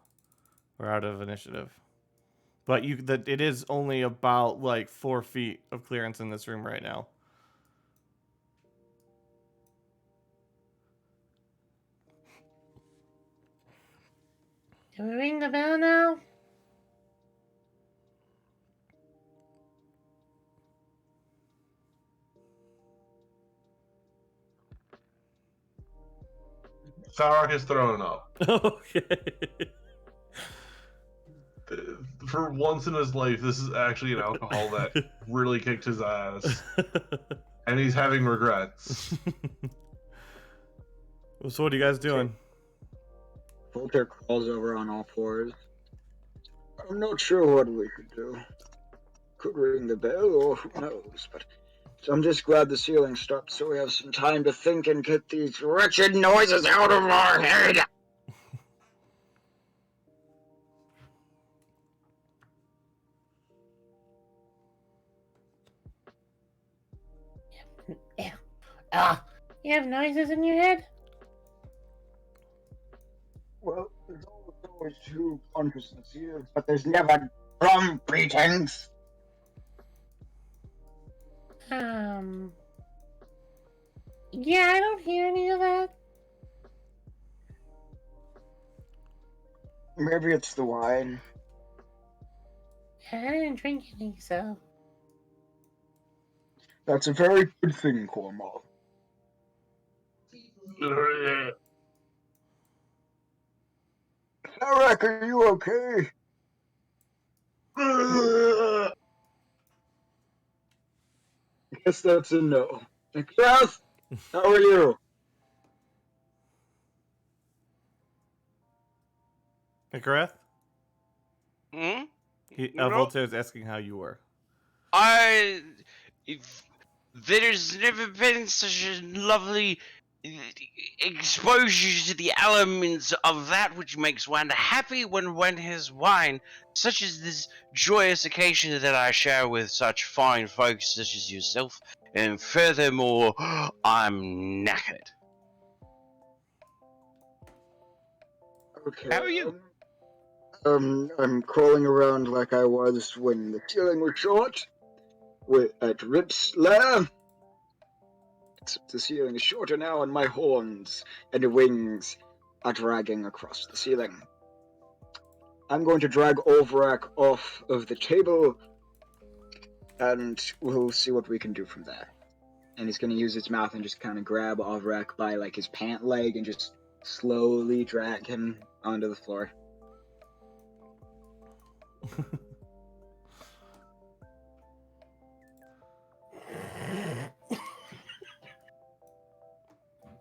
[SPEAKER 1] We're out of initiative. But it is only about like 4 feet of clearance in this room right now.
[SPEAKER 6] Do we ring the bell now?
[SPEAKER 4] Tharic is throwing up.
[SPEAKER 1] Okay.
[SPEAKER 4] For once in his life, this is actually an alcohol that really kicked his ass. And he's having regrets.
[SPEAKER 1] So what are you guys doing?
[SPEAKER 5] Volter crawls over on all fours. I'm not sure what we could do. Could ring the bell, or who knows, but I'm just glad the ceiling stopped so we have some time to think and get these wretched noises out of our head.
[SPEAKER 6] You have noises in your head?
[SPEAKER 5] Well, there's always 2 consciousness here, but there's never from pretense.
[SPEAKER 6] Yeah, I don't hear any of that.
[SPEAKER 5] Maybe it's the wine.
[SPEAKER 6] I didn't drink any, so.
[SPEAKER 5] That's a very good thing, Cornwall. Eric, are you okay? Guess that's a no. Macbeth, how are you?
[SPEAKER 1] Icareth?
[SPEAKER 7] Hmm? No.
[SPEAKER 1] Voltaire's asking how you were.
[SPEAKER 7] There's never been such a lovely exposure to the elements of that which makes one happy when one has wine, such as this joyous occasion that I share with such fine folks such as yourself. And furthermore, I'm knackered.
[SPEAKER 5] Okay.
[SPEAKER 7] How are you?
[SPEAKER 5] I'm crawling around like I was when the ceiling was short. At Rip's lair. Except the ceiling is shorter now, and my horns and wings are dragging across the ceiling. I'm going to drag Olverac off of the table, and we'll see what we can do from there. And he's going to use his mouth and just kind of grab Olverac by like his pant leg and just slowly drag him onto the floor.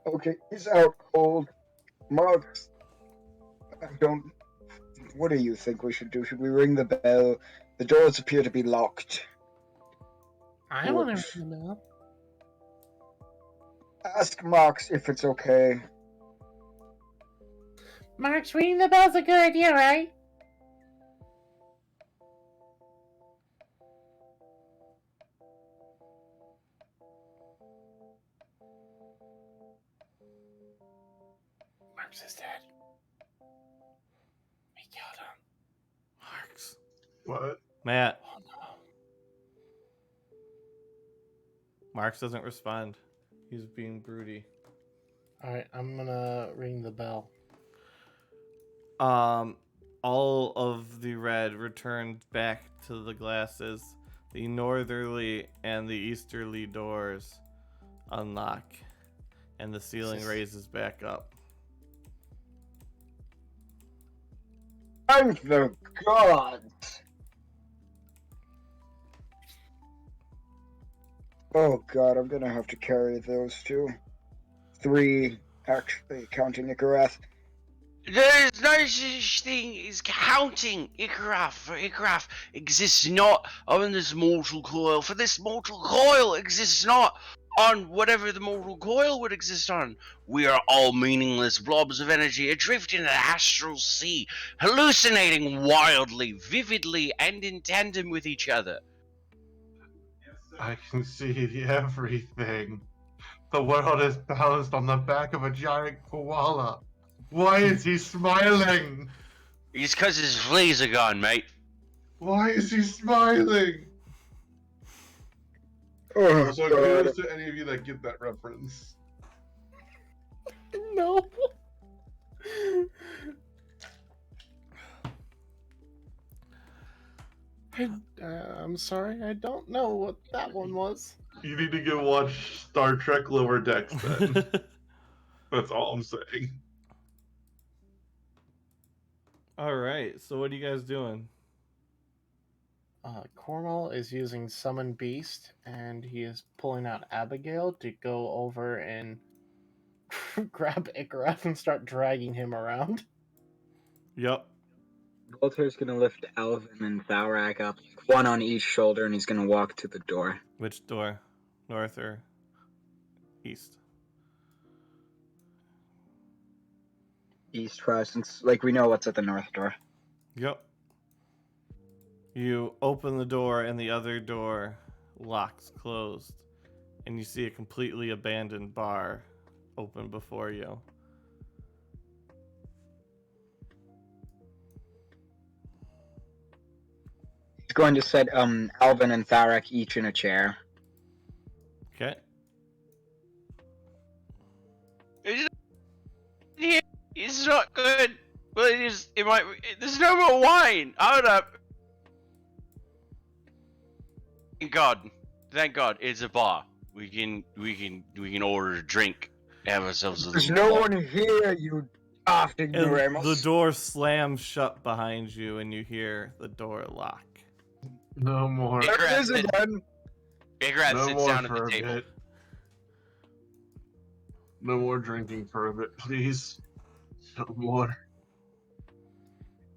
[SPEAKER 5] Okay, he's out cold. Marks, I don't. What do you think we should do? Should we ring the bell? The doors appear to be locked.
[SPEAKER 3] I want to ring the bell.
[SPEAKER 5] Ask Marks if it's okay.
[SPEAKER 6] Mark's ringing the bell's a good idea, right?
[SPEAKER 3] Mark's is dead. We killed him.
[SPEAKER 1] Marks.
[SPEAKER 4] What?
[SPEAKER 1] Matt.
[SPEAKER 3] Oh no.
[SPEAKER 1] Marks doesn't respond. He's being broody.
[SPEAKER 3] Alright, I'm gonna ring the bell.
[SPEAKER 1] All of the red returned back to the glasses. The northerly and the easterly doors unlock, and the ceiling raises back up.
[SPEAKER 5] Thank the gods! Oh god, I'm gonna have to carry those two. 3, actually, counting Icareth.
[SPEAKER 7] There's no such thing as counting Icaraf, for Icaraf exists not on this mortal coil, for this mortal coil exists not on whatever the mortal coil would exist on. We are all meaningless blobs of energy adrift in an astral sea, hallucinating wildly, vividly, and in tandem with each other.
[SPEAKER 4] I can see everything. The world is balanced on the back of a giant koala. Why is he smiling?
[SPEAKER 7] It's because his fleas are gone, mate.
[SPEAKER 4] Why is he smiling?
[SPEAKER 5] Oh
[SPEAKER 4] So
[SPEAKER 5] god.
[SPEAKER 4] kudos to any of you that get that reference.
[SPEAKER 3] No. I'm sorry, I don't know what that one was.
[SPEAKER 4] You need to go watch Star Trek Lower Decks then. That's all I'm saying.
[SPEAKER 1] All right. So what are you guys doing?
[SPEAKER 3] Cornwall is using Summon Beast, and he is pulling out Abigail to go over and grab Icarus and start dragging him around.
[SPEAKER 1] Yep.
[SPEAKER 5] Voltaire's gonna lift Alvin and Thalrak up, one on each shoulder, and he's gonna walk to the door.
[SPEAKER 1] Which door? North or east?
[SPEAKER 5] East first, since like we know what's at the north door.
[SPEAKER 1] Yep. You open the door and the other door locks closed, and you see a completely abandoned bar open before you.
[SPEAKER 5] He's going to set Alvin and Thalrak each in a chair.
[SPEAKER 1] Okay.
[SPEAKER 7] It's not good. Well, it is. It might. There's no more wine. Hold up. Thank God, it's a bar. We can order a drink. Have ourselves a
[SPEAKER 5] There's
[SPEAKER 7] little
[SPEAKER 5] no
[SPEAKER 7] bar.
[SPEAKER 5] one here, you daft
[SPEAKER 1] And
[SPEAKER 5] ignoramus.
[SPEAKER 1] the door slams shut behind you, and you hear the door lock.
[SPEAKER 4] No more.
[SPEAKER 5] There it is
[SPEAKER 7] Icarus,
[SPEAKER 5] again.
[SPEAKER 7] Icarus
[SPEAKER 4] No
[SPEAKER 7] sits
[SPEAKER 4] more
[SPEAKER 7] down at
[SPEAKER 4] for
[SPEAKER 7] the
[SPEAKER 4] a
[SPEAKER 7] table.
[SPEAKER 4] bit. No more drinking for a bit, please. No more.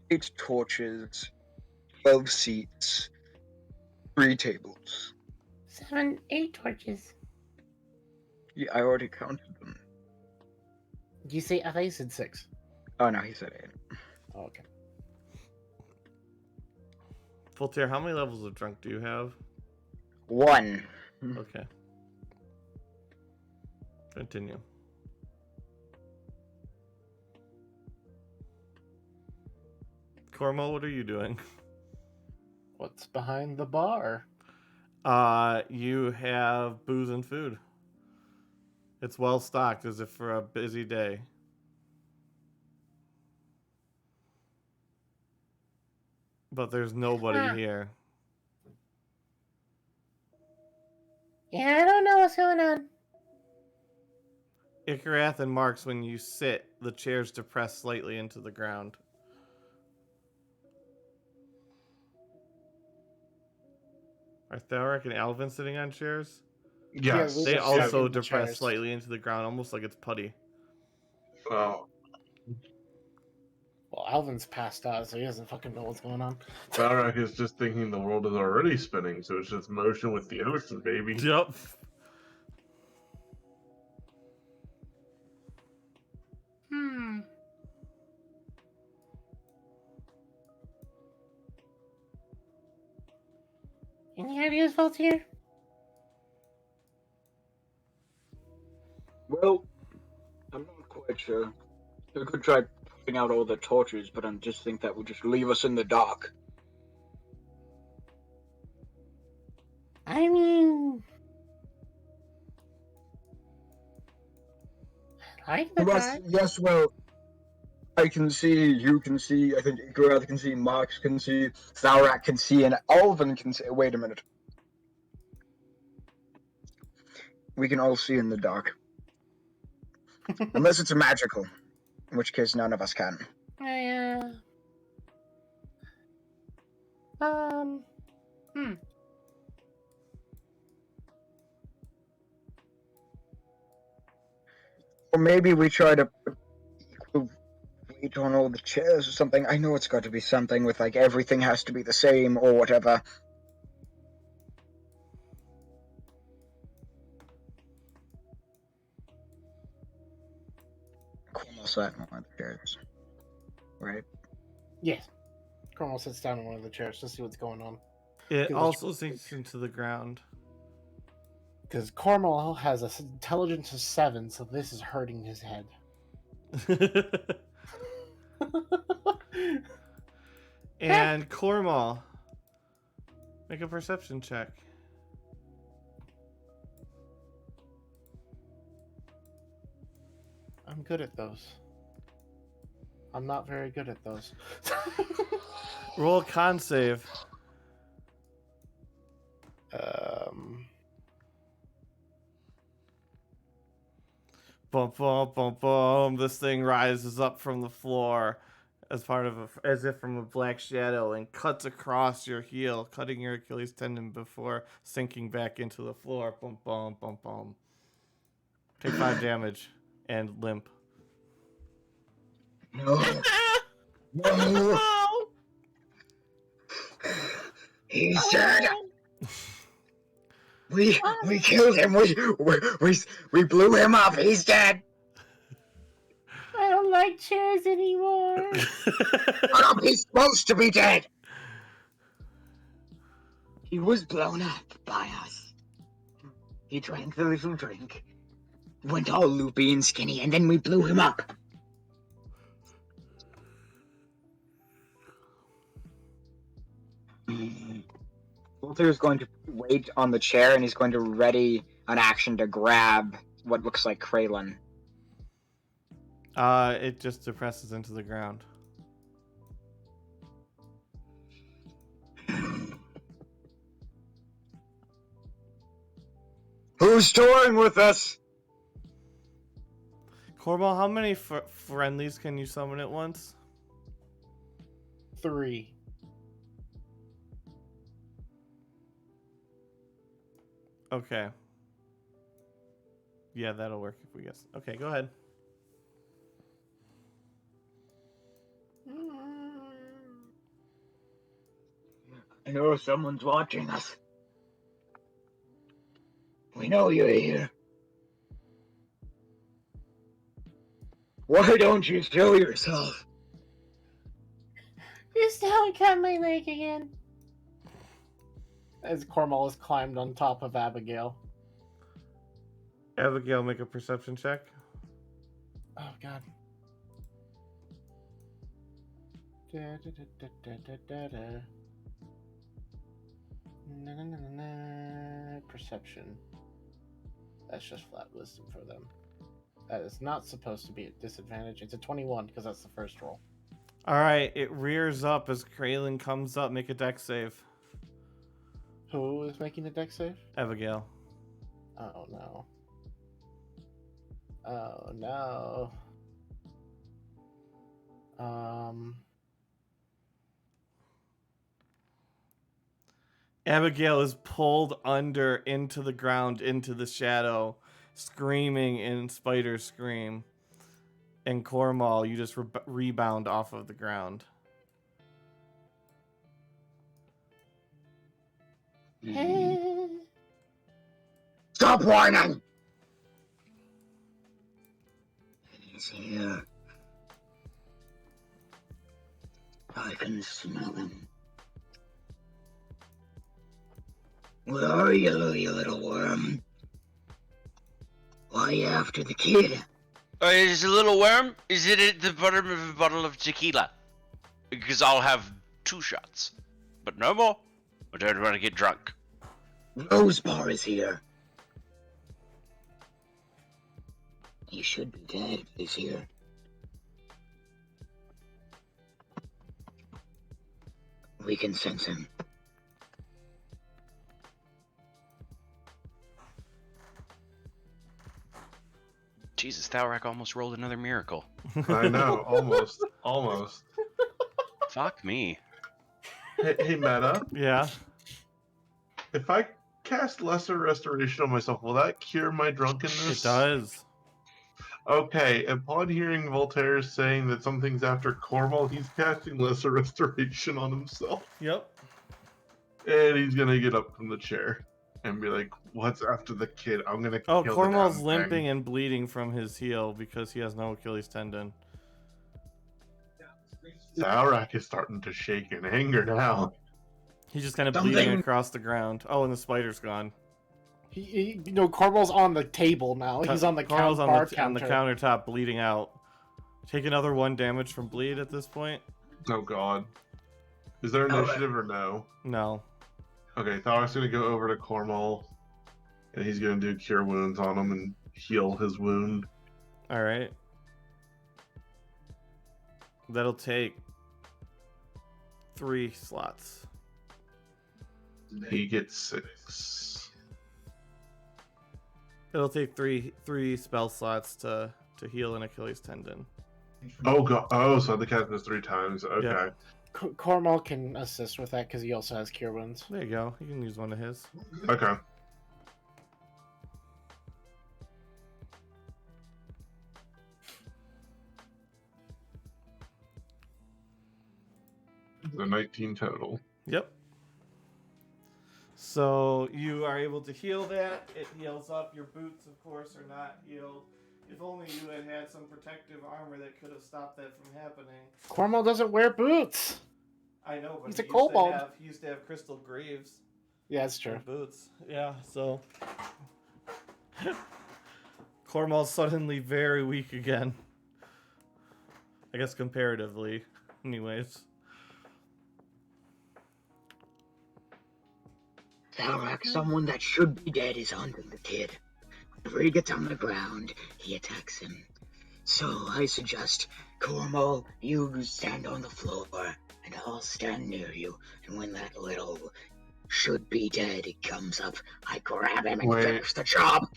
[SPEAKER 5] 8 torches, 12 seats, 3 tables.
[SPEAKER 6] 7, 8 torches.
[SPEAKER 5] Yeah, I already counted them.
[SPEAKER 3] Did you say? I thought you said 6.
[SPEAKER 5] Oh no, he said 8.
[SPEAKER 3] Oh, okay.
[SPEAKER 1] Voltaire, how many levels of drunk do you have?
[SPEAKER 5] 1.
[SPEAKER 1] Okay. Continue. Cormo, what are you doing?
[SPEAKER 3] What's behind the bar?
[SPEAKER 1] You have booze and food. It's well stocked as if for a busy day. But there's nobody
[SPEAKER 6] Huh.
[SPEAKER 1] here.
[SPEAKER 6] Yeah, I don't know what's going on.
[SPEAKER 1] Ikarath and Marks, when you sit, the chairs depress slightly into the ground. Are Thalric and Alvin sitting on chairs?
[SPEAKER 4] Yes.
[SPEAKER 3] we
[SPEAKER 1] They
[SPEAKER 3] just
[SPEAKER 1] also
[SPEAKER 3] sat in the
[SPEAKER 1] depress
[SPEAKER 3] chairs.
[SPEAKER 1] slightly into the ground, almost like it's putty.
[SPEAKER 4] Oh,
[SPEAKER 3] Well, Alvin's passed out, so he doesn't fucking know what's going on.
[SPEAKER 4] Valrak is just thinking the world is already spinning, so it's just motion with the ocean, baby.
[SPEAKER 1] Yep.
[SPEAKER 6] Hmm. Any ideas, Voltaire?
[SPEAKER 5] Well, I'm not quite sure. We could try putting out all the torches, but I just think that would just leave us in the dark.
[SPEAKER 6] I mean, I like the dark.
[SPEAKER 5] Yes, well, I can see, you can see, I think Igarath can see, Marx can see, Thaurak can see, and Alvin can see. Wait a minute. We can all see in the dark. Unless it's magical, in which case none of us can.
[SPEAKER 6] Hmm.
[SPEAKER 5] Or maybe we try to put equal weight on all the chairs or something. I know it's got to be something with, like, everything has to be the same or whatever. Cornwall sat in one of the chairs, right?
[SPEAKER 3] Yes. Cornwall sits down in one of the chairs to see what's going on.
[SPEAKER 1] It
[SPEAKER 3] Good.
[SPEAKER 1] also sinks into the ground.
[SPEAKER 3] Because Cornwall has an intelligence of 7, so this is hurting his head.
[SPEAKER 1] And Cormal, make a perception check.
[SPEAKER 3] I'm good at those. I'm not very good at those.
[SPEAKER 1] Roll a con save. Bum bum bum bum. This thing rises up from the floor as part of as if from a black shadow and cuts across your heel, cutting your Achilles tendon before sinking back into the floor. Bum bum bum bum. Take 5 damage and limp.
[SPEAKER 5] No. No. He's dead. We killed him. We blew him up. He's dead.
[SPEAKER 6] I don't like chairs anymore.
[SPEAKER 5] Shut up. He's supposed to be dead. He was blown up by us. He drank the little drink, went all loopy and skinny, and then we blew him up. Walter is going to wait on the chair, and he's going to ready an action to grab what looks like Kraylin.
[SPEAKER 1] It just depresses into the ground.
[SPEAKER 5] Who's touring with us?
[SPEAKER 1] Cormal, how many friendlies can you summon at once?
[SPEAKER 3] 3.
[SPEAKER 1] Okay. Yeah, that'll work if we guess. Okay, go ahead.
[SPEAKER 5] I know someone's watching us. We know you're here. Why don't you show yourself?
[SPEAKER 6] Just don't cut my leg again.
[SPEAKER 3] As Cormal has climbed on top of Abigail.
[SPEAKER 1] Abigail, make a perception check.
[SPEAKER 3] Oh god. Da, da, da, da, da, da, da. Na, na, na, na, na. Perception. That's just flat wisdom for them. That is not supposed to be a disadvantage. It's a 21 because that's the first roll.
[SPEAKER 1] All right, it rears up as Kraylin comes up. Make a dex save.
[SPEAKER 3] Who is making a dex save?
[SPEAKER 1] Abigail.
[SPEAKER 3] Oh no. Oh no.
[SPEAKER 1] Abigail is pulled under into the ground, into the shadow, screaming in spider scream. And Cormal, you just rebound off of the ground.
[SPEAKER 5] Stop whining! He's here. I can smell him. Where are you, you little worm? Why are you after the kid?
[SPEAKER 7] Is a little worm? Is it at the bottom of a bottle of tequila? Because I'll have 2 shots. But no more. I don't want to get drunk.
[SPEAKER 5] Rose Bar is here. He should be dead if he's here. We can sense him.
[SPEAKER 7] Jesus, Thalrak almost rolled another miracle.
[SPEAKER 4] I know, almost. Almost.
[SPEAKER 7] Fuck me.
[SPEAKER 4] Hey, Meta.
[SPEAKER 1] Yeah.
[SPEAKER 4] If I cast Lesser Restoration on myself, will that cure my drunkenness?
[SPEAKER 1] It does.
[SPEAKER 4] Okay, upon hearing Voltaire saying that something's after Corval, he's casting Lesser Restoration on himself.
[SPEAKER 1] Yep.
[SPEAKER 4] And he's gonna get up from the chair and be like, what's after the kid? I'm gonna
[SPEAKER 1] Oh,
[SPEAKER 4] kill
[SPEAKER 1] Cormal's
[SPEAKER 4] the damn
[SPEAKER 1] limping
[SPEAKER 4] thing."
[SPEAKER 1] and bleeding from his heel because he has no Achilles tendon.
[SPEAKER 4] Zarak is starting to shake in anger now.
[SPEAKER 1] He's just kind of
[SPEAKER 5] Something-
[SPEAKER 1] bleeding across the ground. Oh, and the spider's gone.
[SPEAKER 3] Cormal's on the table now. He's on the
[SPEAKER 1] Cormal's
[SPEAKER 3] bar
[SPEAKER 1] on
[SPEAKER 3] counter.
[SPEAKER 1] the countertop, bleeding out. Take another 1 damage from bleed at this point.
[SPEAKER 4] Oh god. Is there initiative or no?
[SPEAKER 1] No.
[SPEAKER 4] Okay, Tharak's gonna go over to Cormal and he's gonna do cure wounds on him and heal his wound.
[SPEAKER 1] All right. That'll take 3 slots.
[SPEAKER 4] He gets 6.
[SPEAKER 1] It'll take three spell slots to heal an Achilles tendon.
[SPEAKER 4] Oh god. Oh, so the cast this 3 times. Okay.
[SPEAKER 1] Yeah.
[SPEAKER 3] Cormal can assist with that because he also has cure wounds.
[SPEAKER 1] There you go. You can use one of his.
[SPEAKER 4] Okay. The 19 total.
[SPEAKER 1] Yep. So you are able to heal that. It heals up. Your boots, of course, are not healed. If only you had had some protective armor that could have stopped that from happening.
[SPEAKER 3] Cormal doesn't wear boots.
[SPEAKER 1] I know, but
[SPEAKER 3] He's a
[SPEAKER 1] he
[SPEAKER 3] kobold.
[SPEAKER 1] used to have crystal greaves
[SPEAKER 3] Yeah, that's true.
[SPEAKER 1] and boots. Yeah, so Cormal's suddenly very weak again. I guess comparatively, anyways.
[SPEAKER 5] Thalrak, someone that should be dead is hunting the kid. Whenever he gets on the ground, he attacks him. So I suggest, Cormal, you stand on the floor, and I'll stand near you. And when that little should be dead comes up, I grab him and
[SPEAKER 4] Wait.
[SPEAKER 5] finish the job.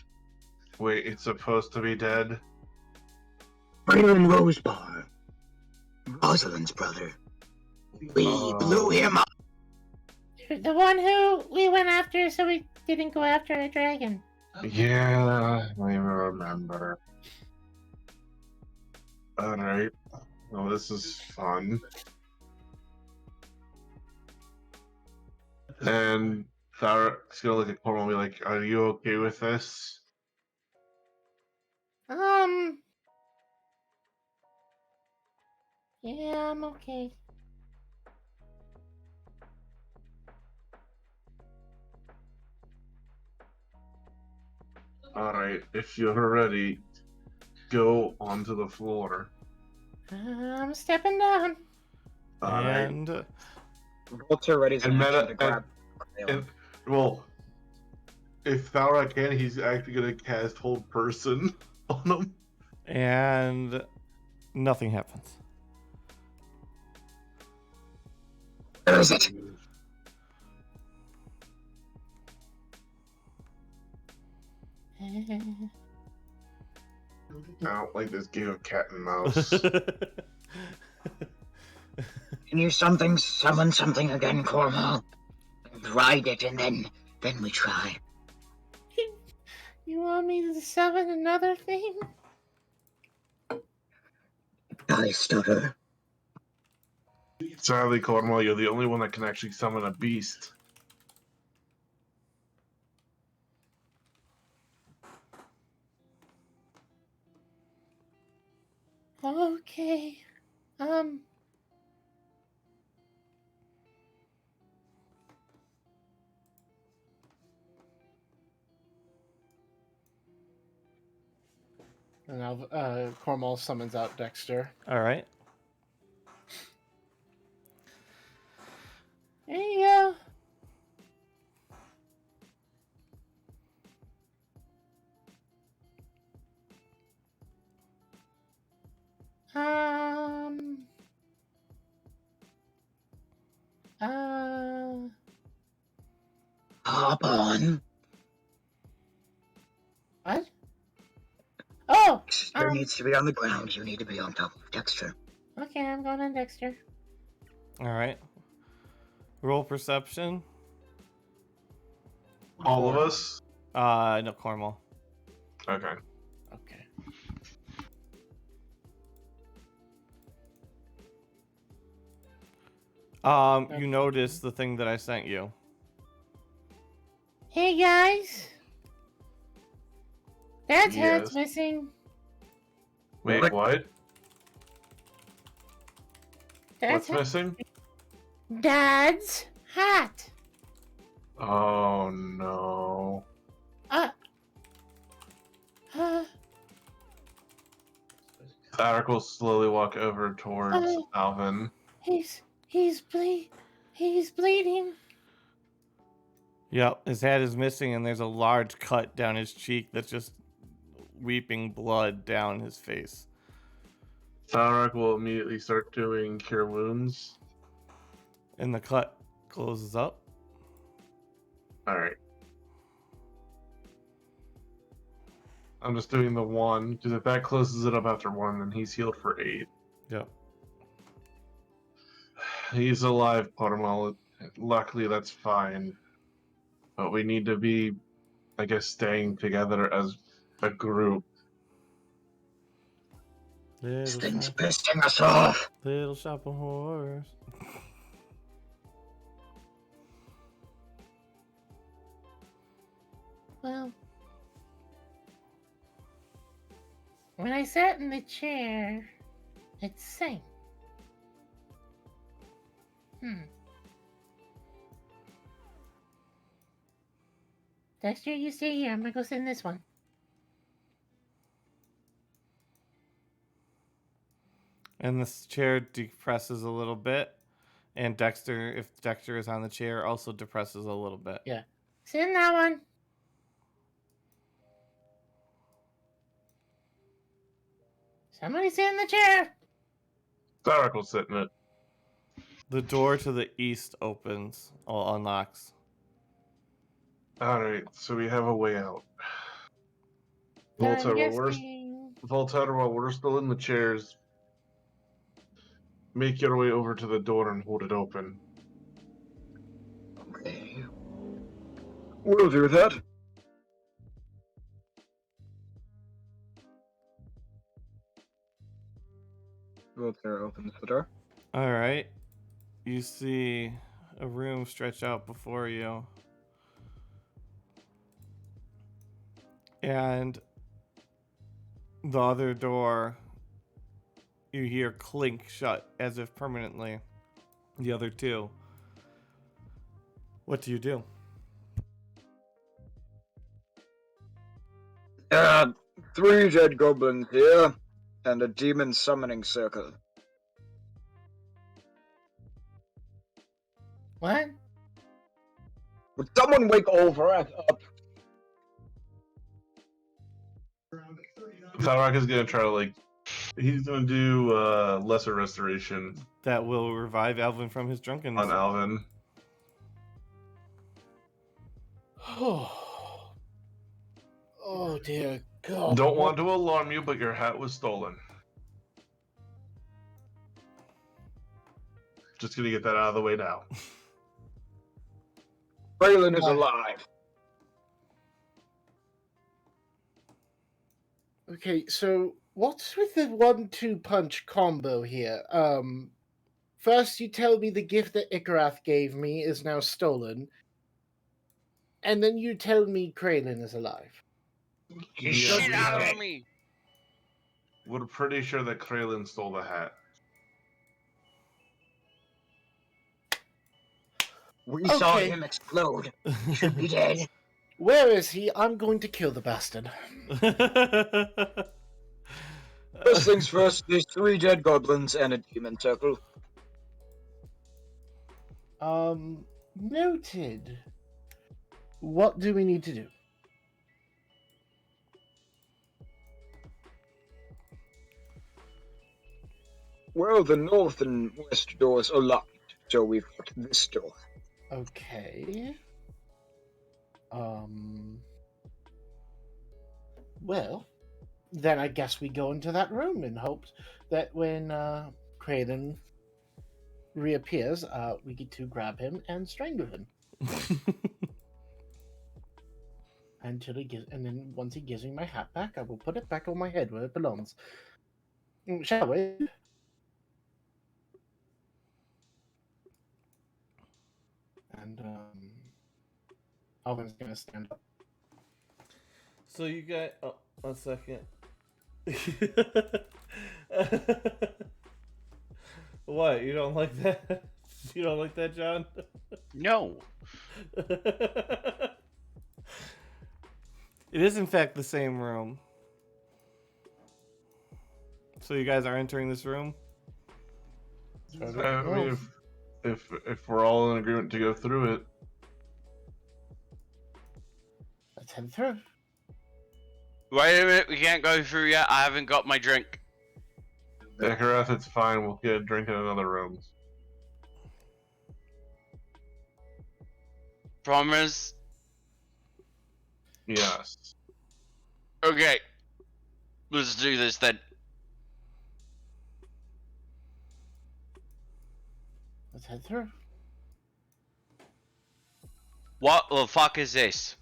[SPEAKER 4] Wait, it's supposed to be dead?
[SPEAKER 5] Braylon Rosebar, Rosalind's brother. We blew him up.
[SPEAKER 6] The one who we went after, so we didn't go after a dragon.
[SPEAKER 4] Yeah, I remember. Alright. Well, this is fun. And Tharak's gonna look at Cornwall and be like, "Are you okay with this?"
[SPEAKER 6] Yeah, I'm okay.
[SPEAKER 4] Alright, if you're ready, go onto the floor.
[SPEAKER 6] I'm stepping down.
[SPEAKER 4] Alright.
[SPEAKER 1] And
[SPEAKER 5] Voltaire readies an
[SPEAKER 4] And
[SPEAKER 5] action
[SPEAKER 4] meta
[SPEAKER 5] to grab
[SPEAKER 4] and well, if Tharak can, he's actually gonna cast Hold Person on him.
[SPEAKER 1] and nothing happens.
[SPEAKER 5] Where is it?
[SPEAKER 4] I don't like this game of cat and mouse.
[SPEAKER 5] Can you summon something again, Cornwall? Ride it, and then we try.
[SPEAKER 6] You want me to summon another thing?
[SPEAKER 5] I stutter.
[SPEAKER 4] Sadly, Cornwall, you're the only one that can actually summon a beast.
[SPEAKER 6] Okay.
[SPEAKER 3] And now Cornwall summons out Dexter.
[SPEAKER 1] All right.
[SPEAKER 6] There you go.
[SPEAKER 5] Hop on.
[SPEAKER 6] What? Oh!
[SPEAKER 5] Dexter needs to be on the ground. You need to be on top of Dexter.
[SPEAKER 6] Okay, I'm going on Dexter.
[SPEAKER 1] All right. Roll perception.
[SPEAKER 4] All of us?
[SPEAKER 1] No, Cornwall.
[SPEAKER 4] Okay.
[SPEAKER 3] Okay.
[SPEAKER 1] You notice the thing that I sent you.
[SPEAKER 6] Hey guys! Dad's
[SPEAKER 4] Yes.
[SPEAKER 6] head's missing.
[SPEAKER 4] Wait, what?
[SPEAKER 6] Dad's
[SPEAKER 4] What's missing?
[SPEAKER 6] Dad's hat.
[SPEAKER 4] Oh no. Tharak will slowly walk over towards Alvin.
[SPEAKER 6] He's bleeding.
[SPEAKER 1] Yep, his hat is missing, and there's a large cut down his cheek that's just weeping blood down his face.
[SPEAKER 4] Tharak will immediately start doing Cure Wounds.
[SPEAKER 1] And the cut closes up.
[SPEAKER 4] Alright. I'm just doing the 1, because if that closes it up after 1, then he's healed for 8.
[SPEAKER 1] Yep.
[SPEAKER 4] He's alive, Cornwall. Luckily, that's fine. But we need to be, I guess, staying together as a group.
[SPEAKER 5] This
[SPEAKER 1] Little
[SPEAKER 5] thing's
[SPEAKER 1] shop,
[SPEAKER 5] pissing us off.
[SPEAKER 1] little shop of horrors.
[SPEAKER 6] Well, when I sat in the chair, it sank. Dexter, you stay here. I'm gonna go sit in this one.
[SPEAKER 1] And this chair depresses a little bit. And Dexter, if Dexter is on the chair, also depresses a little bit.
[SPEAKER 6] Yeah. Sit in that one. Somebody sit in the chair.
[SPEAKER 4] Tharak will sit in it.
[SPEAKER 1] The door to the east opens, or unlocks.
[SPEAKER 4] Alright, so we have a way out.
[SPEAKER 6] I'm
[SPEAKER 4] Voltaire, while we're still in the chairs, make your way over to the door and hold it open.
[SPEAKER 5] Okay. We'll do that. Voltaire opens the door.
[SPEAKER 1] All right. You see a room stretch out before you. And the other door, you hear clink shut as if permanently. The other two. What do you do?
[SPEAKER 5] 3 dead goblins here, and a demon summoning circle.
[SPEAKER 6] What?
[SPEAKER 5] Would someone wake Olverath up?
[SPEAKER 4] Thalrak is gonna try to like. He's gonna do lesser restoration
[SPEAKER 1] That will revive Alvin from his drunkenness.
[SPEAKER 4] on Alvin.
[SPEAKER 3] Oh dear God.
[SPEAKER 4] Don't want to alarm you, but your hat was stolen. Just gonna get that out of the way now.
[SPEAKER 5] Braylon is alive.
[SPEAKER 3] Okay, so what's with the 1-2 punch combo here? First you tell me the gift that Ikarath gave me is now stolen, and then you tell me Kraylin is alive.
[SPEAKER 7] Get
[SPEAKER 4] Yeah,
[SPEAKER 7] shit
[SPEAKER 4] we
[SPEAKER 7] out
[SPEAKER 4] have-
[SPEAKER 7] of me!
[SPEAKER 4] We're pretty sure that Kraylin stole the hat.
[SPEAKER 5] We saw
[SPEAKER 3] Okay.
[SPEAKER 5] him explode. He should be dead.
[SPEAKER 3] Where is he? I'm going to kill the bastard.
[SPEAKER 5] First things first, there's 3 dead goblins and a demon circle.
[SPEAKER 3] Noted. What do we need to do?
[SPEAKER 5] Well, the north and west doors are locked, so we've got this door.
[SPEAKER 3] Okay. Well, then I guess we go into that room in hopes that when Kraden reappears, we get to grab him and strangle him until he gives. And then once he gives me my hat back, I will put it back on my head where it belongs. Shall we? And Alvin's gonna stand up.
[SPEAKER 1] So you got 1 second. What? You don't like that? You don't like that, John?
[SPEAKER 7] No.
[SPEAKER 1] It is in fact the same room. So you guys are entering this room?
[SPEAKER 4] I mean, if we're all in agreement to go through it,
[SPEAKER 3] Let's head through.
[SPEAKER 7] Wait a minute, we can't go through yet. I haven't got my drink.
[SPEAKER 4] Ikarath, it's fine. We'll get a drink in another room.
[SPEAKER 7] Promise?
[SPEAKER 4] Yes.
[SPEAKER 7] Okay. Let's do this then.
[SPEAKER 3] Let's head through.
[SPEAKER 7] What the fuck is this?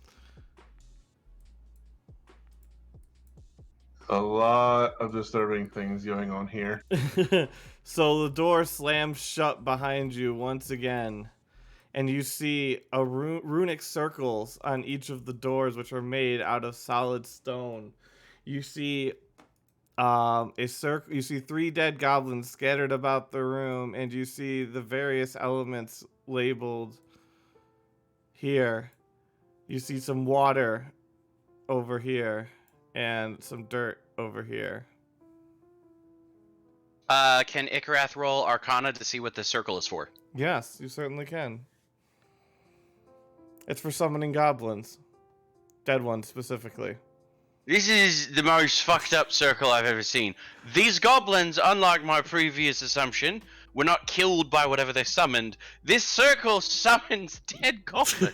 [SPEAKER 4] A lot of disturbing things going on here.
[SPEAKER 1] So the door slams shut behind you once again, and you see a runic circles on each of the doors, which are made out of solid stone. You see a circle. You see 3 dead goblins scattered about the room, and you see the various elements labeled here. You see some water over here and some dirt over here.
[SPEAKER 7] Can Ikarath roll Arcana to see what the circle is for?
[SPEAKER 1] Yes, you certainly can. It's for summoning goblins. Dead ones, specifically.
[SPEAKER 7] This is the most fucked up circle I've ever seen. These goblins, unlike my previous assumption, were not killed by whatever they summoned. This circle summons dead goblins.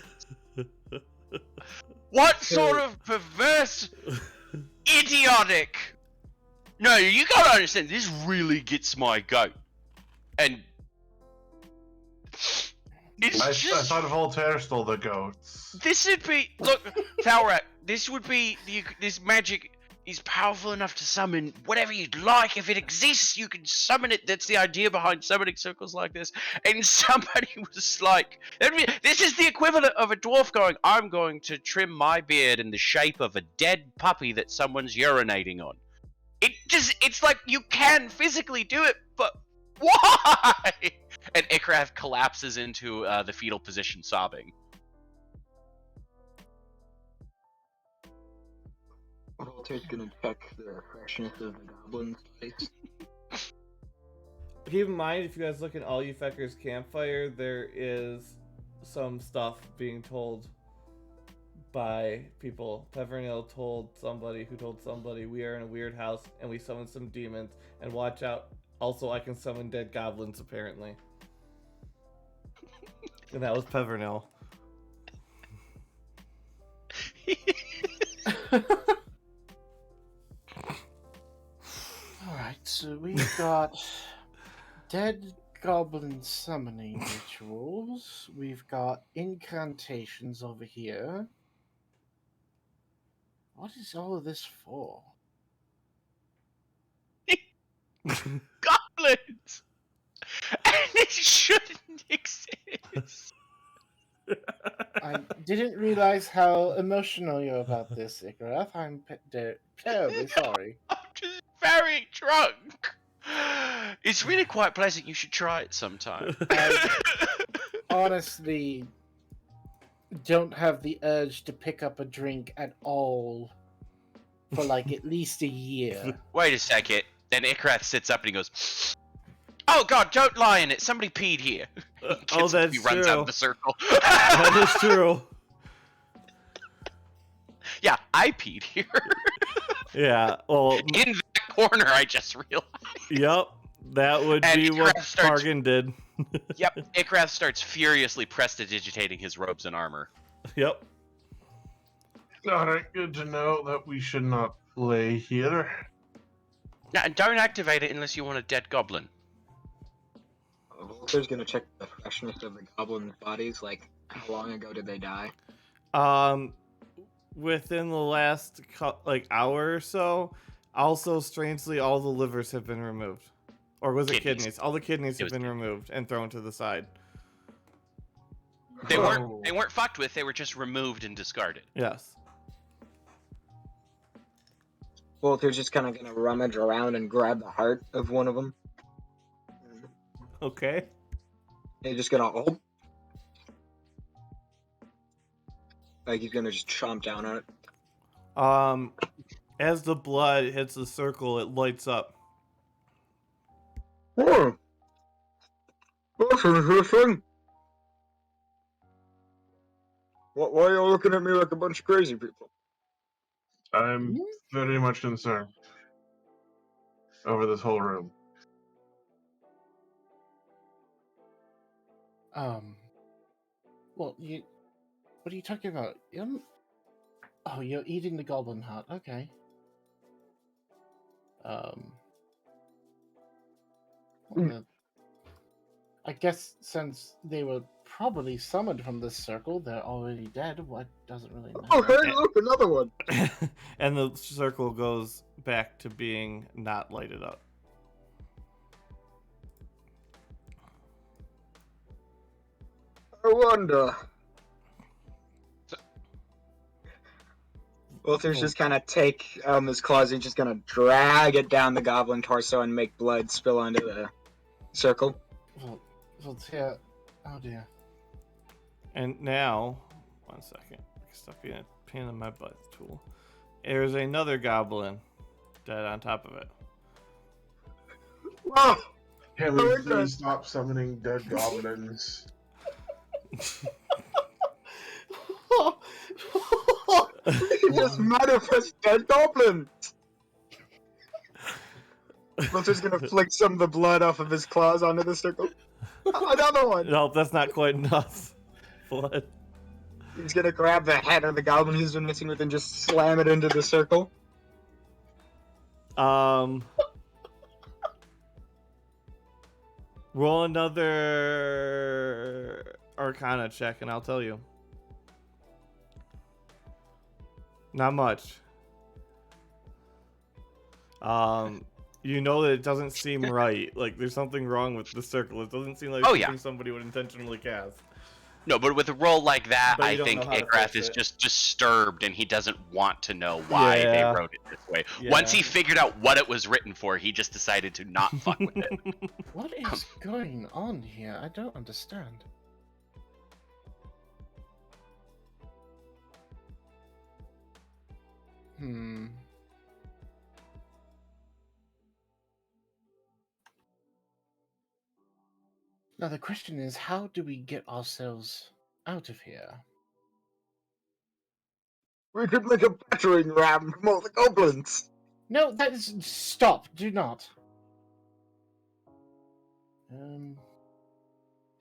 [SPEAKER 7] What sort of perverse, idiotic... No, you gotta understand, this really gets my goat. And... It's
[SPEAKER 4] I
[SPEAKER 7] just...
[SPEAKER 4] thought Voltaire stole the goats.
[SPEAKER 7] This would be... Look, Thalrak, this would be... This magic He's powerful enough to summon whatever you'd like. If it exists, you can summon it. That's the idea behind summoning circles like this. And somebody was like, this is the equivalent of a dwarf going, I'm going to trim my beard in the shape of a dead puppy that someone's urinating on. It's like you can physically do it, but why? And Ikrath collapses into the fetal position, sobbing.
[SPEAKER 5] Walter's gonna check the freshness of the goblin's face.
[SPEAKER 1] Keep in mind, if you guys look at all you feckers campfire, there is some stuff being told by people. Pevernil told somebody who told somebody, we are in a weird house and we summoned some demons, and watch out. Also, I can summon dead goblins, apparently. And that was Pevernil.
[SPEAKER 3] Alright, so we've got dead goblin summoning rituals. We've got incantations over here. What is all of this for?
[SPEAKER 7] Goblins! And it shouldn't exist.
[SPEAKER 3] I didn't realize how emotional you're about this, Icareth. I'm terribly sorry.
[SPEAKER 7] I'm just very drunk. It's really quite pleasant. You should try it sometime.
[SPEAKER 3] Honestly, don't have the urge to pick up a drink at all for like at least a year.
[SPEAKER 7] Wait a second. Then Ikrath sits up and he goes, "Oh God, don't lie in it. Somebody peed here."
[SPEAKER 1] Oh, that's
[SPEAKER 7] He runs out of the circle.
[SPEAKER 1] That is true.
[SPEAKER 7] Yeah, I peed here.
[SPEAKER 1] Yeah, well,
[SPEAKER 7] In that corner, I just realized.
[SPEAKER 1] yep, that would
[SPEAKER 7] And
[SPEAKER 1] be what
[SPEAKER 7] Icarus starts-
[SPEAKER 1] Pargan did.
[SPEAKER 7] Yep, Ikrath starts furiously prestidigitating his robes and armor.
[SPEAKER 1] Yep.
[SPEAKER 4] Alright, good to know that we should not play here.
[SPEAKER 7] Now, and don't activate it unless you want a dead goblin.
[SPEAKER 5] Walter's gonna check the freshness of the goblin's bodies. Like, how long ago did they die?
[SPEAKER 1] Within the last hour or so. Also, strangely, all the livers have been removed. Or was it
[SPEAKER 7] Kidneys.
[SPEAKER 1] kidneys? All the kidneys
[SPEAKER 7] It
[SPEAKER 1] have
[SPEAKER 7] was
[SPEAKER 1] been removed and thrown to the side.
[SPEAKER 7] They
[SPEAKER 4] Oh.
[SPEAKER 7] weren't fucked with. They were just removed and discarded.
[SPEAKER 1] Yes.
[SPEAKER 5] Walter's just kind of gonna rummage around and grab the heart of one of them.
[SPEAKER 1] Okay.
[SPEAKER 5] He's just gonna like he's gonna just chomp down on it.
[SPEAKER 1] As the blood hits the circle, it lights up.
[SPEAKER 5] Oh, that's interesting. Why are you looking at me like a bunch of crazy people?
[SPEAKER 4] I'm very much concerned over this whole room.
[SPEAKER 3] Well, what are you talking about? Oh, you're eating the goblin heart. Okay. Well, I guess since they were probably summoned from this circle, they're already dead. What doesn't really matter.
[SPEAKER 5] Oh, hey, look, another one.
[SPEAKER 1] And the circle goes back to being not lighted up.
[SPEAKER 5] I wonder. Walter's just kind of take his claws and just gonna drag it down the goblin torso and make blood spill onto the circle.
[SPEAKER 3] Well, yeah. Oh dear.
[SPEAKER 1] And now, 1 second. Stop being a pain in my butt tool. There's another goblin dead on top of it.
[SPEAKER 5] Oh,
[SPEAKER 4] Can we
[SPEAKER 5] Oh, okay.
[SPEAKER 4] please stop summoning dead goblins?
[SPEAKER 5] he just manifest dead goblin. Walter's gonna flick some of the blood off of his claws onto the circle. Another one.
[SPEAKER 1] No, that's not quite enough blood.
[SPEAKER 5] He's gonna grab the head of the goblin he's been messing with and just slam it into the circle.
[SPEAKER 1] Roll another Arcana check, and I'll tell you. Not much. You know that it doesn't seem right. Like there's something wrong with the circle. It doesn't seem like
[SPEAKER 7] Oh,
[SPEAKER 1] something
[SPEAKER 7] yeah.
[SPEAKER 1] somebody would intentionally cast.
[SPEAKER 7] No, but with a roll like that,
[SPEAKER 1] But you
[SPEAKER 7] I
[SPEAKER 1] don't
[SPEAKER 7] think
[SPEAKER 1] know how to
[SPEAKER 7] Igrath
[SPEAKER 1] fix
[SPEAKER 7] is
[SPEAKER 1] it.
[SPEAKER 7] just disturbed and he doesn't want to know why they
[SPEAKER 1] Yeah.
[SPEAKER 7] wrote it this way. Once
[SPEAKER 1] Yeah.
[SPEAKER 7] he figured out what it was written for, he just decided to not fuck with it.
[SPEAKER 3] What is going on here? I don't understand. Hmm. Now the question is, how do we get ourselves out of here?
[SPEAKER 5] We could make a battering ram from all the goblins.
[SPEAKER 3] No, that is... Stop! Do not.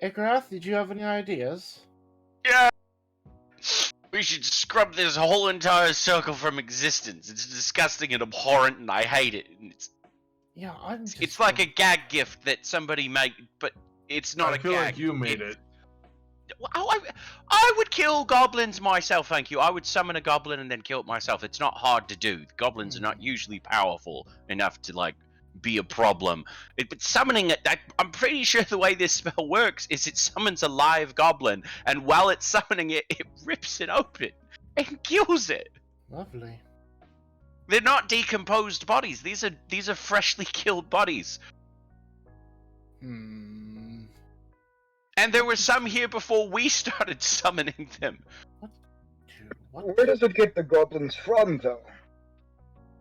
[SPEAKER 3] Igrath, did you have any ideas?
[SPEAKER 7] Yeah. We should scrub this whole entire circle from existence. It's disgusting and abhorrent, and I hate it. And
[SPEAKER 3] Yeah, I'm just...
[SPEAKER 7] it's like a gag gift that somebody made, but it's not
[SPEAKER 4] I
[SPEAKER 7] a
[SPEAKER 4] feel
[SPEAKER 7] gag.
[SPEAKER 4] like you made it.
[SPEAKER 7] I would kill goblins myself, thank you. I would summon a goblin and then kill it myself. It's not hard to do. Goblins are not usually powerful enough to, like, be a problem. But summoning it, I'm pretty sure the way this spell works is it summons a live goblin, and while it's summoning it, it rips it open and kills it.
[SPEAKER 3] Lovely.
[SPEAKER 7] They're not decomposed bodies. These are freshly killed bodies. And there were some here before we started summoning them.
[SPEAKER 5] Where does it get the goblins from, though?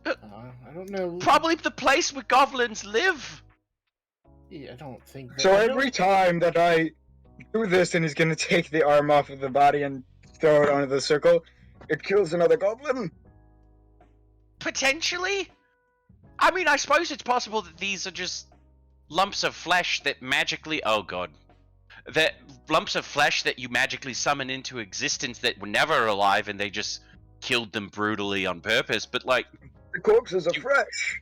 [SPEAKER 3] I don't know.
[SPEAKER 7] Probably the place where goblins live.
[SPEAKER 3] Yeah, I don't think...
[SPEAKER 5] So every time that I do this and he's gonna take the arm off of the body and throw it onto the circle, it kills another goblin?
[SPEAKER 7] Potentially? I mean, I suppose it's possible that these are just lumps of flesh that magically... Oh, God. That lumps of flesh that you magically summon into existence that were never alive and they just killed them brutally on purpose, but, like...
[SPEAKER 5] The corpses are fresh.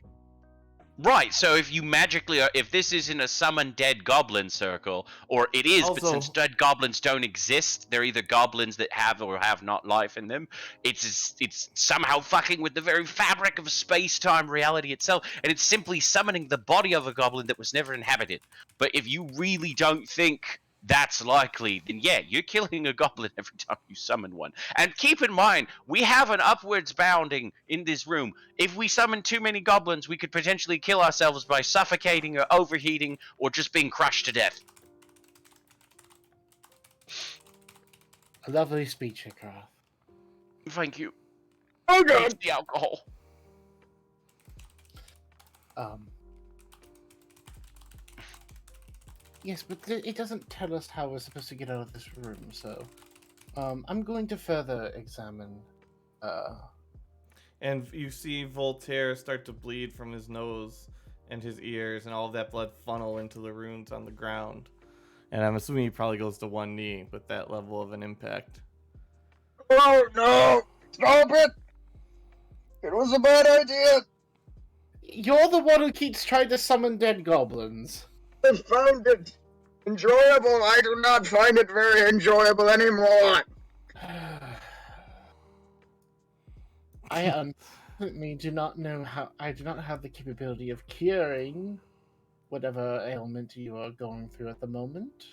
[SPEAKER 7] Right, so if you magically... If this is in a summon dead goblin circle, or it is, but
[SPEAKER 1] Also-
[SPEAKER 7] since dead goblins don't exist, they're either goblins that have or have not life in them, it's somehow fucking with the very fabric of space-time reality itself, and it's simply summoning the body of a goblin that was never inhabited. But if you really don't think that's likely, then yeah, you're killing a goblin every time you summon one. And keep in mind, we have an upwards bounding in this room. If we summon too many goblins, we could potentially kill ourselves by suffocating or overheating or just being crushed to death.
[SPEAKER 3] A lovely speech, Igrath.
[SPEAKER 7] Thank you.
[SPEAKER 5] Oh god!
[SPEAKER 7] It's the alcohol.
[SPEAKER 3] Yes, but it doesn't tell us how we're supposed to get out of this room, so... I'm going to further examine...
[SPEAKER 1] And you see Voltaire start to bleed from his nose and his ears, and all of that blood funnel into the runes on the ground. And I'm assuming he probably goes to one knee with that level of an impact.
[SPEAKER 5] Oh no! Stop it! It was a bad idea!
[SPEAKER 3] You're the one who keeps trying to summon dead goblins.
[SPEAKER 5] I found it enjoyable. I do not find it very enjoyable anymore.
[SPEAKER 3] I unfortunately do not know how. I do not have the capability of curing whatever ailment you are going through at the moment.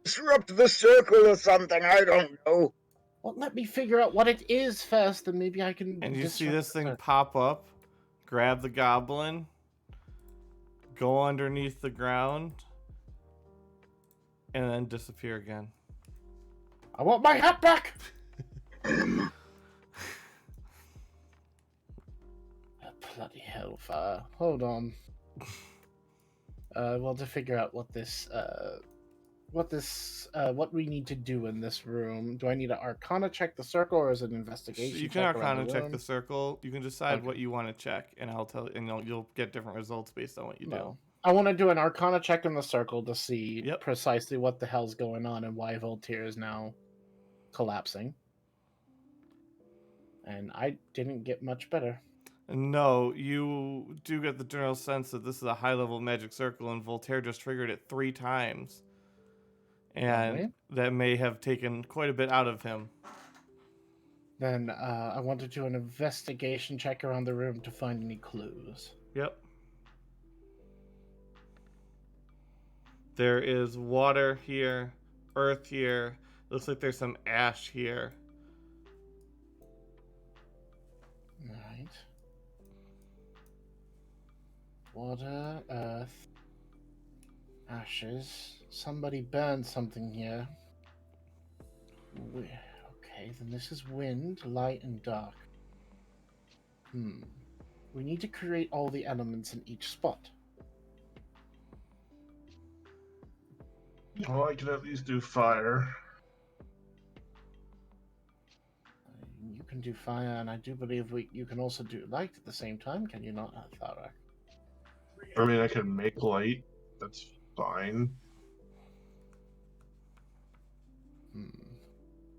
[SPEAKER 5] Disrupt the circle or something, I don't know.
[SPEAKER 3] Well, let me figure out what it is first, and maybe I can.
[SPEAKER 1] And you see
[SPEAKER 3] disrupt
[SPEAKER 1] this thing
[SPEAKER 3] it.
[SPEAKER 1] pop up, grab the goblin, go underneath the ground, and then disappear again.
[SPEAKER 3] I want my hat back. Bloody hellfire! Hold on. Well, to figure out what we need to do in this room. Do I need to Arcana check the circle, or is it an investigation?
[SPEAKER 1] You can
[SPEAKER 3] check around
[SPEAKER 1] Arcana check
[SPEAKER 3] room?
[SPEAKER 1] the circle. You can decide
[SPEAKER 3] Okay.
[SPEAKER 1] what you want to check, and I'll tell. And you'll get different results based on what you do.
[SPEAKER 3] No. I want to do an Arcana check in the circle to see
[SPEAKER 1] Yep.
[SPEAKER 3] precisely what the hell's going on and why Voltaire is now collapsing. And I didn't get much better.
[SPEAKER 1] No, you do get the general sense that this is a high-level magic circle, and Voltaire just triggered it 3 times, and
[SPEAKER 3] Really?
[SPEAKER 1] that may have taken quite a bit out of him.
[SPEAKER 3] Then I want to do an investigation check around the room to find any clues.
[SPEAKER 1] Yep. There is water here, earth here. Looks like there's some ash here.
[SPEAKER 3] Right. Water, earth, ashes. Somebody burned something here. Okay, then this is wind, light, and dark. We need to create all the elements in each spot.
[SPEAKER 4] Well, I can at least do fire.
[SPEAKER 3] You can do fire, and I do believe you can also do light at the same time, can you not, Tharak?
[SPEAKER 4] I mean, I can make light. That's fine.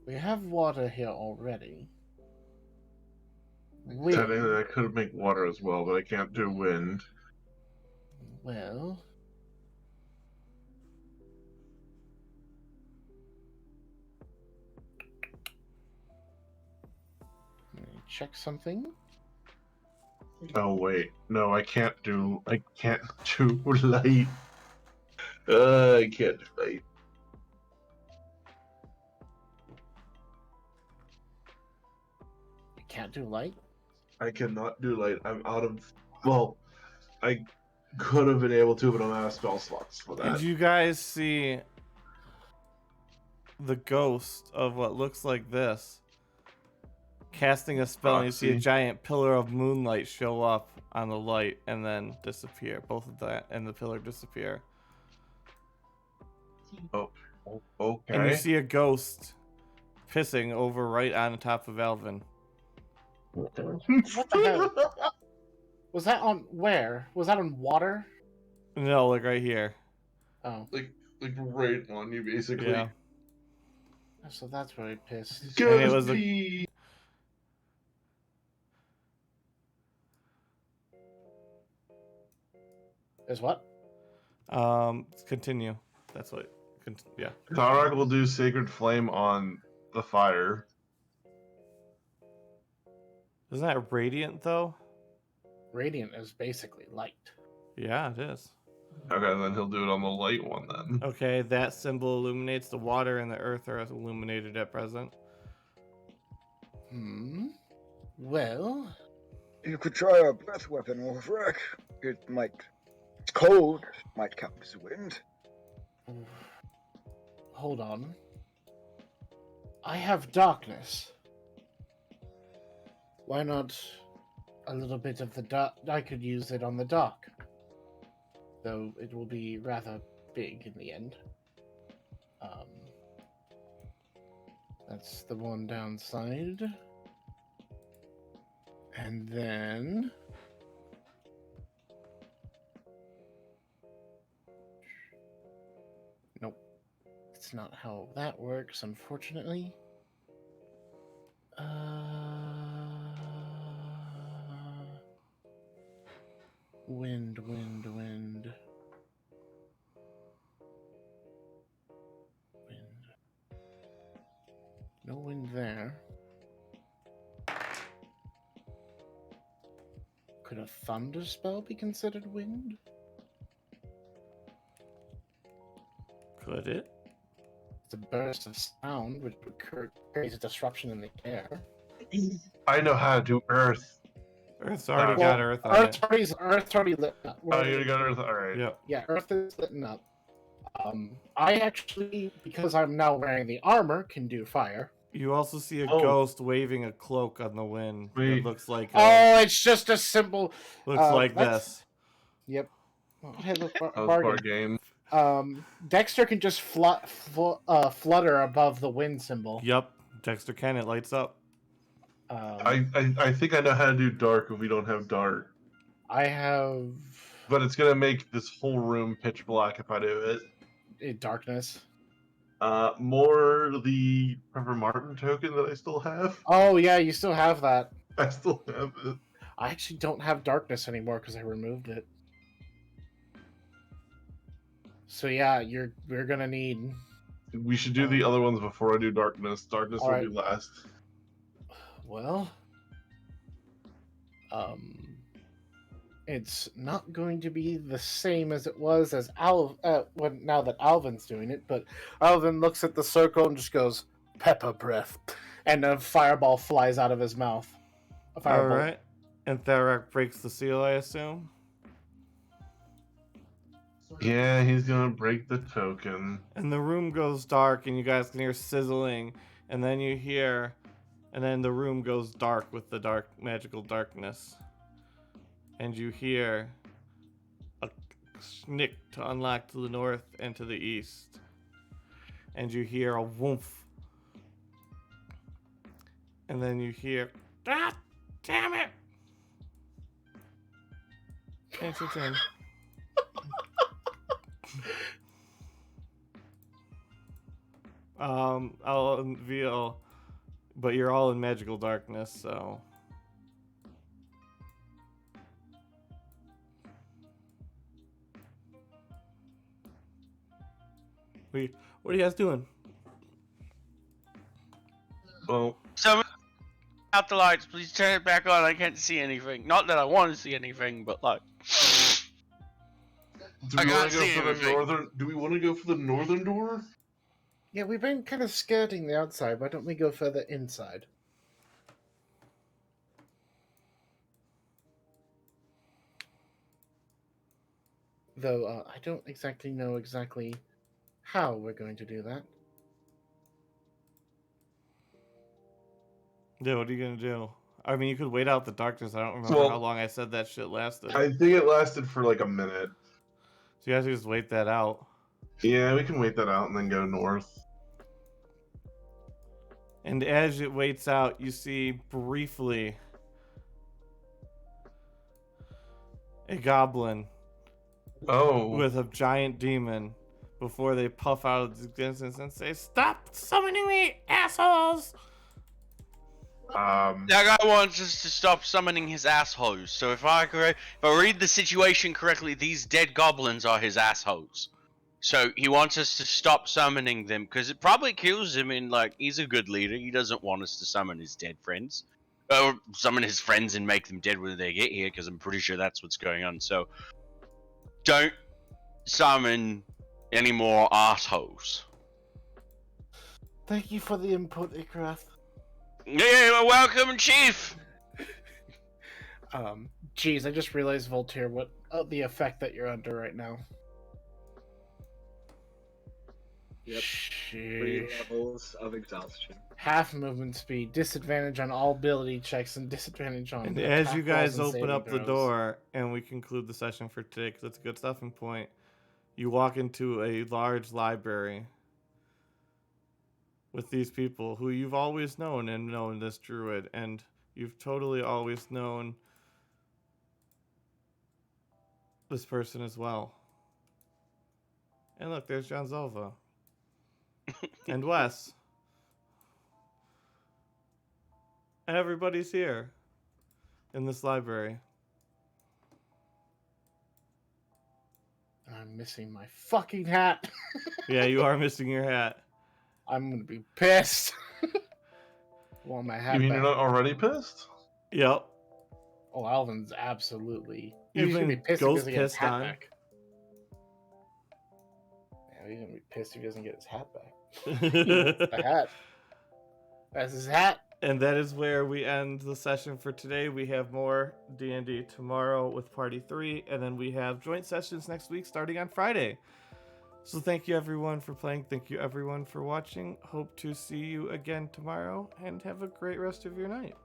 [SPEAKER 3] We have water here already.
[SPEAKER 4] Technically, I could make water as well, but I can't do wind.
[SPEAKER 3] Well... Let me check something.
[SPEAKER 4] Oh wait, no, I can't do light. I can't do light.
[SPEAKER 3] You can't do light?
[SPEAKER 4] I cannot do light. I'm out of. Well, I could have been able to, but I'm out of spell slots for that.
[SPEAKER 1] Did you guys see the ghost of what looks like this? Casting a spell, and you see a
[SPEAKER 4] Proxy.
[SPEAKER 1] giant pillar of moonlight show up on the light and then disappear. Both of that and the pillar disappear.
[SPEAKER 4] Oh,
[SPEAKER 1] And you
[SPEAKER 4] okay.
[SPEAKER 1] see a ghost pissing over right on top of Alvin.
[SPEAKER 3] What the hell? Was that on where? Was that on water?
[SPEAKER 1] No, like right here.
[SPEAKER 3] Oh,
[SPEAKER 4] like right on you, basically.
[SPEAKER 1] Yeah.
[SPEAKER 3] so that's where he pissed.
[SPEAKER 1] And it was
[SPEAKER 4] Ghost
[SPEAKER 1] a-
[SPEAKER 4] pee.
[SPEAKER 3] Is what?
[SPEAKER 1] Continue. That's what. Yeah.
[SPEAKER 4] Tarak will do Sacred Flame on the fire.
[SPEAKER 1] Isn't that radiant though?
[SPEAKER 3] Radiant is basically light.
[SPEAKER 1] Yeah, it is.
[SPEAKER 4] Okay, then he'll do it on the light one then.
[SPEAKER 1] Okay, that symbol illuminates. The water and the earth are illuminated at present.
[SPEAKER 3] Well,
[SPEAKER 5] You could try a breath weapon, Orvrak. It might. It's cold. Might count as wind.
[SPEAKER 3] hold on. I have darkness. Why not a little bit of the dark? I could use it on the dark. Though it will be rather big in the end. That's the one downside. And then... Nope. It's not how that works, unfortunately. Wind. Wind. No wind there. Could a thunder spell be considered wind?
[SPEAKER 1] Could it?
[SPEAKER 3] It's a burst of sound which would create a disruption in the air.
[SPEAKER 4] I know how to do Earth.
[SPEAKER 1] Earth's already
[SPEAKER 4] Well,
[SPEAKER 1] got earth on it.
[SPEAKER 3] Earth's already lit up.
[SPEAKER 4] Oh, you got Earth. All right.
[SPEAKER 1] Yep.
[SPEAKER 3] Yeah, Earth is lit up. I actually, because I'm now wearing the armor, can do fire.
[SPEAKER 1] You also see a
[SPEAKER 4] Oh.
[SPEAKER 1] ghost waving a cloak on the wind.
[SPEAKER 4] Wait.
[SPEAKER 1] It looks like
[SPEAKER 3] Oh, it's just a simple.
[SPEAKER 1] looks like
[SPEAKER 3] that's-
[SPEAKER 1] this.
[SPEAKER 3] Yep. Oh, hey, look,
[SPEAKER 4] That was
[SPEAKER 3] bargain.
[SPEAKER 4] bargain.
[SPEAKER 3] Dexter can just flutter above the wind symbol.
[SPEAKER 1] Yep. Dexter can. It lights up.
[SPEAKER 4] I think I know how to do dark if we don't have dark.
[SPEAKER 3] I have
[SPEAKER 4] But it's gonna make this whole room pitch black if I do it.
[SPEAKER 3] darkness.
[SPEAKER 4] More the Trevor Martin token that I still have.
[SPEAKER 3] Oh yeah, you still have that.
[SPEAKER 4] I still have it.
[SPEAKER 3] I actually don't have darkness anymore because I removed it. So yeah, we're gonna need.
[SPEAKER 4] We should do the other ones before I do darkness. Darkness will
[SPEAKER 3] Alright.
[SPEAKER 4] be last.
[SPEAKER 3] Well, It's not going to be the same as it was as now that Alvin's doing it, but Alvin looks at the circle and just goes, "Pepper breath," and a fireball flies out of his mouth. A
[SPEAKER 1] All
[SPEAKER 3] fireball.
[SPEAKER 1] right. And Tharak breaks the seal, I assume.
[SPEAKER 4] Yeah, he's gonna break the token.
[SPEAKER 1] And the room goes dark, and you guys can hear sizzling, and then you hear, and then the room goes dark with the dark magical darkness, and you hear a snick to unlock to the north and to the east, and you hear a woof, and then you hear, ah, damn it! It's your turn. I'll unveil, but you're all in magical darkness, so. What are you guys doing?
[SPEAKER 4] Well,
[SPEAKER 7] Someone out the lights, please turn it back on. I can't see anything. Not that I want to see anything, but like.
[SPEAKER 4] do
[SPEAKER 7] I
[SPEAKER 4] we
[SPEAKER 7] can't
[SPEAKER 4] want to go
[SPEAKER 7] see
[SPEAKER 4] for the
[SPEAKER 7] anything.
[SPEAKER 4] northern? Do we want to go for the northern door?
[SPEAKER 3] Yeah, we've been kind of skirting the outside. Why don't we go further inside? Though I don't exactly know how we're going to do that.
[SPEAKER 1] Yeah, what are you gonna do? I mean, you could wait out the darkness. I don't remember
[SPEAKER 4] Well,
[SPEAKER 1] how long I said that shit lasted.
[SPEAKER 4] I think it lasted for like a minute.
[SPEAKER 1] So you guys can just wait that out.
[SPEAKER 4] Yeah, we can wait that out and then go north.
[SPEAKER 1] And as it waits out, you see briefly a goblin
[SPEAKER 4] Oh,
[SPEAKER 1] with a giant demon before they puff out of existence and say, "Stop summoning me, assholes!"
[SPEAKER 4] um,
[SPEAKER 7] That guy wants us to stop summoning his assholes. So if I read the situation correctly, these dead goblins are his assholes. So he wants us to stop summoning them because it probably kills him. And like, he's a good leader. He doesn't want us to summon his dead friends, or summon his friends and make them dead when they get here. Because I'm pretty sure that's what's going on. So don't summon any more assholes.
[SPEAKER 3] Thank you for the input, Ikrath.
[SPEAKER 7] Yeah, well, welcome, Chief.
[SPEAKER 3] Geez, I just realized, Voltaire, what the effect that you're under right now.
[SPEAKER 5] Yep. 3
[SPEAKER 3] Sheesh.
[SPEAKER 5] levels of exhaustion.
[SPEAKER 3] Half movement speed, disadvantage on all ability checks, and disadvantage on.
[SPEAKER 1] And as
[SPEAKER 3] attack
[SPEAKER 1] you
[SPEAKER 3] rolls
[SPEAKER 1] guys
[SPEAKER 3] and
[SPEAKER 1] open
[SPEAKER 3] saving
[SPEAKER 1] up the
[SPEAKER 3] throws.
[SPEAKER 1] door, and we conclude the session for today, because that's a good stopping point, you walk into a large library with these people who you've always known and known this druid, and you've totally always known this person as well. And look, there's John Zolva. And Wes. And everybody's here in this library.
[SPEAKER 3] I'm missing my fucking hat.
[SPEAKER 1] Yeah, you are missing your hat.
[SPEAKER 3] I'm gonna be pissed. Want my hat
[SPEAKER 4] you mean
[SPEAKER 3] back.
[SPEAKER 4] you're not already pissed?
[SPEAKER 1] Yep.
[SPEAKER 3] Oh, Alvin's absolutely.
[SPEAKER 1] You've
[SPEAKER 3] He's gonna be
[SPEAKER 1] been
[SPEAKER 3] pissed if he
[SPEAKER 1] ghost
[SPEAKER 3] doesn't get his
[SPEAKER 1] pissed
[SPEAKER 3] hat
[SPEAKER 1] on.
[SPEAKER 3] back. Yeah, he's gonna be pissed if he doesn't get his hat back. The hat. That's his hat.
[SPEAKER 1] And that is where we end the session for today. We have more D&D tomorrow with Party 3, and then we have joint sessions next week starting on Friday. So thank you everyone for playing. Thank you everyone for watching. Hope to see you again tomorrow, and have a great rest of your night.